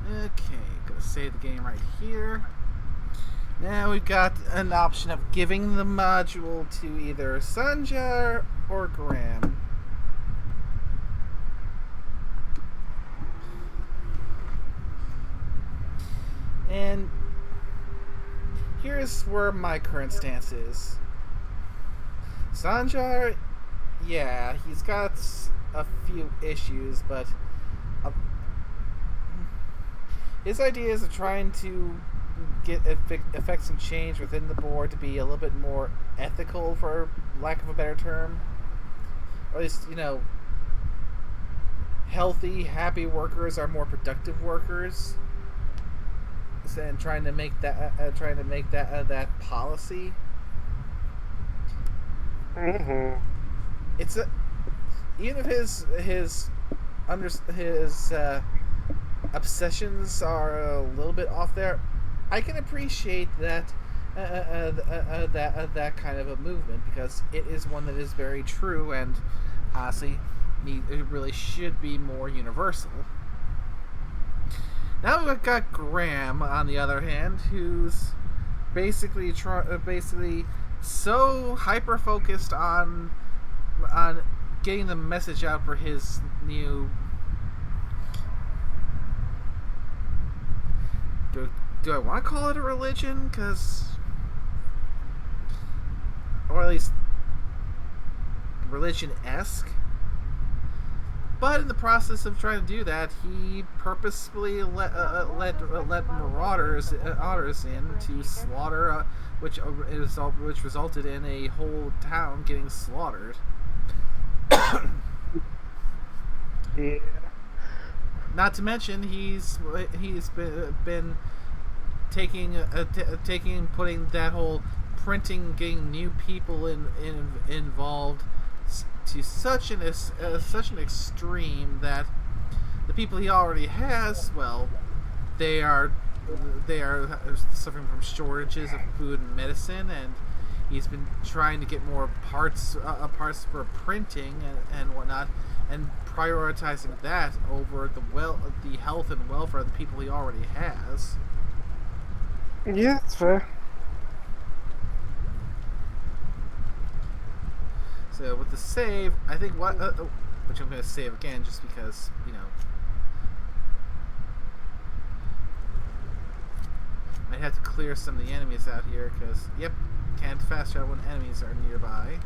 Okay, gonna save the game right here. Now we've got an option of giving the module to either Sanjar or Graham. And here's where my current stance is. Sanjar, yeah, he's got a few issues, but his ideas of trying to affect some change within the board to be a little bit more ethical, for lack of a better term, or at least, healthy, happy workers are more productive workers, and trying to make that policy. Mm-hmm. It's even if his obsessions are a little bit off there, I can appreciate that that kind of a movement, because it is one that is very true, and honestly, it really should be more universal. Now we've got Graham, on the other hand, who's basically so hyper focused on getting the message out for his new. Do I want to call it a religion? Or at least religion-esque. But in the process of trying to do that, he purposefully let marauders in to slaughter, which resulted in a whole town getting slaughtered. Yeah. Not to mention, he's been putting that whole printing, getting new people involved to such an extreme that the people he already has, well, they are suffering from shortages of food and medicine, and he's been trying to get more parts for printing and whatnot, and prioritizing that over the health and welfare of the people he already has. Yeah, that's fair. So with the save, I think which I'm going to save again just because, might have to clear some of the enemies out here because, yep, can't fast travel when enemies are nearby.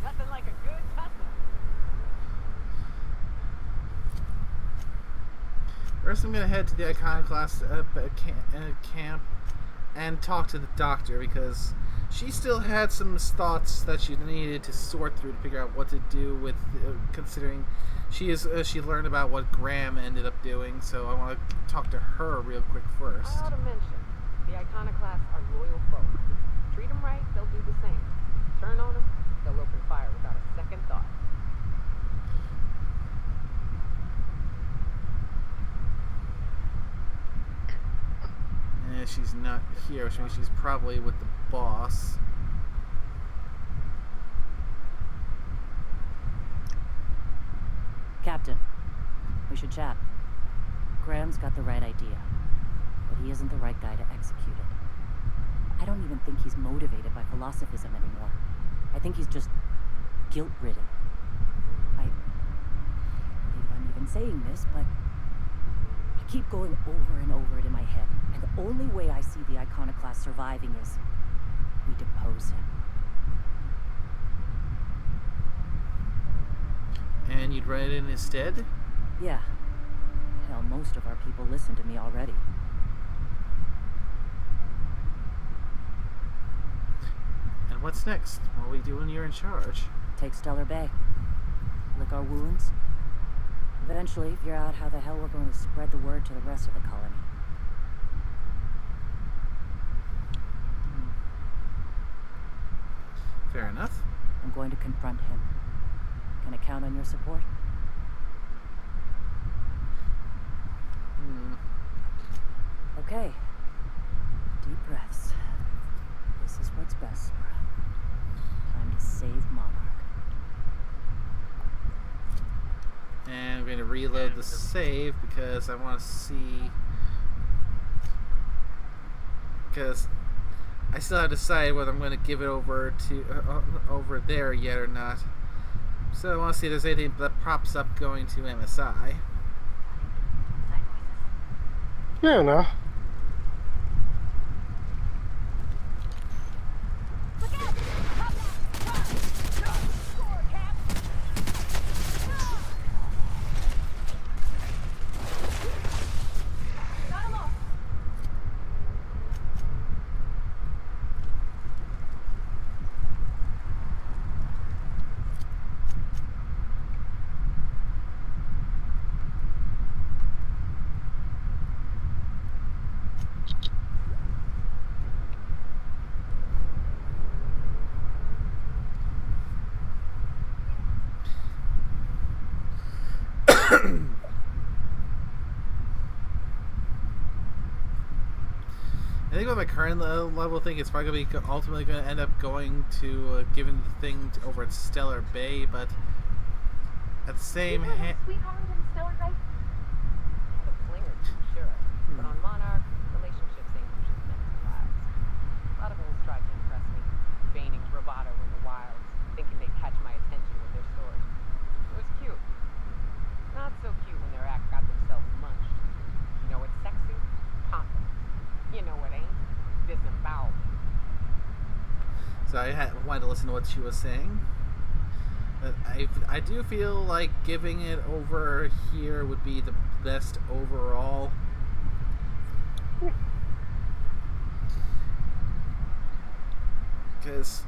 Nothing like a good tussle. First, I'm going to head to the Iconoclast camp and talk to the doctor because she still had some thoughts that she needed to sort through to figure out what to do with, considering she learned about what Graham ended up doing. So I want to talk to her real quick first. I ought to mention, the Iconoclasts are loyal folk. Treat them right, they'll do the same. Turn on them, they'll open fire without a second thought. She's not here, which means she's probably with the boss. Captain, we should chat. Graham's got the right idea, but he isn't the right guy to execute it. I don't even think he's motivated by philosophism anymore. I think he's just guilt-ridden. I can't believe I'm even saying this, but I keep going over and over it in my head, and the only way I see the Iconoclast surviving is we depose him. And you'd run it in instead? Yeah. Hell, most of our people listen to me already. And what's next? What will we do when you're in charge? Take Stellar Bay. Lick our wounds. Eventually, figure out how the hell we're going to spread the word to the rest of the colony. Fair enough. I'm going to confront him. Can I count on your support? Okay. Deep breaths. This is what's best, Sarah. Time to save Monarch. And I'm going to reload the save because I want to see... Because I still have to decide whether I'm going to give it over to over there yet or not. So I want to see if there's anything that props up going to MSI. Yeah, no. I think with my current level thing, it's probably gonna be ultimately going to end up going to giving the thing over at Stellar Bay, but at the same hand. Sweetheart in Stellar Bay? The fling or two, sure. But on Monarch, relationships ain't usually meant to last. A lot of fools tried to impress me, feigning bravado in the wilds, thinking they'd catch my attention with their stories. It was cute. Not so cute when their act got themselves munched. You know what's sexy? Confidence. You know what ain't? Disembowelment. So I wanted to listen to what she was saying. But I do feel like giving it over here would be the best overall. Because,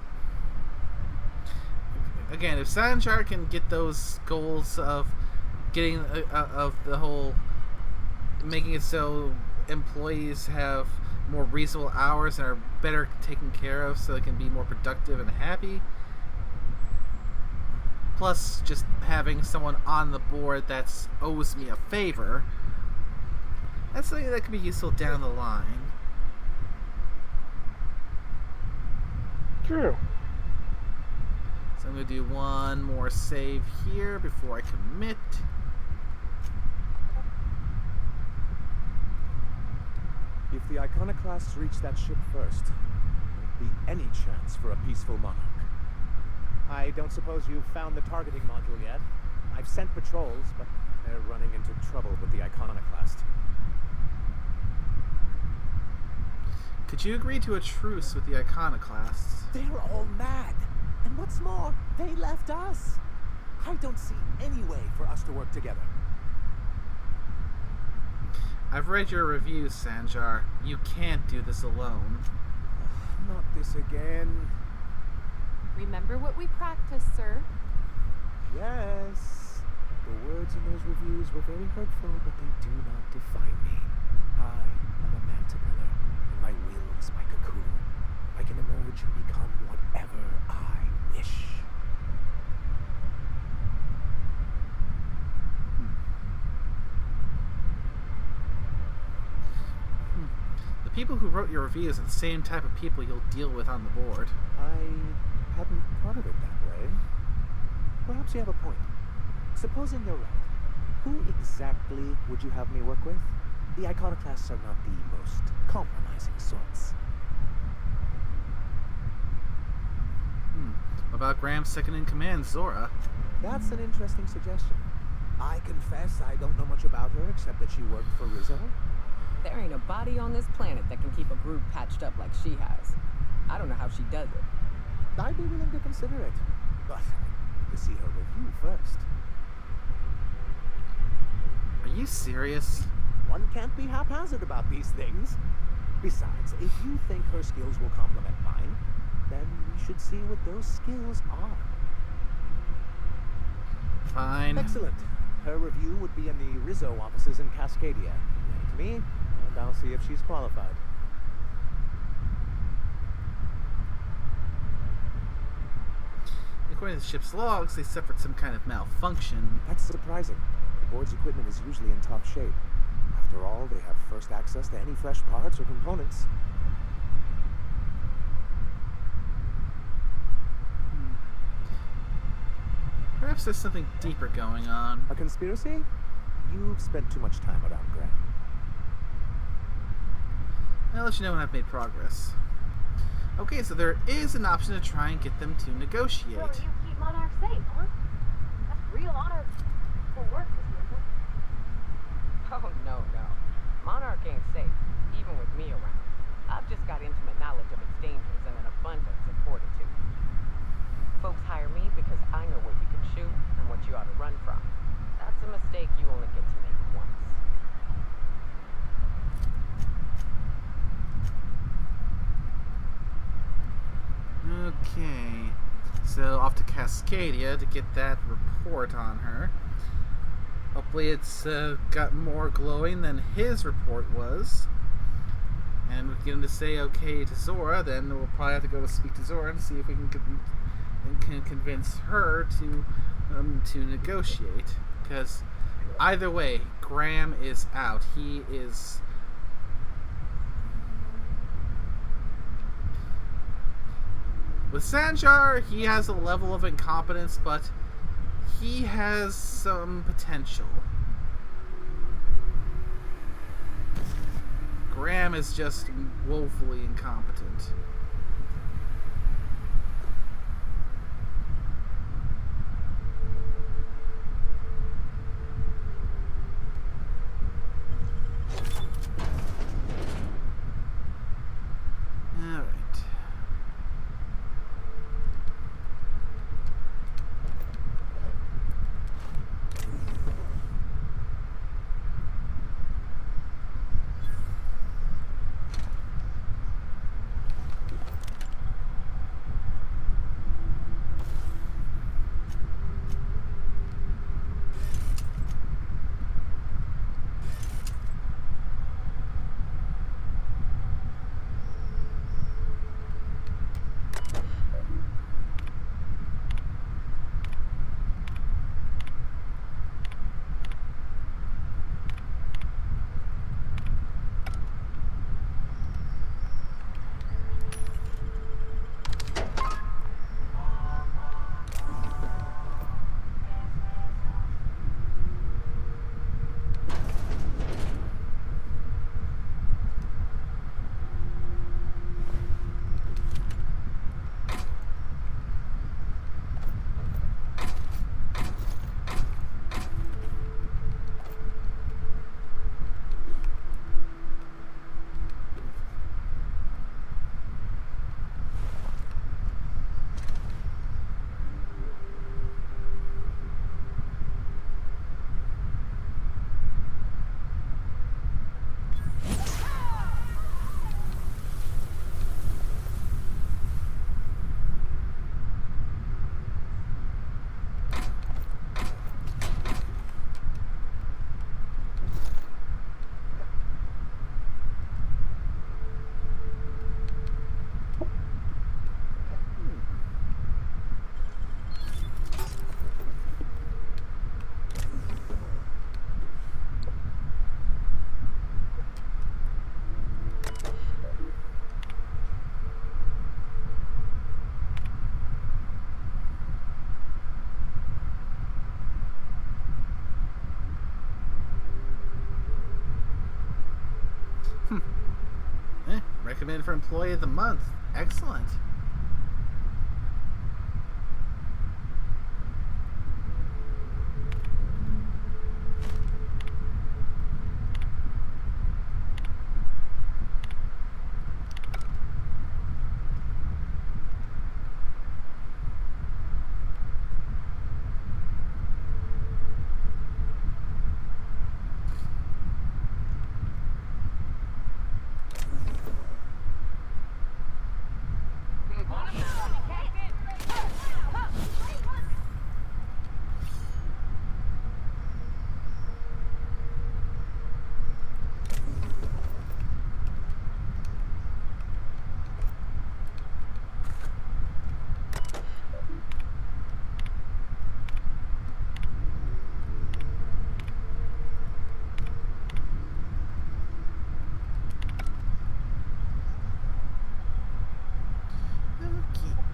again, if Sanjar can get those goals of getting of the whole making it so employees have more reasonable hours and are better taken care of so they can be more productive and happy, plus just having someone on the board that owes me a favor, that's something that could be useful down the line. True. So I'm going to do one more save here before I commit. If the Iconoclasts reach that ship first, there won't be any chance for a peaceful monarch. I don't suppose you've found the targeting module yet? I've sent patrols, but they're running into trouble with the Iconoclast. Could you agree to a truce with the Iconoclasts? They're all mad. And what's more, they left us. I don't see any way for us to work together. I've read your reviews, Sanjar. You can't do this alone. Not this again. Remember what we practiced, sir. Yes. The words in those reviews were very hurtful, but they do not define me. I am a mantipeller, and my will is my cocoon. I can emerge and become whatever I wish. The people who wrote your reviews are the same type of people you'll deal with on the board. I hadn't thought of it that way. Perhaps you have a point. Supposing you're right, who exactly would you have me work with? The Iconoclasts are not the most compromising sorts. What about Graham's second-in-command, Zora? That's an interesting suggestion. I confess I don't know much about her except that she worked for Rizzo. There ain't a body on this planet that can keep a group patched up like she has. I don't know how she does it. I'd be willing to consider it, but I need to see her review first. Are you serious? One can't be haphazard about these things. Besides, if you think her skills will complement mine, then we should see what those skills are. Fine. Excellent. Her review would be in the Rizzo offices in Cascadia. Bring it to me, and I'll see if she's qualified. According to the ship's logs, they suffered some kind of malfunction. That's surprising. The board's equipment is usually in top shape. After all, they have first access to any fresh parts or components. Perhaps there's something deeper going on. A conspiracy? You've spent too much time around Graham. I'll let you know when I've made progress. Okay, so there is an option to try and get them to negotiate. So you keep Monarch safe, huh? That's real honor for work, isn't it? Oh, no. Monarch ain't safe, even with me around. I've just got intimate knowledge of its dangers and an abundance of fortitude. Folks hire me because I know what you can shoot and what you ought to run from. That's a mistake you only get to make once. Okay, so off to Cascadia to get that report on her. Hopefully it's got more glowing than his report was. And we get him to say okay to Zora, then we'll probably have to go speak to Zora and see if we can convince her to negotiate. Because either way, Graham is out. He is... With Sanjar, he has a level of incompetence, but he has some potential. Graham is just woefully incompetent. Alright. Recommended for Employee of the Month. Excellent.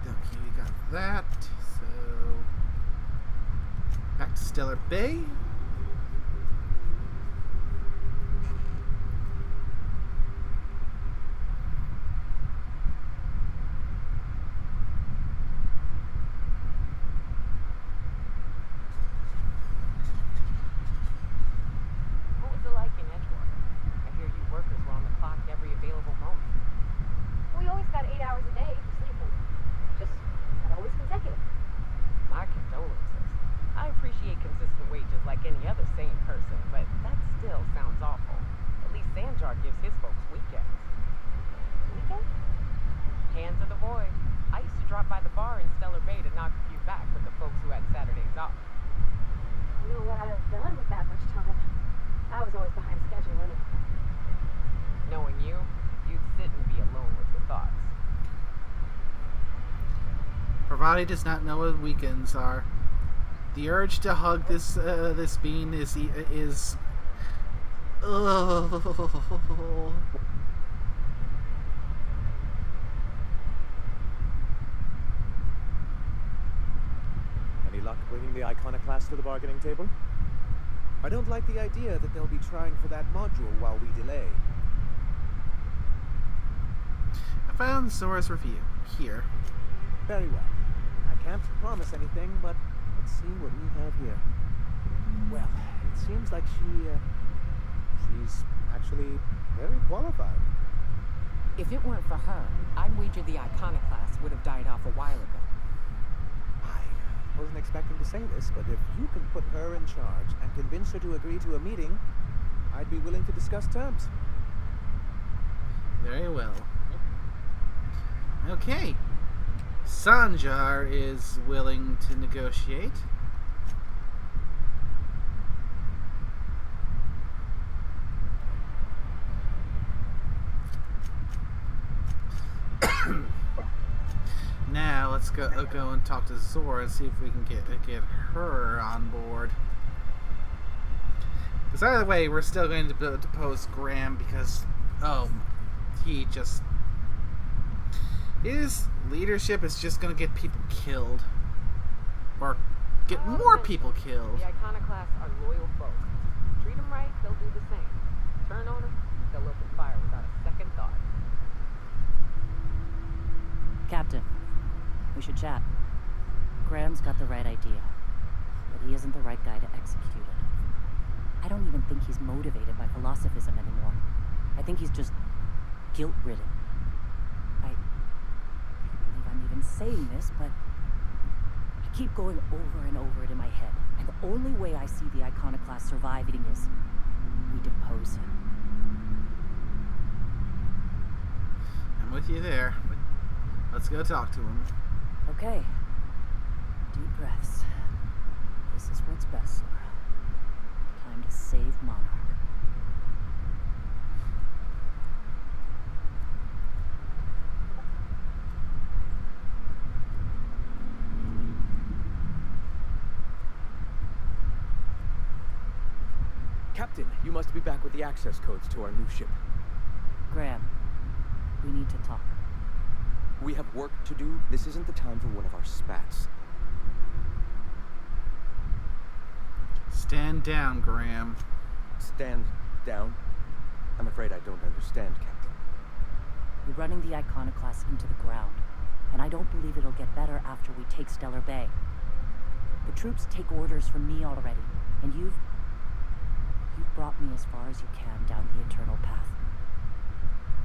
Okay, we got that. So back to Stellar Bay. What was it like in Edgewater? I hear you workers were on the clock every available moment. We always got 8 hours a day for sleeping. Just not always consecutive. My condolences. I appreciate consistent wages like any other sane person, but that still sounds awful. At least Sanjar gives his folks weekends. Weekend? Hands of the void. I used to drop by the bar in Stellar Bay to knock a few back with the folks who had Saturdays off. I don't know what I'd have done with that much time. I was always behind schedule anyway. Knowing you, you'd sit and be alone with your thoughts. Parvati does not know what weekends are. The urge to hug this bean is. Monarch bringing the Iconoclast to the bargaining table? I don't like the idea that they'll be trying for that module while we delay. I found Zora's review. Here. Very well. I can't promise anything, but let's see what we have here. Well, it seems like she's actually very qualified. If it weren't for her, I'd wager the Iconoclast would have died off a while ago. I wasn't expecting to say this, but if you can put her in charge and convince her to agree to a meeting, I'd be willing to discuss terms. Very well. Okay. Sanjar is willing to negotiate. Now let's go and talk to Zora and see if we can get her on board. Because either way, we're still going to depose Graham because his leadership is just going to get people killed, or get more people killed. The Iconoclasts are loyal folks. Treat them right, they'll do the same. Turn on them, they'll open fire without a second thought. Captain, we should chat. Graham's got the right idea, but he isn't the right guy to execute it. I don't even think he's motivated by philosophism anymore. I think he's just guilt-ridden. I can't believe I'm even saying this, but I keep going over and over it in my head, and the only way I see the Iconoclast surviving is we depose him. I'm with you there. Let's go talk to him. Okay. Deep breaths. This is what's best, Sora. Time to save Monarch. Captain, you must be back with the access codes to our new ship. Graham, we need to talk. We have work to do. This isn't the time for one of our spats. Stand down, Graham. Stand down? I'm afraid I don't understand, Captain. We're running the Iconoclast into the ground, and I don't believe it'll get better after we take Stellar Bay. The troops take orders from me already, and you've brought me as far as you can down the eternal path.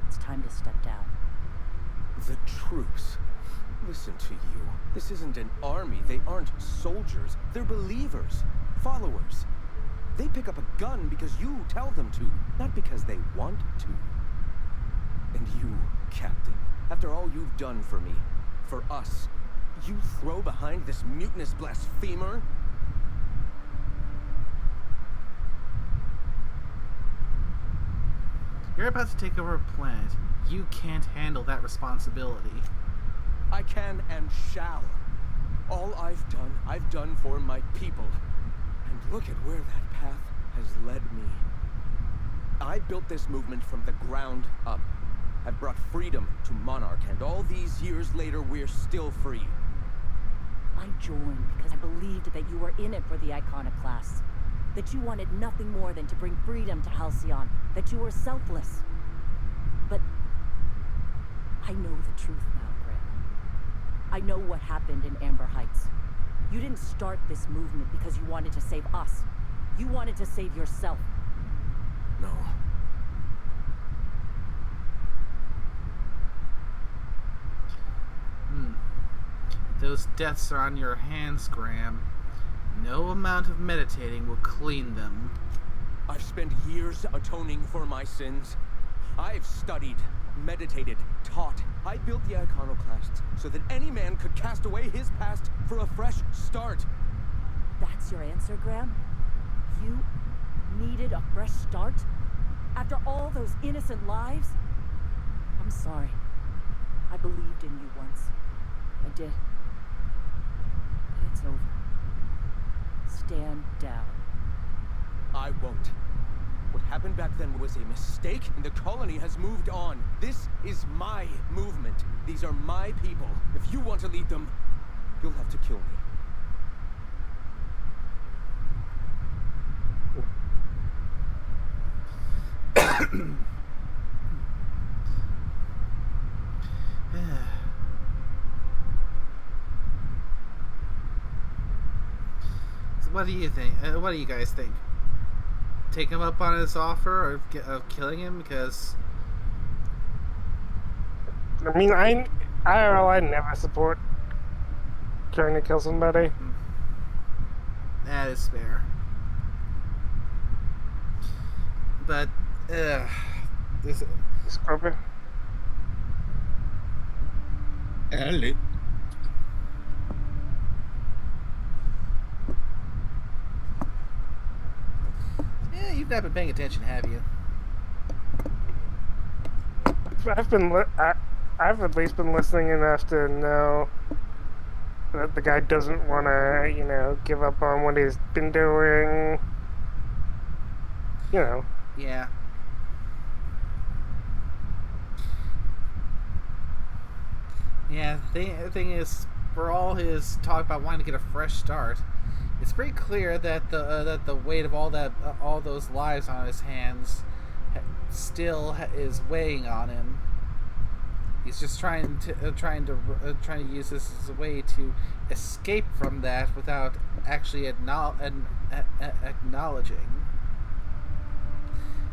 It's time to step down. The troops. Listen to you. This isn't an army. They aren't soldiers. They're believers. Followers. They pick up a gun because you tell them to, not because they want to. And you, Captain, after all you've done for me, for us, you throw behind this mutinous blasphemer? You're about to take over a planet. You can't handle that responsibility. I can and shall. All I've done for my people. And look at where that path has led me. I built this movement from the ground up. I've brought freedom to Monarch, and all these years later, we're still free. I joined because I believed that you were in it for the Iconoclasts. That you wanted nothing more than to bring freedom to Halcyon. That you were selfless. But I know the truth now, Graham. I know what happened in Amber Heights. You didn't start this movement because you wanted to save us. You wanted to save yourself. No. Those deaths are on your hands, Graham. No amount of meditating will clean them. I've spent years atoning for my sins. I've studied, meditated, taught. I built the Iconoclasts so that any man could cast away his past for a fresh start. That's your answer, Graham? You needed a fresh start? After all those innocent lives? I'm sorry. I believed in you once. I did. But it's over. Stand down. I won't. What happened back then was a mistake, and the colony has moved on. This is my movement. These are my people. If you want to lead them, you'll have to kill me. So what do you think? What do you guys think? Take him up on his offer of killing him? Because I mean, I don't know. I never support trying to kill somebody. that is fair. But this Scorpion. Ellie. Yeah, you've not been paying attention, have you? I've at least been listening enough to know that the guy doesn't want to, give up on what he's been doing. Yeah. Yeah, the thing is, for all his talk about wanting to get a fresh start, it's pretty clear that the weight of all those lives on his hands still is weighing on him. He's just trying to use this as a way to escape from that without actually acknowledging.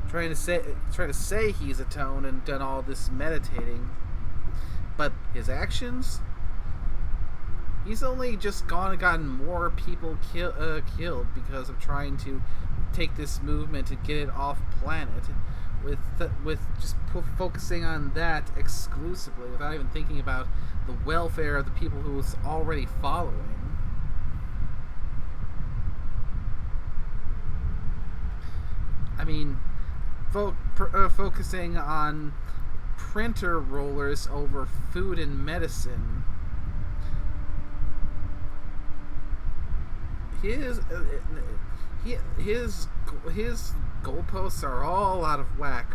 Trying to say he's atoned and done all this meditating, but his actions. He's only just gone and gotten more people killed because of trying to take this movement and get it off planet, with just focusing on that exclusively, without even thinking about the welfare of the people who was already following. I mean, focusing on printer rollers over food and medicine. His goalposts are all out of whack.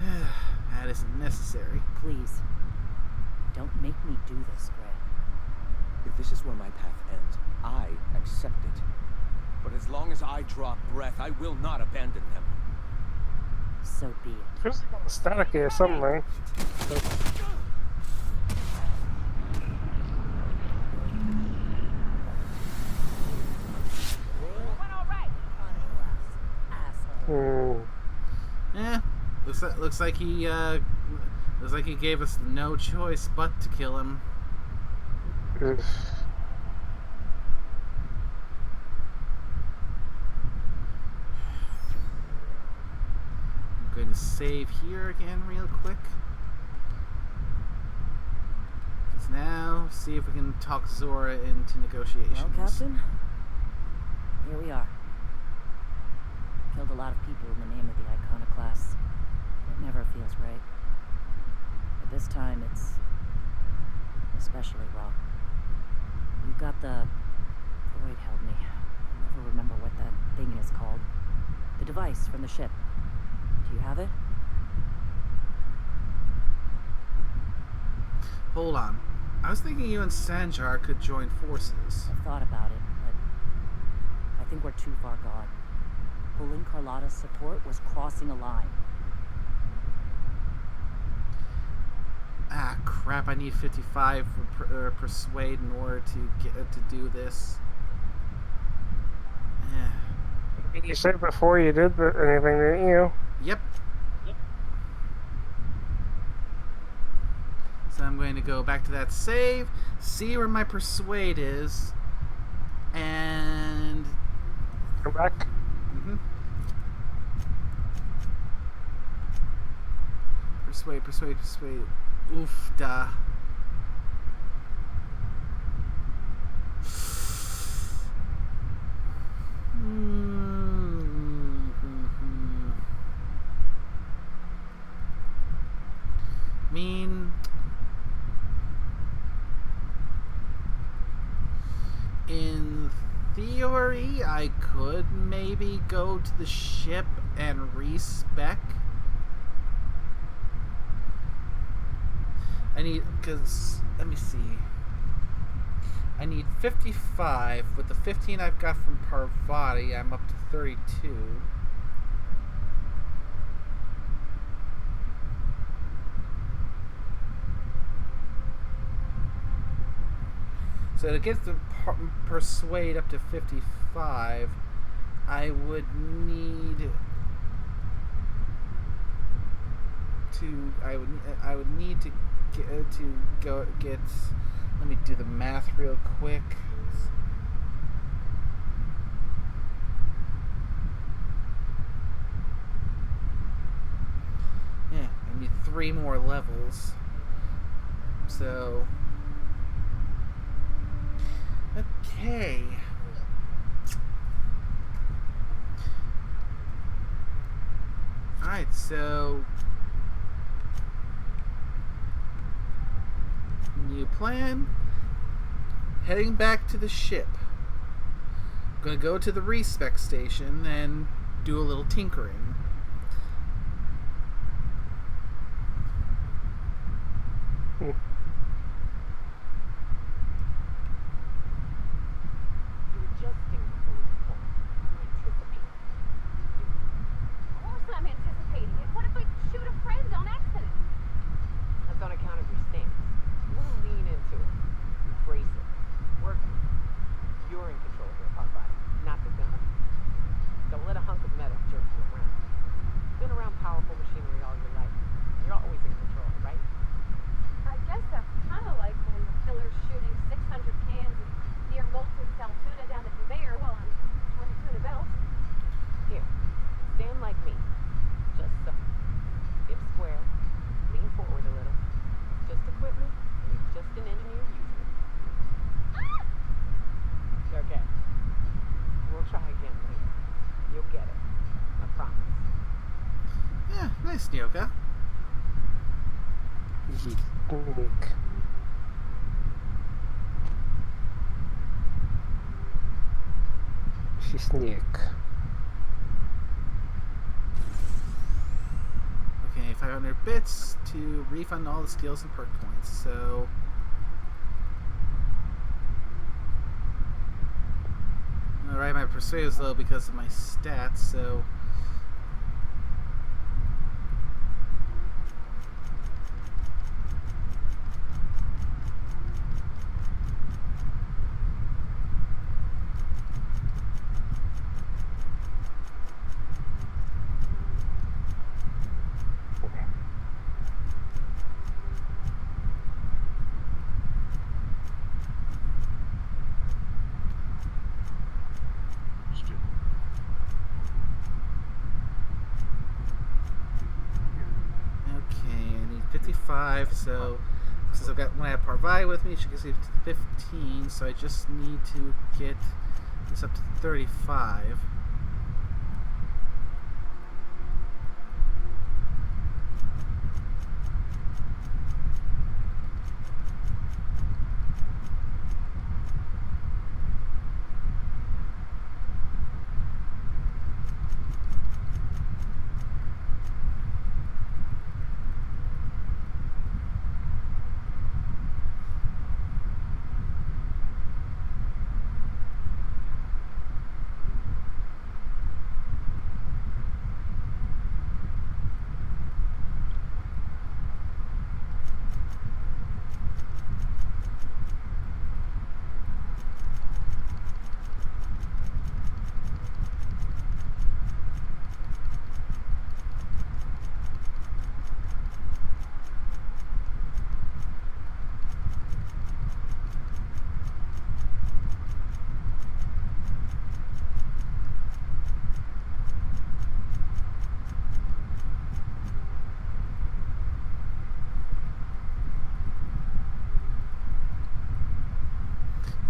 That isn't necessary. Please, don't make me do this, Greg. If this is where my path ends, I accept it. But as long as I draw breath, I will not abandon them. So be it. Feels like a staticky or something. Yeah, looks like he gave us no choice but to kill him. I'm going to save here again real quick. Let's now see if we can talk Zora into negotiations. Well, Captain, here we are. Killed a lot of people in the name of the iconoclasts. It never feels right. But this time it's especially wrong. You got the... Wait, help me. I'll never remember what that thing is called. The device from the ship. Do you have it? Hold on. I was thinking you and Sanjar could join forces. I've thought about it, but I think we're too far gone. Pulling Carlotta's support was crossing a line. Ah, crap! I need 55 for persuade in order to do this. You said before you did anything, didn't you? Yep. So I'm going to go back to that save, see where my persuade is, and come back. Persuade. Oof, da. Mean. In theory, I could maybe go to the ship and respec. I need, because, let me see. I need 55. With the 15 I've got from Parvati, I'm up to 32. So to get the persuade up to 55, I would need to. I would need to get. Let me do the math real quick. Yeah, I need 3 more levels. So. Okay. Alright, so new plan. Heading back to the ship. I'm gonna go to the respec station and do a little tinkering. Nice, Nyoka. Sneak. Okay, 500 bits to refund all the skills and perk points. So. Alright, my persuade is low because of my stats, so. So since I've got when I have Parvati with me, she gets me to 15, so I just need to get this up to 35.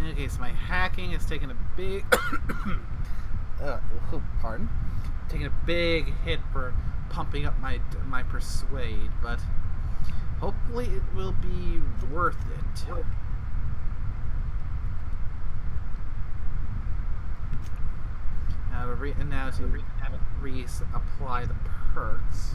Okay, so my hacking has taken a big pardon. Taking a big hit for pumping up my persuade, but hopefully it will be worth it. Now to reapply the perks.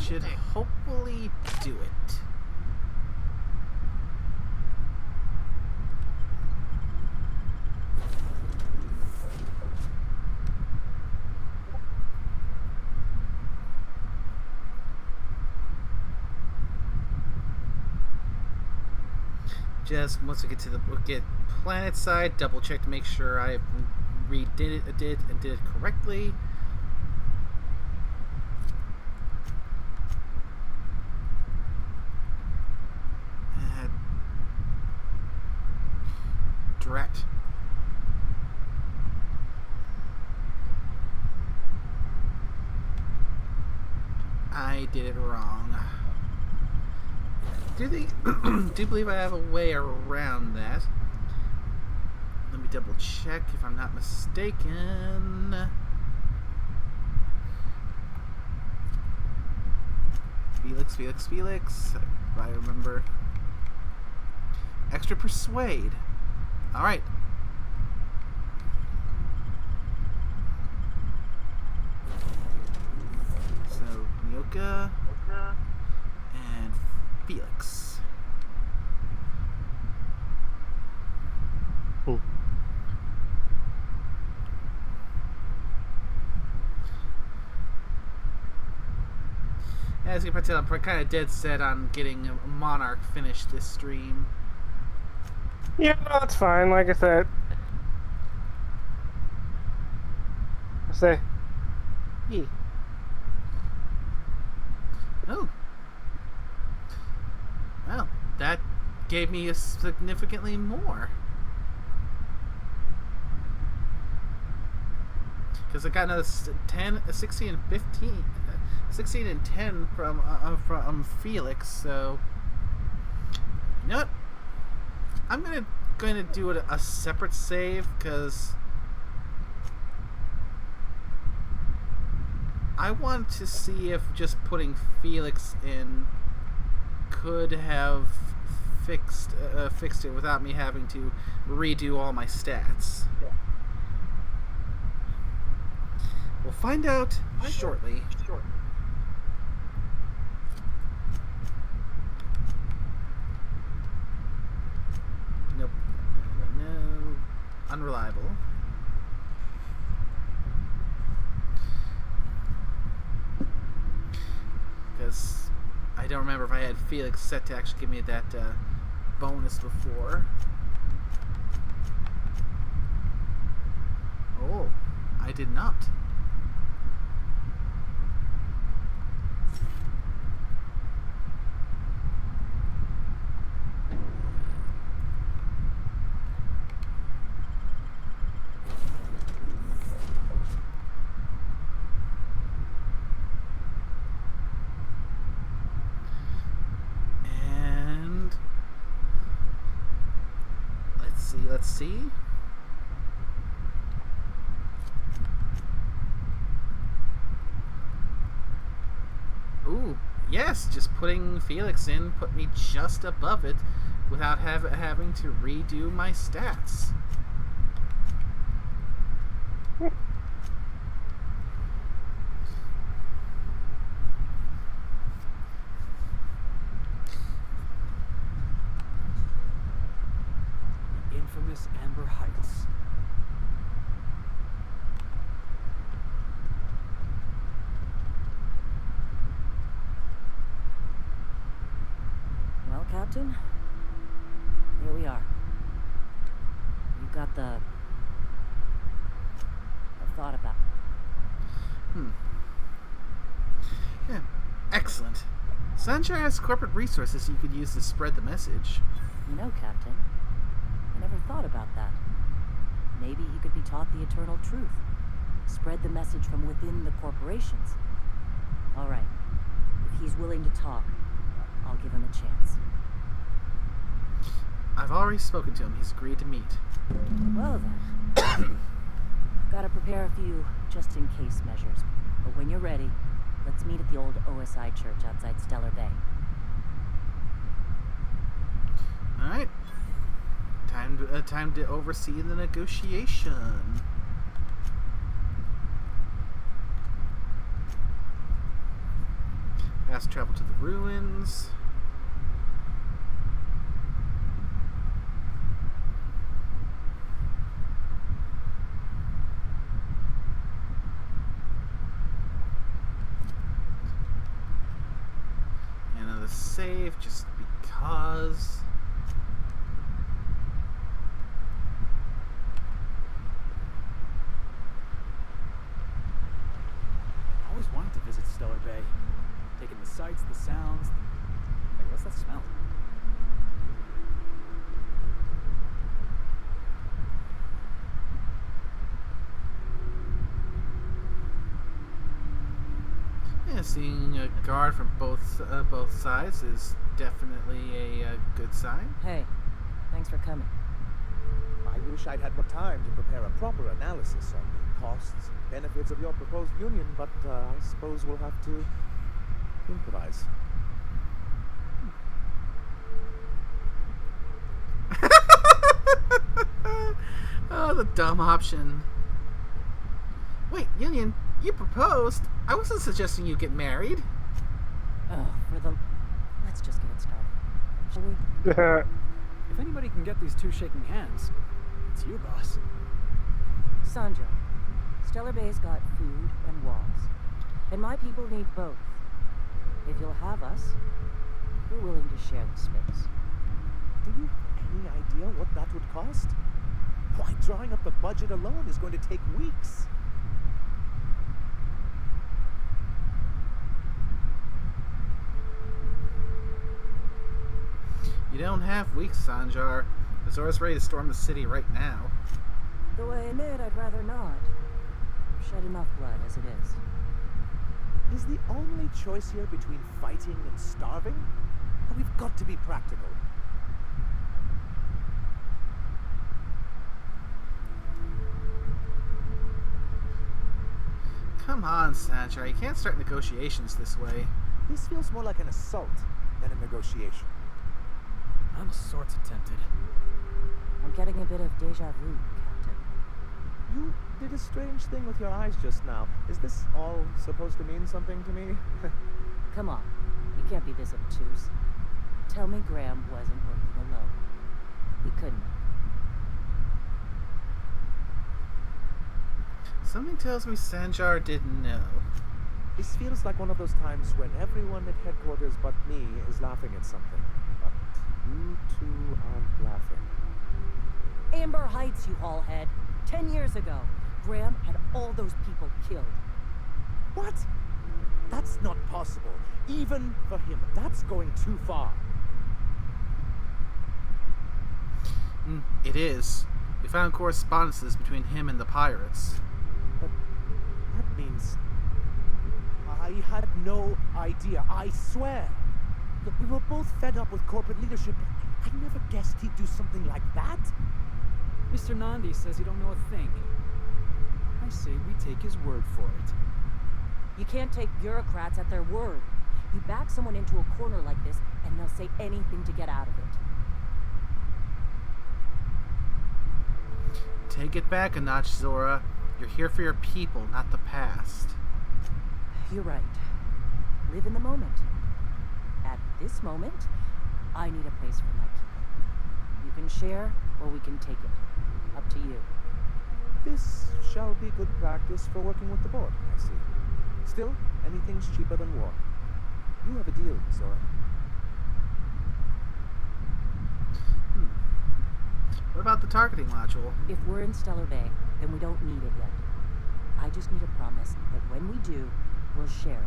That should hopefully do it. Just once we get to the planet side, double check to make sure I did it correctly. Drat. I did it wrong. Do believe I have a way around that. Let me double check if I'm not mistaken. Felix. If I remember. Extra persuade. Alright. So, Nyoka and Felix. Oh. As you can tell, I'm kind of dead set on getting Monarch finished this stream. Yeah, no, it's fine. Like I said, yeah. Oh. Well, that gave me significantly more. Because I got another 16 and 15, 16 and 10 from Felix. So, you know what? I'm gonna do a separate save because I want to see if just putting Felix in could have fixed it without me having to redo all my stats. Yeah. We'll find out shortly. Nope. No. Unreliable. Because I don't remember if I had Felix set to actually give me that bonus before. Oh, I did not. Let's see. Ooh, yes, just putting Felix in put me just above it without having to redo my stats. Infamous Amber Heights. Well, Captain, here we are. You've got the... I've thought about. Yeah, excellent. Sunshine has corporate resources you could use to spread the message. You know, Captain, I never thought about that. Maybe he could be taught the eternal truth. Spread the message from within the corporations. All right. If he's willing to talk, I'll give him a chance. I've already spoken to him. He's agreed to meet. Well then. Gotta prepare a few just-in-case measures. But when you're ready, let's meet at the old OSI church outside Stellar Bay. Alright. Time to oversee the negotiation. fast travel to the ruins. Another save just because. I always wanted to visit Stellar Bay. Taking the sights, the sounds. Hey, what's that smell? Yeah, seeing a guard from both sides is definitely a good sign. Hey, thanks for coming. I wish I'd had more time to prepare a proper analysis on the costs and benefits of your proposed union, but I suppose we'll have to improvise. Oh, the dumb option. Wait, Union, you proposed. I wasn't suggesting you get married. Oh, let's just get it started. Shall we? If anybody can get these two shaking hands, it's you, boss. Sandra, Stellar Bay's got food and walls. And my people need both. If you'll have us, we're willing to share the space. Do you have any idea what that would cost? Why, drawing up the budget alone is going to take weeks. You don't have weeks, Sanjar. Zora's ready to storm the city right now. Though I admit I'd rather not. Shed enough blood as it is. Is the only choice here between fighting and starving? We've got to be practical. Come on, Sanjar. You can't start negotiations this way. This feels more like an assault than a negotiation. I'm sorts of tempted. I'm getting a bit of deja vu, Captain. You did a strange thing with your eyes just now. Is this all supposed to mean something to me? Come on. You can't be this obtuse. Tell me Graham wasn't working alone. He couldn't. Something tells me Sanjar didn't know. This feels like one of those times when everyone at headquarters but me is laughing at something. But you two aren't laughing. Amber Heights, you haulhead. 10 years ago, Graham had all those people killed. What? That's not possible. Even for him. That's going too far. It is. We found correspondences between him and the pirates. But that means... I had no idea, I swear. Look, we were both fed up with corporate leadership. I never guessed he'd do something like that. Mr. Nandi says you don't know a thing. I say we take his word for it. You can't take bureaucrats at their word. You back someone into a corner like this, and they'll say anything to get out of it. Take it back a notch, Zora. You're here for your people, not the past. You're right. Live in the moment. At this moment, I need a place for my people. You can share, or we can take it. Up to you. This shall be good practice for working with the board, I see. Still, anything's cheaper than war. You have a deal, Zora. What about the targeting module? If we're in Stellar Bay, then we don't need it yet. I just need a promise that when we do, we'll share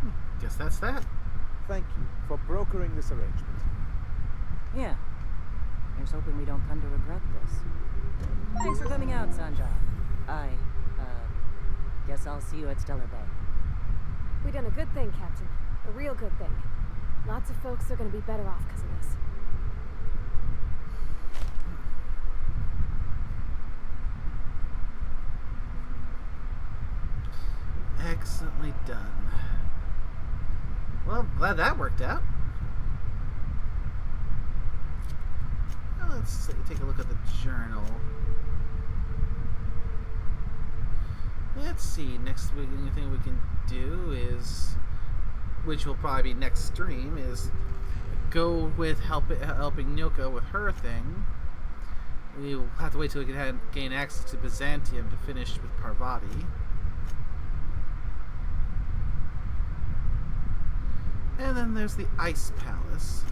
it. Guess that's that. Thank you for brokering this arrangement. Yeah. Here's hoping we don't come to regret this. Thanks for coming out, Sandra. Guess I'll see you at Stellar Bay. We done a good thing, Captain. A real good thing. Lots of folks are gonna be better off because of this. Excellently done. Well, glad that worked out. Now let's take a look at the journal. Let's see. Next week, the only thing we can do is, which will probably be next stream, is go with helping Nyoka with her thing. We'll have to wait till we can gain access to Byzantium to finish with Parvati. And then there's the Ice Palace.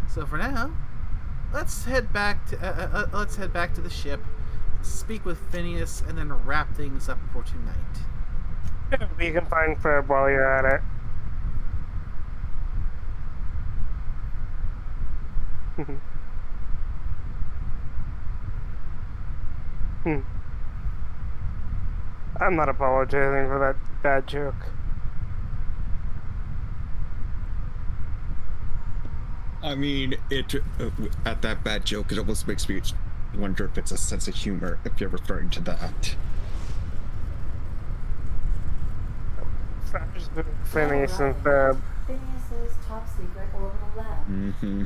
So for now, let's head back to the ship, speak with Phineas, and then wrap things up for tonight. You can find Ferb while you're at it. I'm not apologizing for that bad joke. I mean, at that bad joke, it almost makes me wonder if it's a sense of humor, if you're referring to that. Phineas and Ferb. Phineas's top secret orbital lab. Mm-hmm.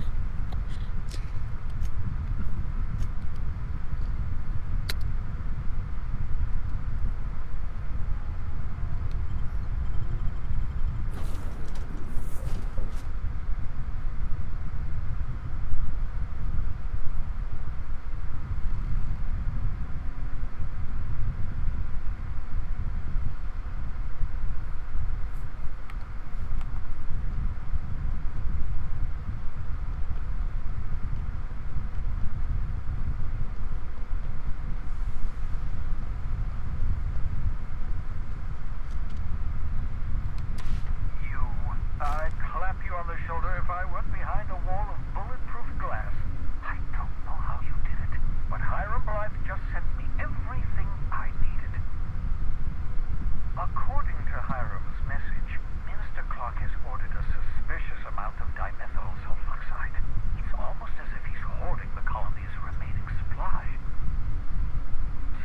I'd clap you on the shoulder if I weren't behind a wall of bulletproof glass. I don't know how you did it, but Hiram Blythe just sent me everything I needed. According to Hiram's message, Minister Clark has ordered a suspicious amount of dimethyl sulfoxide. It's almost as if he's hoarding the colony's remaining supply.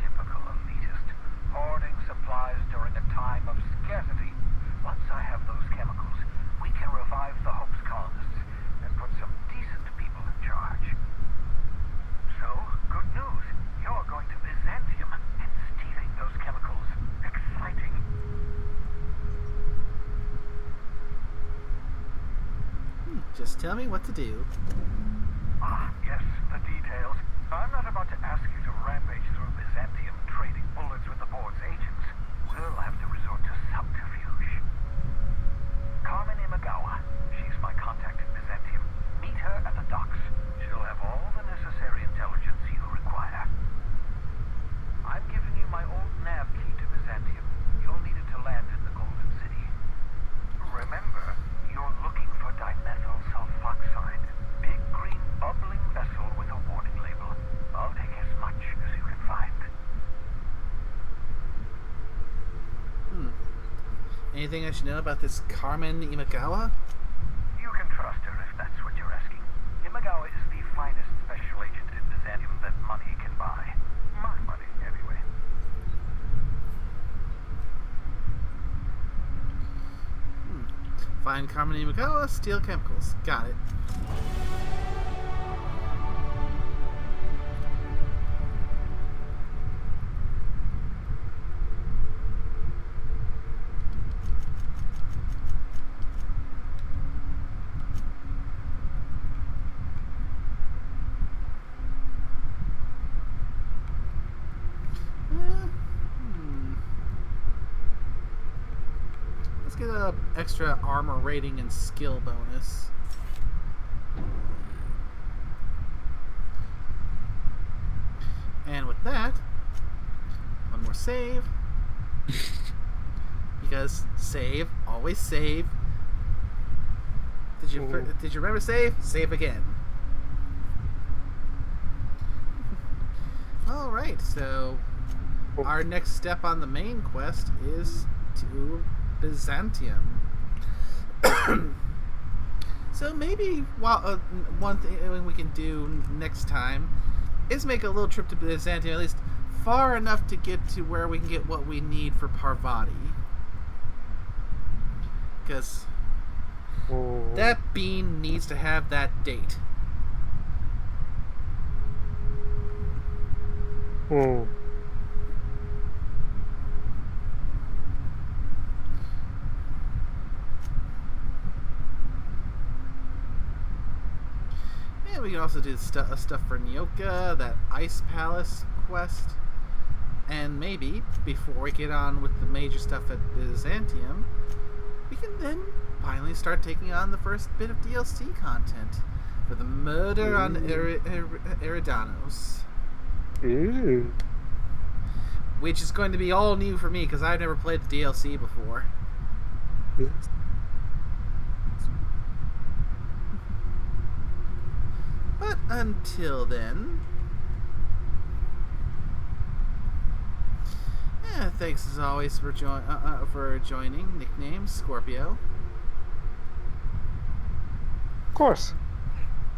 Typical elitist, hoarding supplies during a time of scarcity. Once I have those chemicals, we can revive the Hope's colonists and put some decent people in charge. So, good news. You're going to Byzantium and stealing those chemicals. Exciting. Just tell me what to do. Ah, yes, the details. I'm not about to ask you to rampage through Byzantium trading bullets with the board's agents. We'll have to resort to subterfuge. Carmen Imagawa. She's my contact in Byzantium. Meet her at the docks. She'll have all the necessary intelligence you require. I've given you my old nav key to Byzantium. You'll need it to land in the Golden City. Remember, you're looking for dimethyl sulfoxide. Big green bubbling vessel with a warning label. I'll take as much as you can find. Anything I should know about this Carmen Imagawa? You can trust her if that's what you're asking. Imagawa is the finest special agent in Byzantium that money can buy. My money, anyway. Find Carmen Imagawa, steal chemicals. Got it. Let's get an extra armor rating and skill bonus. And with that, one more save. Because save, always save. Did you remember save? Save again. All right, so our next step on the main quest is to Byzantium. So maybe one thing we can do next time is make a little trip to Byzantium, at least far enough to get to where we can get what we need for Parvati. Because that bean needs to have that date. And we can also do stuff for Nyoka, that Ice Palace quest. And maybe, before we get on with the major stuff at Byzantium, we can then finally start taking on the first bit of DLC content for the murder on Eridanos. Ooh. Which is going to be all new for me because I've never played the DLC before. But until then, thanks as always for joining. Nickname Scorpio. Of course.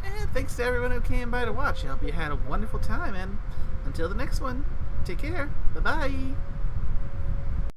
And thanks to everyone who came by to watch. I hope you had a wonderful time. And until the next one, take care. Bye bye.